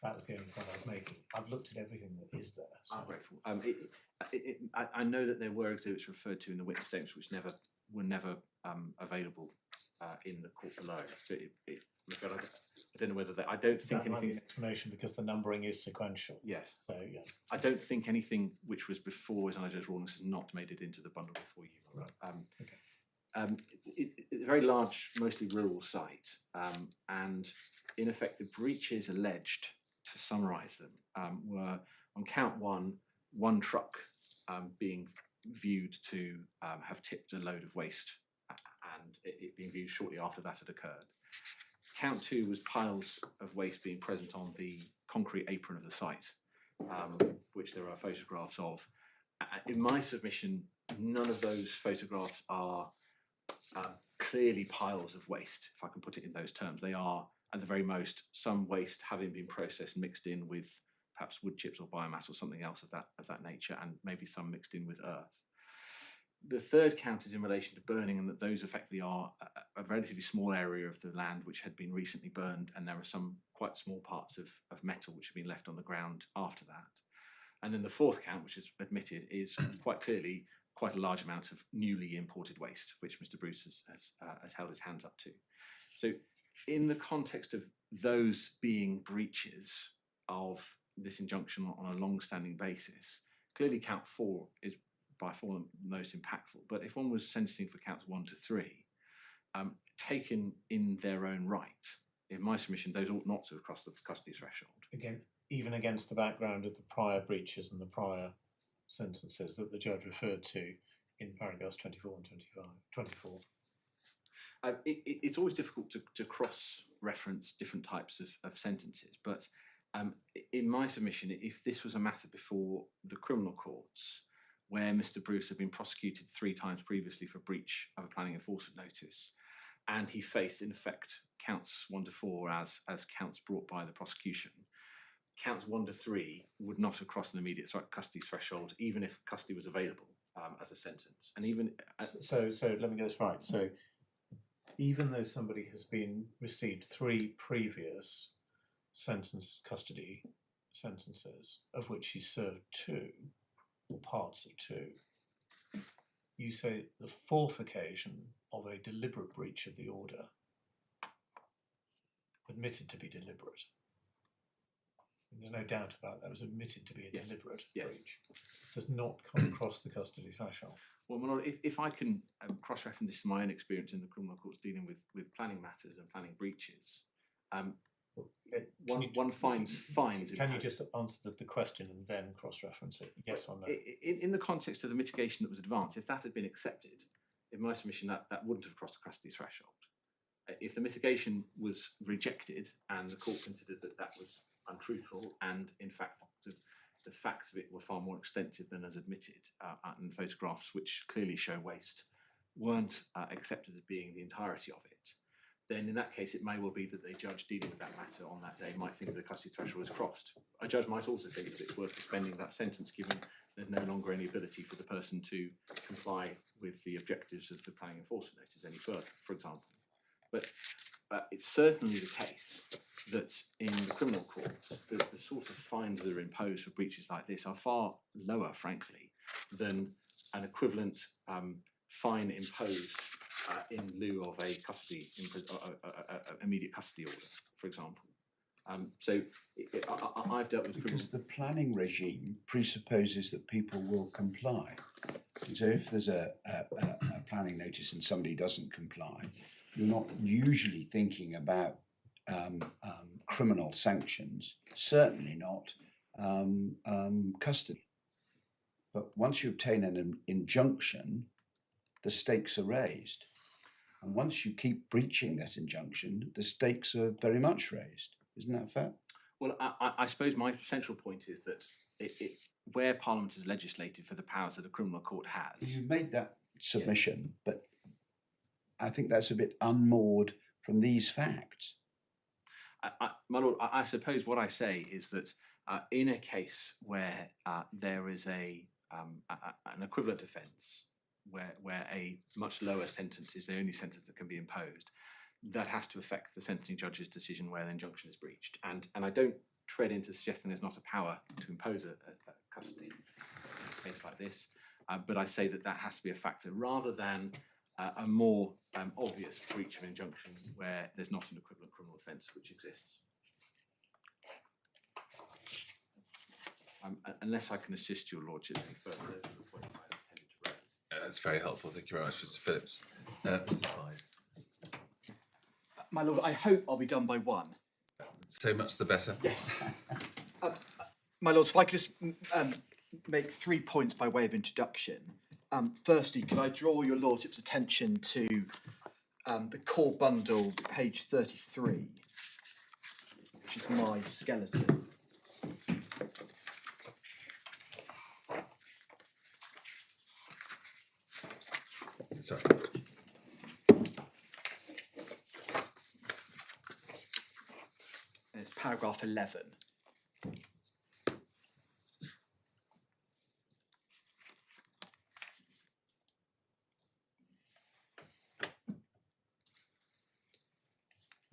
That was the only point I was making. I've looked at everything that is there. So. I'm grateful. I know that there were exhibits referred to in the witness statements which were never available in the court below. So I don't know whether I don't think that might be anything. an explanation because the numbering is sequential. Yes. So yeah. I don't think anything which was before His Honour Judge Rawlings has not made it into the bundle before you. Right. Okay. It's a very large, mostly rural site, and in effect, the breaches alleged, to summarise them, were on count one truck being viewed to have tipped a load of waste, and it being viewed shortly after that had occurred. Count two was piles of waste being present on the concrete apron of the site, which there are photographs of, in my submission, none of those photographs are clearly piles of waste, if I can put it in those terms. They are, at the very most, some waste having been processed, mixed in with perhaps wood chips or biomass or something else of that nature, and maybe some mixed in with earth. The third count is in relation to burning, and that those effectively are a relatively small area of the land which had been recently burned, and there are some quite small parts of metal which have been left on the ground after that. And then the fourth count, which is admitted, is quite clearly quite a large amount of newly imported waste, which Mr. Bruce has held his hands up to. So in the context of those being breaches of this injunction on a long-standing basis, clearly count 4 is by far the most impactful. But if one was sentencing for counts 1 to 3, taken in their own right, in my submission, those ought not to have crossed the custody threshold. Again, even against the background of the prior breaches and the prior sentences that the judge referred to in paragraphs 24 and 24. It's always difficult to cross-reference different types of sentences, but in my submission, if this was a matter before the criminal courts, where Mr. Bruce had been prosecuted 3 times previously for breach of a planning enforcement notice, and he faced, in effect, counts 1 to 4 as counts brought by the prosecution, counts 1 to 3 would not have crossed an immediate custody threshold, even if custody was available as a sentence. And even so let me get this right. So even though somebody has received 3 previous custody sentences, of which he served 2, or parts of 2, you say the 4th occasion of a deliberate breach of the order, admitted to be deliberate. There's no doubt about that. It was admitted to be a deliberate breach. Does not come across the custody threshold. Well, my Lord, if I can cross-reference this to my own experience in the criminal courts dealing with planning matters and planning breaches, one finds fines. Can you just answer the question and then cross-reference it? Yes or no? In the context of the mitigation that was advanced, if that had been accepted, in my submission, that wouldn't have crossed the custody threshold. If the mitigation was rejected and the court considered that was untruthful, and in fact the facts of it were far more extensive than as admitted, and photographs which clearly show waste weren't accepted as being the entirety of it, then in that case it may well be that a judge dealing with that matter on that day might think that the custody threshold is crossed. A judge might also think that it's worth suspending that sentence given there's no longer any ability for the person to comply with the objectives of the planning enforcement notice any further, for example. But it's certainly the case that in the criminal courts, the sort of fines that are imposed for breaches like this are far lower, frankly, than an equivalent fine imposed in lieu of a custody, immediate custody order, for example. So I've dealt with because the planning regime presupposes that people will comply. And so if there's a planning notice and somebody doesn't comply, you're not usually thinking about criminal sanctions, certainly not custody. But once you obtain an injunction, the stakes are raised. And once you keep breaching that injunction, the stakes are very much raised. Isn't that fair? Well, I suppose my central point is that where Parliament has legislated for the powers that a criminal court has. You've made that submission, but I think that's a bit unmoored from these facts. My Lord, I suppose what I say is that in a case where there is an equivalent offence, where a much lower sentence is the only sentence that can be imposed, that has to affect the sentencing judge's decision where the injunction is breached. And I don't tread into suggesting there's not a power to impose a custody in a case like this, but I say that has to be a factor rather than a more obvious breach of injunction where there's not an equivalent criminal offence which exists. Unless I can assist your lordship any further, those are the points I intended to raise. That's very helpful. Thank you very much, Mr. Phillips. Mrs. Hyde. My lord, I hope I'll be done by 1. So much the better. Yes. My lords, if I could just make 3 points by way of introduction. Firstly, could I draw your lordship's attention to the core bundle, page 33, which is my skeleton. Sorry. And it's paragraph 11.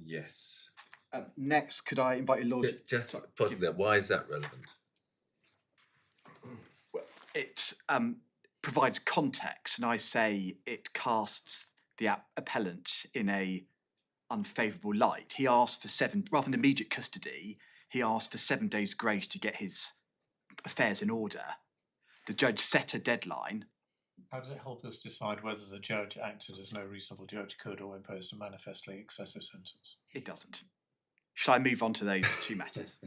Yes. Next, could I invite your lordship? Just sorry, pausing there. Why is that relevant? Well, it provides context, and I say it casts the appellant in a unfavourable light. He asked for rather than immediate custody, he asked for 7 days grace to get his affairs in order. The judge set a deadline. How does it help us decide whether the judge acted as no reasonable judge could or imposed a manifestly excessive sentence? It doesn't. Shall I move on to those two matters?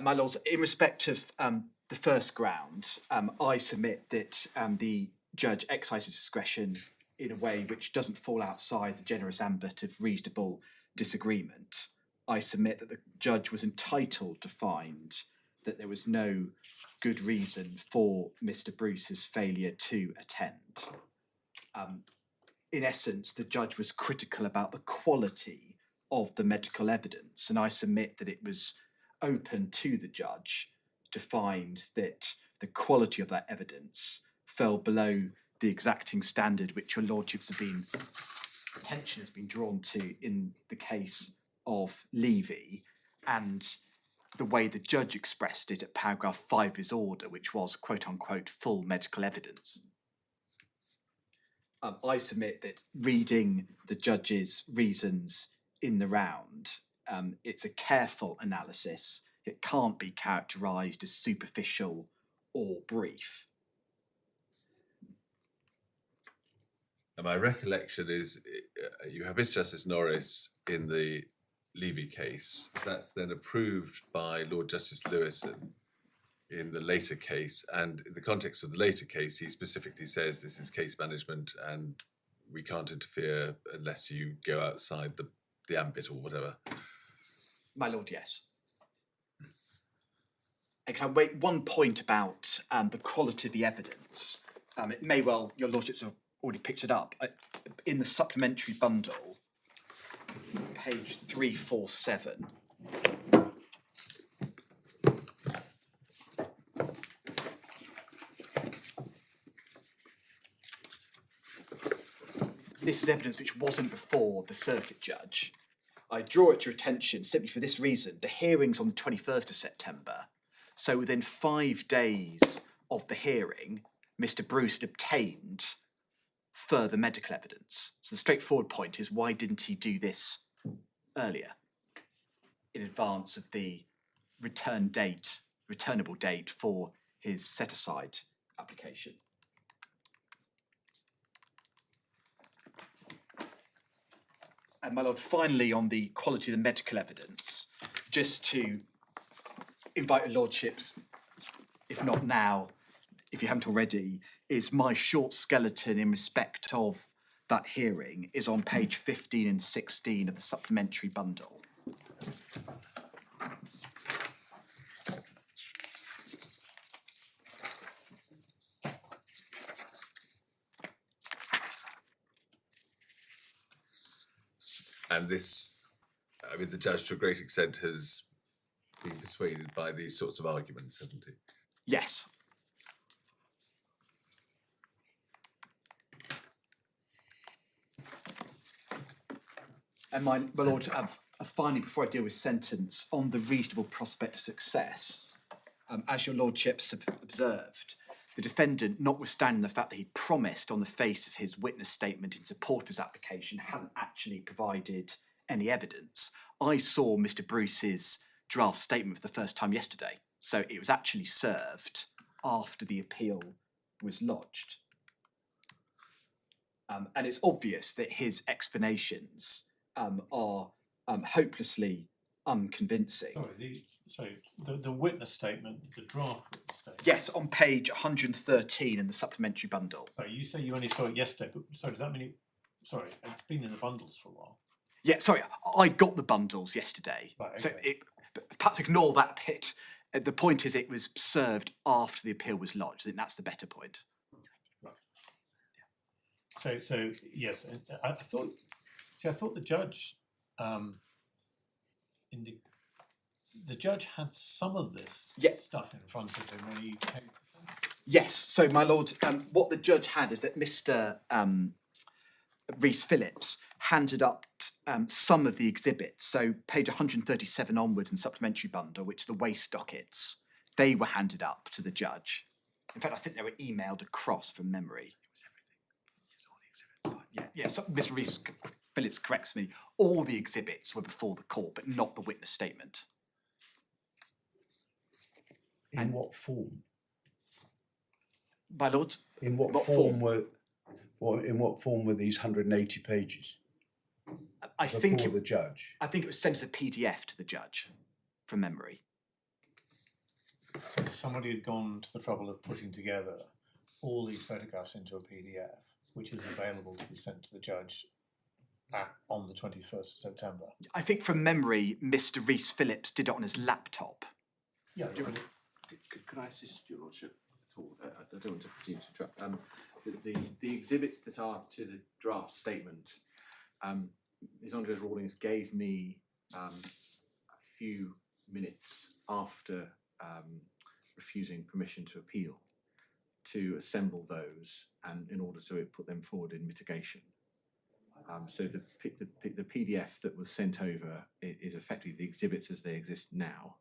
My lords, in respect of the first ground, I submit that the judge exercises discretion in a way which doesn't fall outside the generous ambit of reasonable disagreement. I submit that the judge was entitled to find that there was no good reason for Mr. Bruce's failure to attend. In essence, the judge was critical about the quality of the medical evidence, and I submit that it was open to the judge to find that the quality of that evidence fell below the exacting standard which your lordships have been, attention has been drawn to in the case of Levy, and the way the judge expressed it at paragraph 5 of his order, which was quote unquote full medical evidence. I submit that reading the judge's reasons in the round, it's a careful analysis. It can't be characterised as superficial or brief. And my recollection is you have Miss Justice Norris in the Levy case. That's then approved by Lord Justice Lewison in the later case. And in the context of the later case, he specifically says this is case management and we can't interfere unless you go outside the ambit or whatever. My lord, yes. And can I make one point about the quality of the evidence? It may well, your lordships have already picked it up. In the supplementary bundle, page 347, this is evidence which wasn't before the circuit judge. I draw it to your attention simply for this reason. The hearing's on the 21st of September. So within 5 days of the hearing, Mr. Bruce had obtained further medical evidence. So the straightforward point is, why didn't he do this earlier, in advance of the returnable date for his set-aside application? And my lord, finally, on the quality of the medical evidence, just to invite your lordships, if not now, if you haven't already, is my short skeleton in respect of that hearing is on page 15 and 16 of the supplementary bundle. And this, I mean, the judge to a great extent has been persuaded by these sorts of arguments, hasn't he? Yes. And my lord, finally, before I deal with sentence, on the reasonable prospect of success, as your lordships have observed, the defendant, notwithstanding the fact that he promised on the face of his witness statement in support of his application, hadn't actually provided any evidence. I saw Mr. Bruce's draft statement for the first time yesterday, so it was actually served after the appeal was lodged. And it's obvious that his explanations are hopelessly unconvincing. The witness statement, the draft witness statement. Yes, on page 113 in the supplementary bundle. Sorry, you say you only saw it yesterday, but sorry, does that mean sorry, it's been in the bundles for a while? Yeah, sorry, I got the bundles yesterday. Right, So okay. perhaps ignore that bit. The point is it was served after the appeal was lodged. I think that's the better point. Right. So yes, and I thought. See, I thought the judge, the judge had some of this Yeah. stuff in front of him when he came. Yes. So, my lord, what the judge had is that Mr. Rhys Phillips handed up some of the exhibits. So, page 137 onwards in supplementary bundle, which are the waste dockets, they were handed up to the judge. In fact, I think they were emailed across from memory. It was everything. It was all the exhibits. Yeah. So Mr. Rhys Phillips corrects me. All the exhibits were before the court, but not the witness statement. In what form? My lord, In what form were these 180 pages I think before the judge? I think it was sent as a PDF to the judge, from memory. So somebody had gone to the trouble of putting together all these photographs into a PDF, which is available to be sent to the judge on the 21st of September. I think from memory, Mr. Rhys Phillips did it on his laptop. Yeah. Could I assist your lordship at all? I don't want to continue to interrupt. The exhibits that are to the draft statement, His Honour Judge Rawlings gave me a few minutes after refusing permission to appeal to assemble those and in order to put them forward in mitigation. So the PDF that was sent over is effectively the exhibits as they exist now,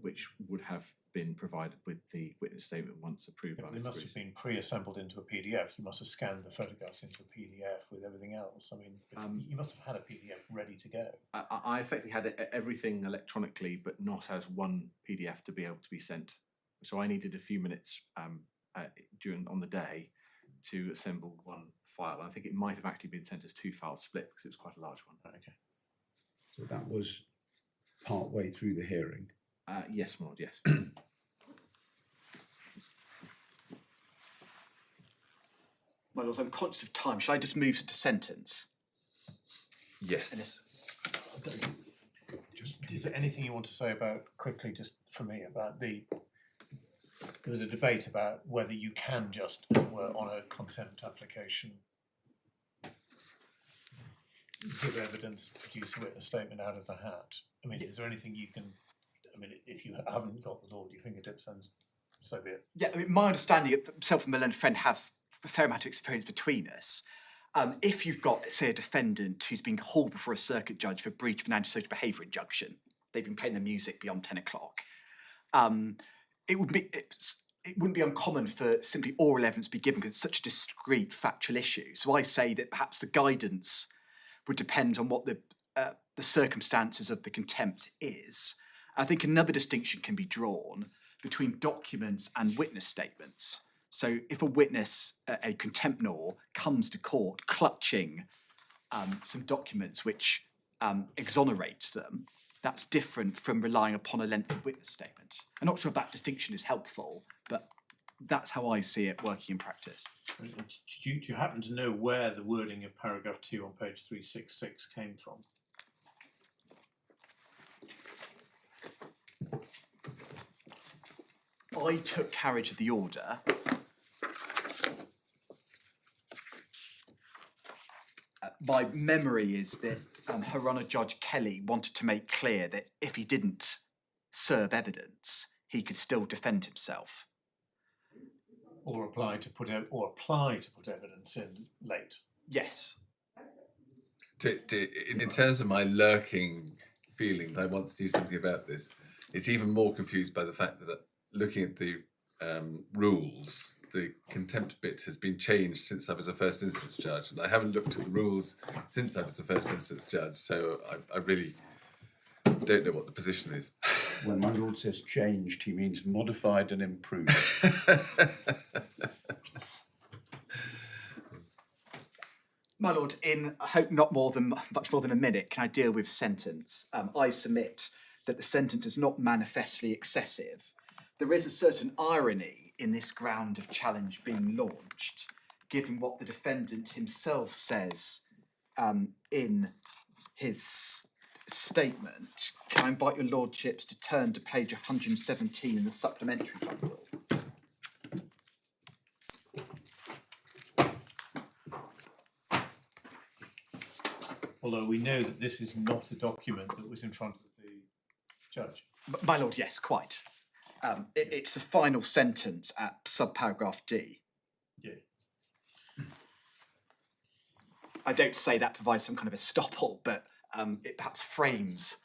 which would have been provided with the witness statement once approved by They Mr. must Bruce. have been pre-assembled into a PDF. You must have scanned the photographs into a PDF with everything else. I mean, you must have had a PDF ready to go. I effectively had everything electronically, but not as one PDF to be able to be sent. So I needed a few minutes on the day to assemble one file. I think it might have actually been sent as two files split because it was quite a large one. Okay. So that was part way through the hearing. Yes, my lord, yes. My lord, I'm conscious of time. Shall I just move to sentence? Yes. Is there anything you want to say about, quickly, just for me, about there was a debate about whether you can just, as it were, on a contempt application, give evidence, produce a witness statement out of the hat? I mean, is there anything you can, I mean, if you haven't got the law at your fingertips, then so be it. Yeah, I mean, my understanding, myself and my learned friend have a fair amount of experience between us. If you've got, say, a defendant who's been hauled before a circuit judge for breach of an antisocial behaviour injunction, they've been playing their music beyond 10 o'clock, it wouldn't be uncommon for simply oral evidence to be given because it's such a discrete factual issue. So I say that perhaps the guidance would depend on what the circumstances of the contempt is. I think another distinction can be drawn between documents and witness statements. So if a witness, a contemptor, comes to court clutching some documents which exonerates them, that's different from relying upon a lengthy witness statement. I'm not sure if that distinction is helpful, but that's how I see it working in practice. Do you happen to know where the wording of paragraph 2 on page 366 came from? I took carriage of the order. My memory is that Her Honour Judge Kelly wanted to make clear that if he didn't serve evidence, he could still defend himself. Or apply to put evidence in late. Yes. In terms of my lurking feeling that I want to do something about this, it's even more confused by the fact that looking at the rules, the contempt bit has been changed since I was a first instance judge, and I haven't looked at the rules since I was a first instance judge, so I really don't know what the position is. When my lord says changed, he means modified and improved. My lord, in I hope not much more than a minute, can I deal with sentence? I submit that the sentence is not manifestly excessive. There is a certain irony in this ground of challenge being launched, given what the defendant himself says in his statement. Can I invite your lordships to turn to page 117 in the supplementary bundle? Although we know that this is not a document that was in front of the judge. My lord, yes, quite. It's the final sentence at subparagraph D. Yeah. I don't say that provides some kind of estoppel, but it perhaps frames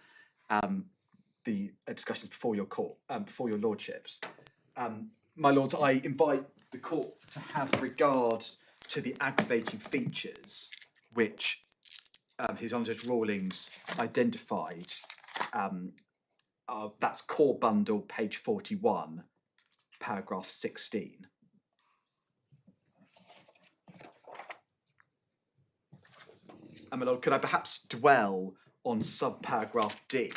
the discussions before your court, before your lordships. My lords, I invite the court to have regard to the aggravating features which His Honour Judge Rawlings identified. That's core bundle, page 41, paragraph 16. And my lord, could I perhaps dwell on subparagraph D?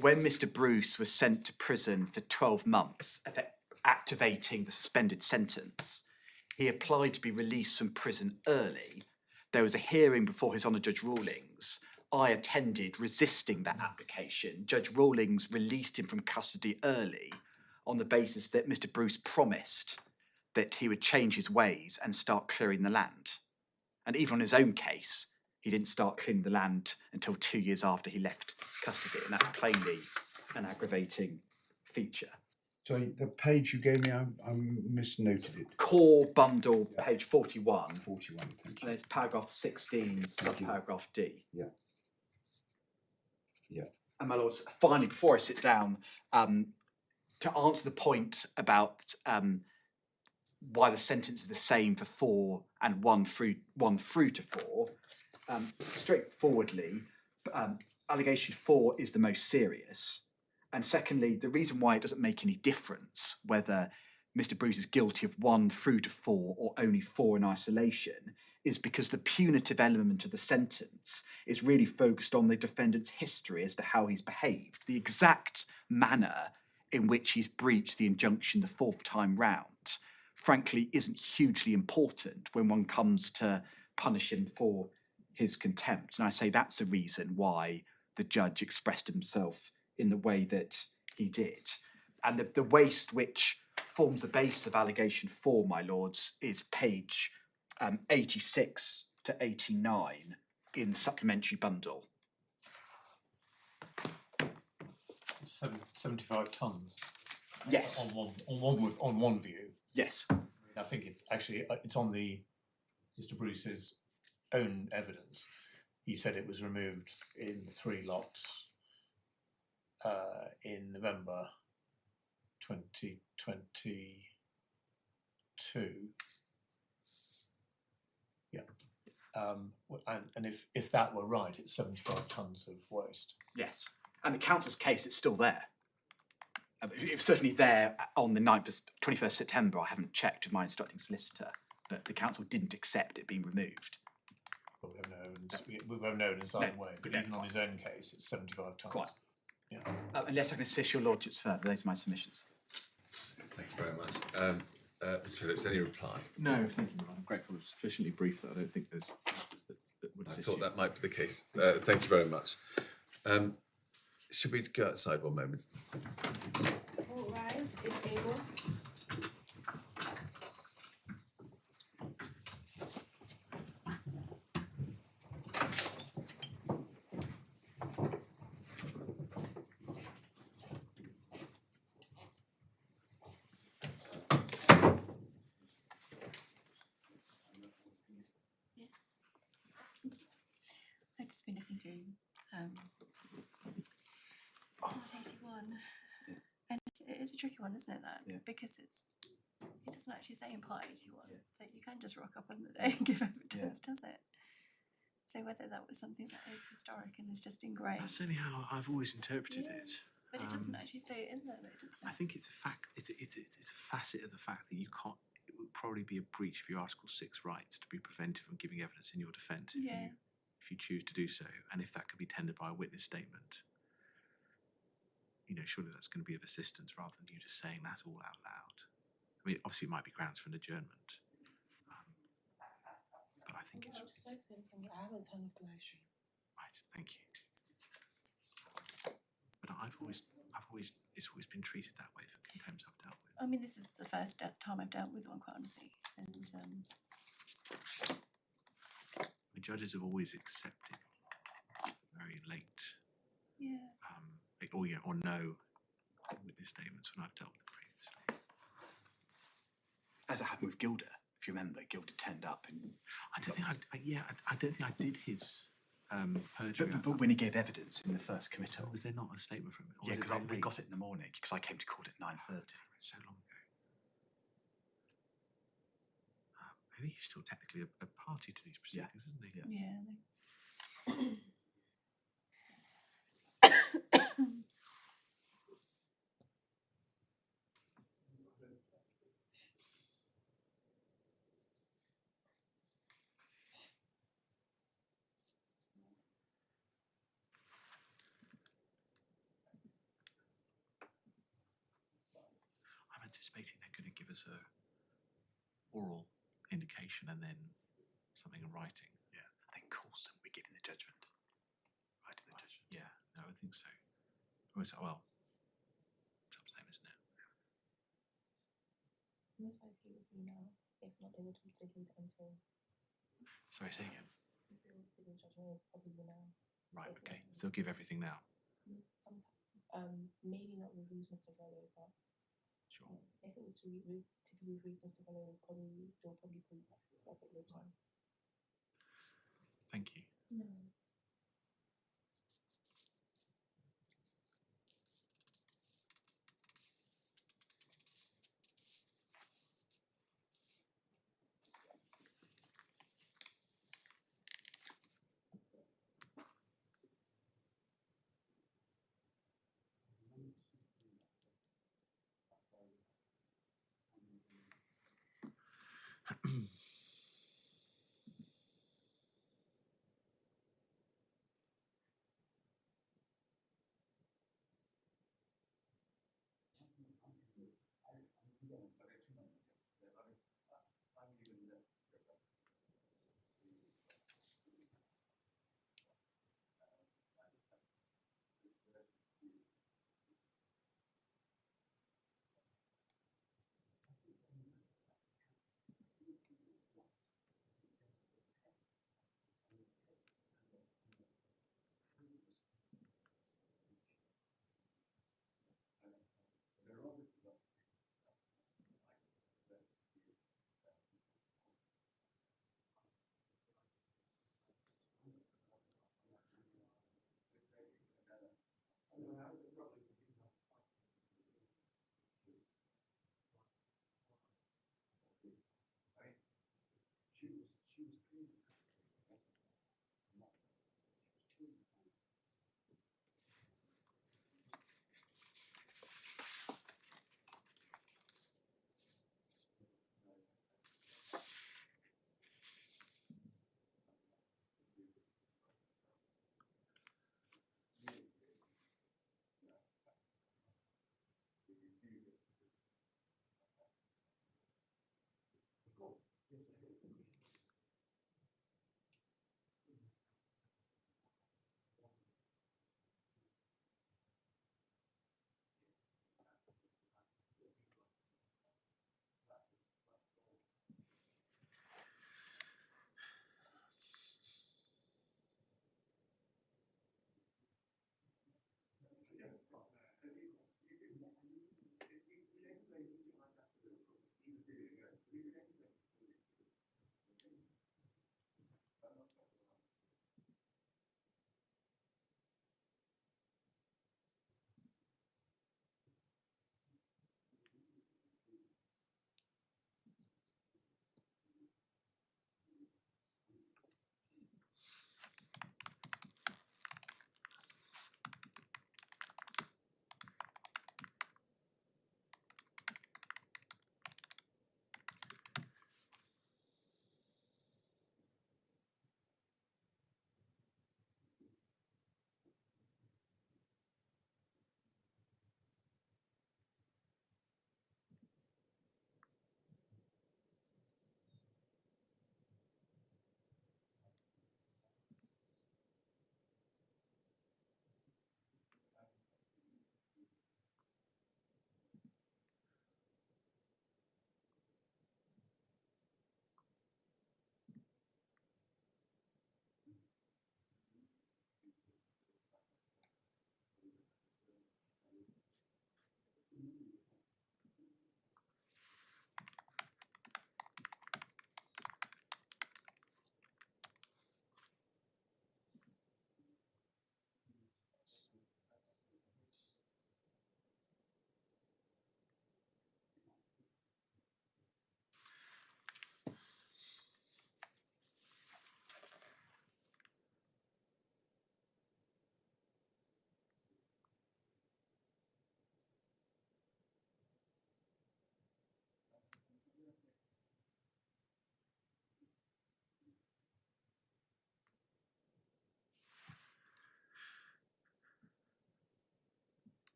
When Mr. Bruce was sent to prison for 12 months, activating the suspended sentence, he applied to be released from prison early. There was a hearing before His Honour Judge Rawlings. I attended, resisting that application. Judge Rawlings released him from custody early on the basis that Mr. Bruce promised that he would change his ways and start clearing the land. And even on his own case, he didn't start clearing the land until 2 years after he left custody, and that's plainly an aggravating feature. Sorry, the page you gave me, I misnoted it. Core bundle, page 41. 41, thank you. And it's paragraph 16, Thank you. subparagraph D. Yeah. Yeah. And my lords, finally, before I sit down, to answer the point about why the sentence is the same for 4 and 1 through to 4, straightforwardly, allegation 4 is the most serious. And secondly, the reason why it doesn't make any difference whether Mr. Bruce is guilty of 1 through to 4 or only 4 in isolation is because the punitive element of the sentence is really focused on the defendant's history as to how he's behaved. The exact manner in which he's breached the injunction the 4th time round, frankly, isn't hugely important when one comes to punish him for his contempt. And I say that's the reason why the judge expressed himself in the way that he did. And the waste which forms the base of allegation 4, my lords, is page 86 to 89 in the supplementary bundle. 75 tons. Yes. On one view. Yes. I think it's actually it's on the Mr. Bruce's own evidence. He said it was removed in 3 lots in November 2022. Yeah. And if that were right, it's 75 tons of waste. Yes. And the council's case, it's still there. It was certainly there on the 21st September. I haven't checked with my instructing solicitor, but the council didn't accept it being removed. Well, we have no evidence. We have no evidence either way, but even on his own case, it's 75 tons. Quite. Yeah. Unless I can assist your lordships further, those are my submissions. Thank you very much. Mr. Phillips, any reply? No, thank you. I'm grateful. It's sufficiently brief that I don't think there's matters that would I assist thought you. that might be the case. Thank you very much. Should we go outside one moment? All rise, if able. I've just been looking through Part 81, and it is a tricky one, isn't it? That because it doesn't actually say in Part 81 that you can just rock up on the day and give evidence, does it? So whether that was something that is historic and is just ingrained. That's certainly how I've always interpreted it. But it doesn't actually say it in there, though, does it? I think it's a fact. It's a facet of the fact that you can't. It would probably be a breach of your Article 6 rights to be prevented from giving evidence in your defence if you choose to do so, and if that could be tendered by a witness statement. You know, surely that's going to be of assistance rather than you just saying that all out loud. I mean, obviously it might be grounds for an adjournment, but I think it's right. Thank you. But it's always been treated that way for contempts I've dealt with. I mean, this is the first time I've dealt with one, quite honestly, and The judges have always accepted very late, Yeah. or no witness statements when I've dealt with it previously. As it happened with Gilder, if you remember, Gilder turned up and. I don't think I did his perjury. But when he gave evidence in the first committal. Was there not a statement from him? Or Yeah, was it because very we late? got it in the morning, because I came to court at 9:30. So long ago. Maybe he's still technically a party to these proceedings, isn't he? Yeah. Yeah. I'm anticipating they're going to give us a oral indication and then something in writing. Yeah. I think Coulson will be giving the judgment. Right in the judgment. Yeah, no, I think so. Or is that, well, it's up to them, isn't it? Most likely it would be now. If not, they would be delayed until Sorry, say again. if they would give a judgment, it would probably be now. Right, If okay. not, So they'll give everything now. maybe not with reasons to follow, but Sure. if it was to be with reasons to follow, they'll probably put up at your time. Thank you. No.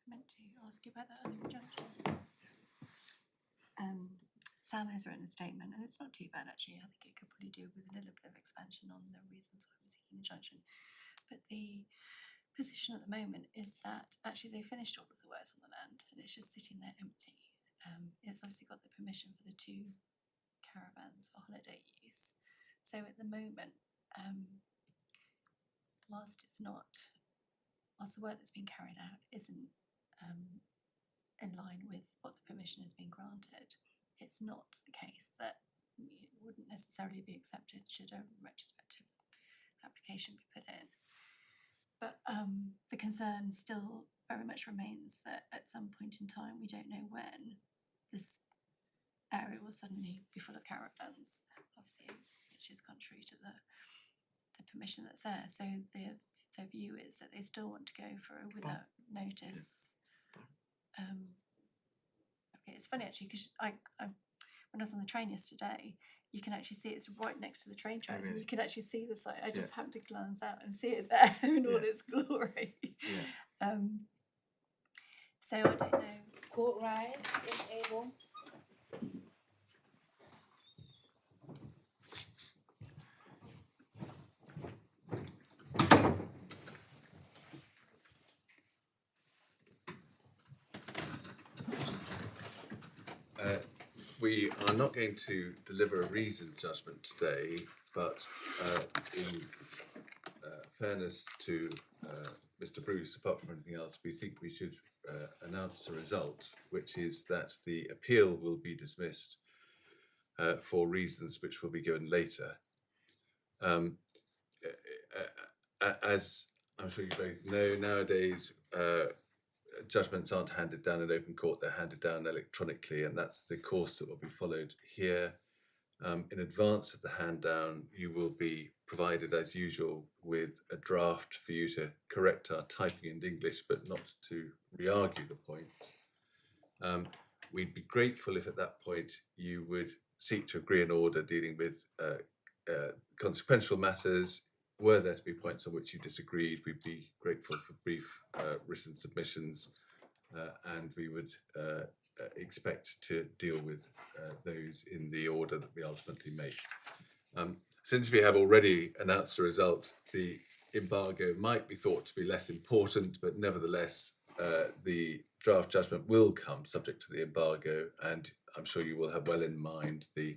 meant to ask you about that other injunction. Sam has written a statement, and it's not too bad actually. I think it could probably do with a little bit of expansion on the reasons why we're seeking injunction. But the position at the moment is that actually they finished all of the works on the land, and it's just sitting there empty. It's obviously got the permission for the 2 caravans for holiday use. So at the moment, whilst the work that's been carried out isn't in line with what the permission has been granted, it's not the case that it wouldn't necessarily be accepted should a retrospective application be put in. But the concern still very much remains that at some point in time, we don't know when, this area will suddenly be full of caravans, obviously, which is contrary to the permission that's there. So their view is that they still want to go for a without notice. Okay, it's funny actually, because I when I was on the train yesterday, you can actually see it's right next to the train tracks, and you can actually see the site. I just happened to glance out and see it there in all its glory. So I don't know. Court rise, if able. We are not going to deliver a reasoned judgment today, but in fairness to Mr. Bruce, apart from anything else, we think we should announce a result, which is that the appeal will be dismissed for reasons which will be given later. As I'm sure you both know, nowadays judgments aren't handed down in open court, they're handed down electronically, and that's the course that will be followed here. In advance of the hand down, you will be provided as usual with a draft for you to correct our typing in English, but not to re-argue the points. We'd be grateful if at that point you would seek to agree an order dealing with consequential matters. Were there to be points on which you disagreed, we'd be grateful for brief written submissions, and we would expect to deal with those in the order that we ultimately make. Since we have already announced the results, the embargo might be thought to be less important, but nevertheless the draft judgment will come subject to the embargo, and I'm sure you will have well in mind the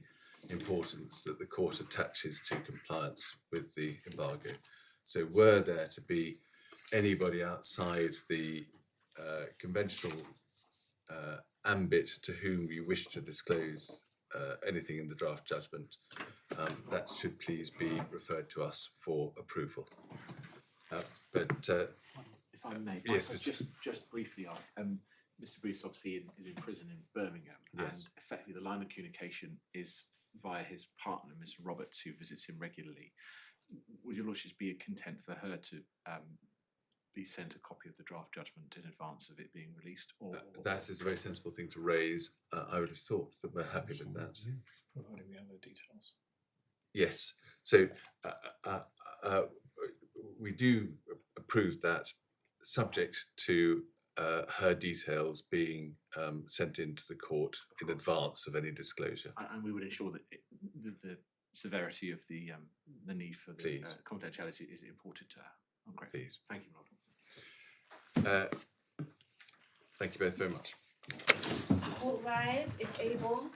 importance that the court attaches to compliance with the embargo. So were there to be anybody outside the conventional ambit to whom you wish to disclose anything in the draft judgment, that should please be referred to us for approval. If I may, yes, just briefly, Mr. Bruce obviously is in prison in Birmingham, and effectively the line of communication is via his partner, Mr. Roberts, who visits him regularly. Would your lordships be content for her to be sent a copy of the draft judgment in advance of it being released? Or that is a very sensible thing to raise. I would have thought that we're happy with that. Providing we have the details. Yes, so we do approve that, subject to her details being sent into the court in advance of any disclosure. And we would ensure that the severity of the need for the confidentiality is imported to her. I'm grateful. Please. Thank you, Lord. Thank you both very much. Court rise, if able.